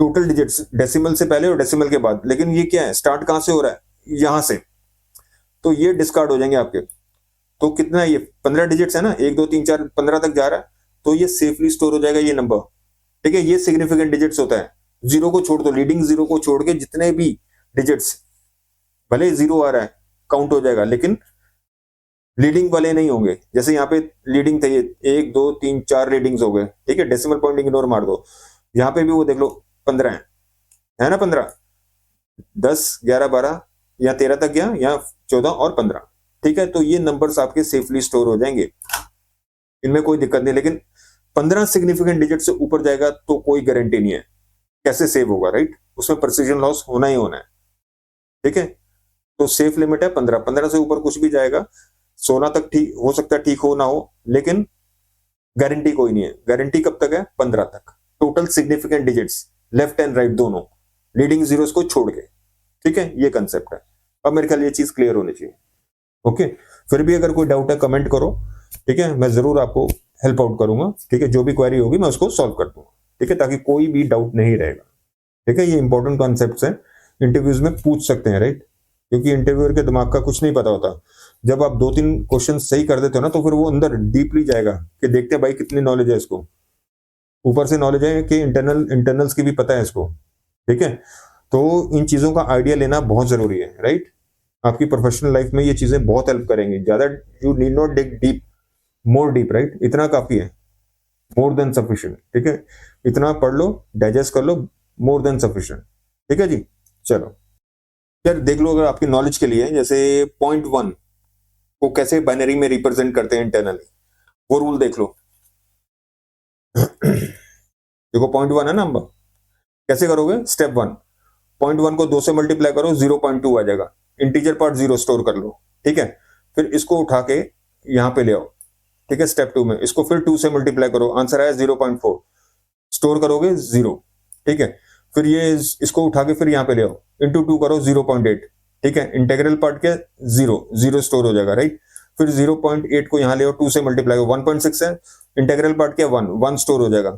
टोटल डिजिट्स डेसिमल से पहले और डेसिमल के बाद, लेकिन ये क्या है, स्टार्ट कहां से हो रहा है, यहां से, तो ये डिस्कार्ड हो जाएंगे आपके। तो कितना है, ये 15 डिजिट्स है ना, 1 2 3 4 15 तक जा रहा है, तो ये सेफली स्टोर हो जाएगा ये नंबर, ठीक है। ये सिग्निफिकेंट डिजिट्स होता है, जीरो को छोड़ दो, लीडिंग जीरो को छोड़ के जितने भी डिजिट्स, भले जीरो आ रहा है काउंट हो जाएगा, लेकिन लीडिंग वाले नहीं होंगे, जैसे यहाँ पे लीडिंग थे, ये 1 2 3 4 रीडिंग्स हो गए, ठीक है, डेसिमल पॉइंट इग्नोर मार दो, यहाँ पे भी वो देख लो 15 है ना, 15 10 11 12 या 13 तक गया, या 14 और 15, ठीक है। तो ये नंबर्स आपके सेफली स्टोर हो जाएंगे, इनमें कोई दिक्कत नहीं, लेकिन 15 सिग्निफिकेंट डिजिट से ऊपर जाएगा तो कोई गारंटी नहीं है कैसे सेव होगा, राइट, उसमें प्रिसीजन लॉस होना ही होना है, ठीक है। तो सेफ लिमिट है 15, 15 से ऊपर कुछ भी जाएगा, 16 तक ठीक हो सकता है, ठीक हो ना हो, लेकिन गारंटी कोई नहीं है। गारंटी कब तक है, 15 तक, total significant digits left and right दोनों, लीडिंग जीरोस को छोड़ के, ठीक है, ये कंसेप्ट है। अब मेरे ख्याल ये चीज क्लियर होनी चाहिए, ओके। फिर भी अगर कोई डाउट है कमेंट करो, ठीक है, मैं जरूर आपको हेल्प आउट करूंगा, ठीक है, जो भी क्वेरी होगी मैं उसको सॉल्व कर दूंगा, ठीक है, ताकि कोई भी डाउट नहीं रहेगा, ठीक है। ये इंपॉर्टेंट कॉन्सेप्ट्स हैं, इंटरव्यूज में पूछ सकते हैं, राइट, क्योंकि इंटरव्यूअर के दिमाग का कुछ नहीं पता होता, जब आप 2 3 क्वेश्चन सही कर देते हो ना, तो फिर वो अंदर डीपली जाएगा कि देखते हैं भाई कितनी नॉलेज है इसको, ऊपर से नॉलेज है कि इंटरनल्स की भी पता है इसको, ठीक है। तो इन चीजों का आइडिया लेना बहुत जरूरी है, राइट, आपकी प्रोफेशनल लाइफ में ये चीजें बहुत हेल्प करेंगी, ज्यादा you need not dig deep, more deep, right, इतना काफी है, मोर देन सफिशिएंट, ठीक है, इतना पढ़ लो, डाइजेस्ट कर लो, मोर देन सफिशिएंट, ठीक है जी। चलो यार देख लो, अगर आपकी नॉलेज के लिए, जैसे .1 को कैसे बाइनरी में रिप्रेजेंट करते हैं इंटरनली, वो रूल देख लो। देखो .1 है ना नंबर, कैसे करोगे, स्टेप 1, .1 को 2 से मल्टीप्लाई करो, 0.2 आ जाएगा, इंटीजर पार्ट 0 स्टोर कर लो, ठीक है। फिर इसको उठा के यहां पे ले आओ, ठीक है, स्टेप 2 में इसको फिर 2 से मल्टीप्लाई करो, आंसर आया 0.4, स्टोर करोगे 0, ठीक है। फिर ये इसको उठा के फिर यहां पे ले आओ, इंटू 2 करो 0.8, ठीक है, इंटेग्रल पार्ट के 0 स्टोर हो जाएगा, राइट। फिर 0.8 को यहां ले आओ, 2 से मल्टीप्लाई करो, 1.6 है, इंटेग्रल पार्ट के 1 स्टोर हो जाएगा,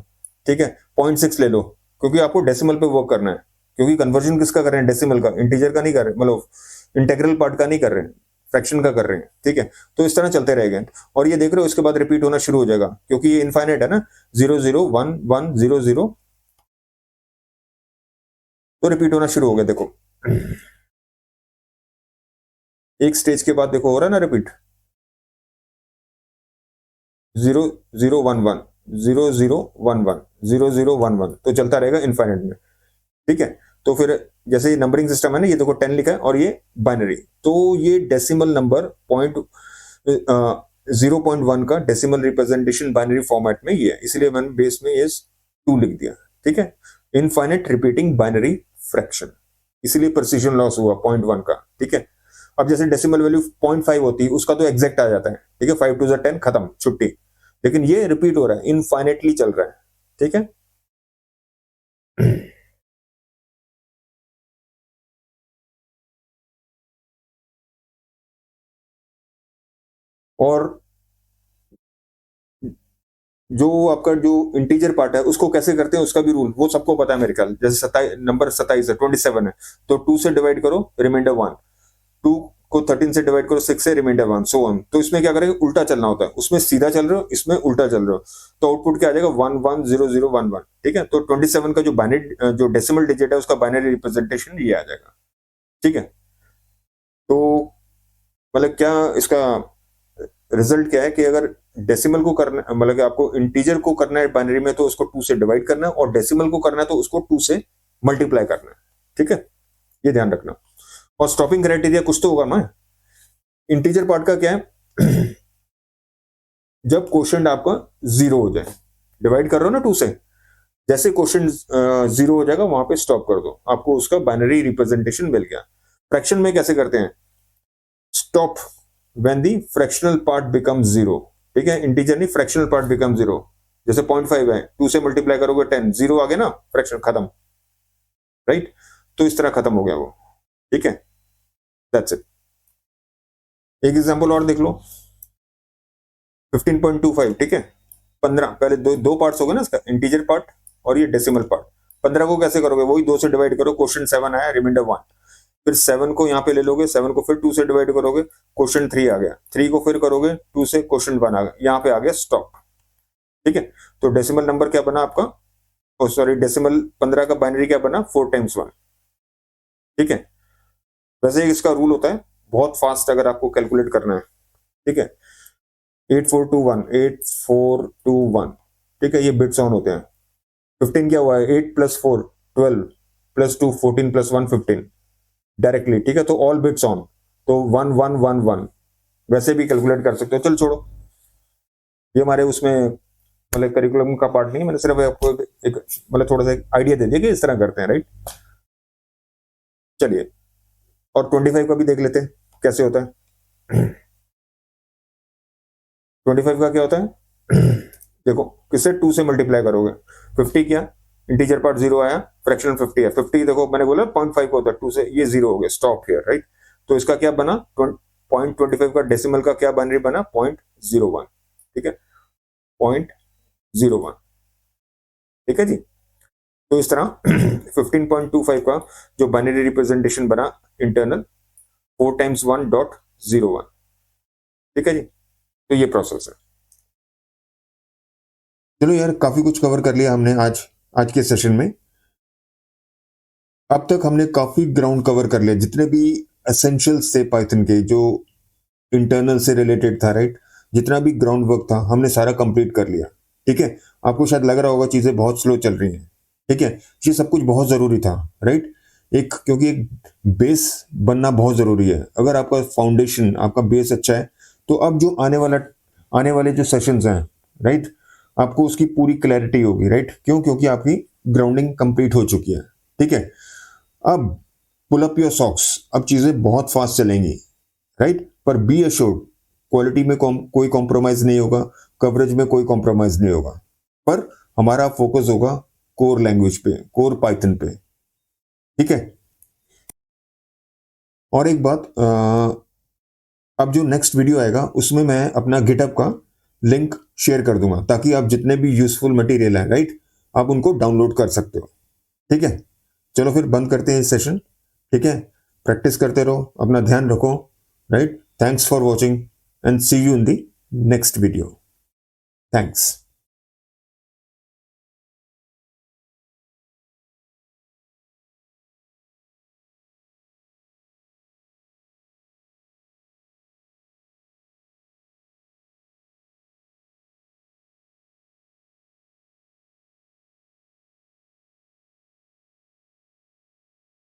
ठीक है। 0.6 ले लो, क्योंकि आपको डेसिमल पे वर्क करना है, क्योंकि कन्वर्जन किसका कर रहे हैं, डेसिमल का, इंटीजर का नहीं कर रहे, मतलब इंटेग्रल पार्ट का नहीं कर रहे हैं, फ्रैक्शन का कर रहे हैं, ठीक है। तो इस तरह चलते रहेंगे, और ये देख रहे हो इसके बाद रिपीट होना शुरू हो जाएगा, क्योंकि ये इनफाइनाइट है ना, 0 0 1 1 0 0, तो रिपीट होना शुरू हो गया, देखो एक स्टेज के बाद देखो हो रहा है ना रिपीट, 0 0 1 1 0 0 1 1 0 0 1 1, तो चलता रहेगा इनफाइनाइट में, ठीक है। तो फिर जैसे नंबरिंग सिस्टम है ना, ये देखो 10 लिखा है और ये बाइनरी, तो ये डेसिमल नंबर 0.1 का डेसिमल रिप्रेजेंटेशन बाइनरी फॉर्मेट में ये है, इसलिए मैंने बेस में ये 2 लिख दिया, ठीक है, इनफाइनाइट रिपीटिंग बाइनरी फ्रैक्शन, इसलिए प्रिसीजन लॉस हुआ 0.1 का, ठीक है। अब जैसे डेसिमल वैल्यू 0.5 होती है उसका तो एग्जैक्ट आ जाता है, ठीक है, 5 2 10 खत्म, छुट्टी। लेकिन ये रिपीट हो रहा है, इनफाइनेटली चल रहा है, ठीक है। और जो आपका जो इंटीजर पार्ट है उसको कैसे करते हैं उसका भी रूल वो सबको पता है मेरे ख्याल। जैसे नंबर 27 है, 27 है, तो 2 से डिवाइड करो, रिमाइंडर 1। 2 को 13 से डिवाइड करो, 6 से, रिमाइंडर 1, सो ऑन। तो इसमें क्या करेंगे, उल्टा चलना होता है, उसमें सीधा चल रहे हो, इसमें उल्टा चल रहे हो, तो आउटपुट क्या आ जाएगा, 1 1 0 0 1 1, ठीक है। तो 27 का जो बाइनरी जो डेसिमल डिजिट है उसका बाइनरी रिप्रेजेंटेशन ये आ जाएगा, ठीक है। तो मतलब क्या इसका रिजल्ट क्या है कि अगर डेसिमल को करना, मतलब कि आपको इंटीजर को करना है बाइनरी में तो उसको 2 से डिवाइड करना है, और डेसिमल को करना है तो उसको 2 से मल्टीप्लाई करना है, ठीक है, ये ध्यान रखना। और स्टॉपिंग क्राइटेरिया कुछ तो होगा ना। इंटीजर पार्ट का क्या है, जब क्वोशिएंट आपका 0 हो जाए, डिवाइड कर रहे हो ना 2 से, जैसे क्वोशिएंट 0 हो जाएगा वहां पे स्टॉप कर दो, आपको उसका बाइनरी रिप्रेजेंटेशन मिल गया। फ्रैक्शन में कैसे करते हैं, stop when the fractional part become 0, ठीक है, इंटीजर नहीं, फ्रैक्शनल पार्ट बिकम 0। जैसे 0.5 है, 2 से मल्टीप्लाई करोगे 10, 0 आ गया ना, फ्रैक्शन खत्म, राइट। तो इस तरह खत्म हो गया वो, ठीक है, दैट्स इट। एक एग्जांपल और देख लो, 15.25, ठीक है। 15 पहले दो पार्ट्स हो गए ना इसका, इंटीजर पार्ट और ये डेसिमल पार्ट। 15 को कैसे करोगे, वही 2 से डिवाइड करो, क्वोशिएंट 7 आया, रिमाइंडर 1। फिर 7 को यहाँ पे ले लोगे, 7 को फिर 2 से डिवाइड करोगे, क्वोशिएंट 3 आ गया, 3 को फिर करोगे 2 से, क्वोशिएंट 1 आ गया, यहाँ पे आ गया स्टॉप, ठीक है। तो डेसिमल नंबर क्या बना आपका, सॉरी डेसिमल 15 का बाइनरी क्या बना, 4 टाइम्स 1, ठीक है। वैसे इसका रूल होता है बहुत फास्ट अगर आपको कैलकुलेट करना है, ठीक है, 8421 8421, ठीक है, ये बिट्स ऑन होते हैं। 15 क्या हुआ है, 8 + 4 12 + 2 14 + 1 15 डायरेक्टली, ठीक है। तो ऑल बिट्स ऑन, तो 1 1 1 1 वैसे भी कैलकुलेट कर सकते हो। चल छोड़ो, ये हमारे उसमें मतलब करिकुलम का पार्ट नहीं है, मैंने सिर्फ आपको एक मतलब थोड़ा सा आइडिया दे दिया कि इस तरह करते हैं, राइट। चलिए, और 25 का भी देख लेते हैं कैसे होता है। 25 का क्या होता है, देखो किससे, 2 से मल्टीप्लाई करोगे, 50 किया, इंटीजर पार्ट 0 आया, फ्रैक्शन 50 है, 50 देखो मैंने बोला 0.5 का होता है, 2 से ये 0 हो गया, स्टॉप हियर, राइट। तो इसका क्या बना, 0.25 का डेसिमल का क्या बाइनरी बना, 0.01, ठीक है, 0.01, ठीक है जी। तो इस तरह 15.25 का जो बाइनरी रिप्रेजेंटेशन बना इंटरनल, 4 टाइम्स 1.01, ठीक है जी। तो ये प्रोसेस है। चलो यार, काफी कुछ कवर कर लिया हमने आज के सेशन में। अब तक हमने काफी ग्राउंड कवर कर लिया, जितने भी एसेंशियल्स थे पाइथन के, जो इंटरनल से रिलेटेड था, राइट। जितना भी ग्राउंड वर्क था हमने सारा कंप्लीट कर लिया, ठीक है। आपको शायद लग रहा होगा चीजें बहुत स्लो चल रही हैं, ठीक है, ये सब कुछ बहुत जरूरी था, राइट। क्योंकि एक बेस बनना बहुत जरूरी है। अगर आपका फाउंडेशन, आपका बेस अच्छा है, तो अब जो आने वाले जो सेशंस हैं, राइट, आपको उसकी पूरी क्लैरिटी होगी, राइट। क्यों, क्योंकि आपकी ग्राउंडिंग कंप्लीट हो चुकी है, ठीक है। अब पुल अप योर सॉक्स, अब चीजें बहुत फास्ट चलेंगी, राइट। पर बी अश्योर्ड, क्वालिटी में कोई कॉम्प्रोमाइज नहीं होगा, कवरेज में कोई कॉम्प्रोमाइज नहीं होगा, पर हमारा फोकस होगा कोर लैंग्वेज पे, कोर पाइथन पे, ठीक है। और एक बात, अब जो नेक्स्ट वीडियो आएगा उसमें मैं अपना गिटहब का लिंक शेयर कर दूंगा, ताकि आप जितने भी यूजफुल मटेरियल है, राइट, आप उनको डाउनलोड कर सकते हो, ठीक है। चलो फिर बंद करते हैं इस सेशन, ठीक है। प्रैक्टिस करते रहो, अपना ध्यान रखो, right. Thanks for watching and see you in the next video. Thanks.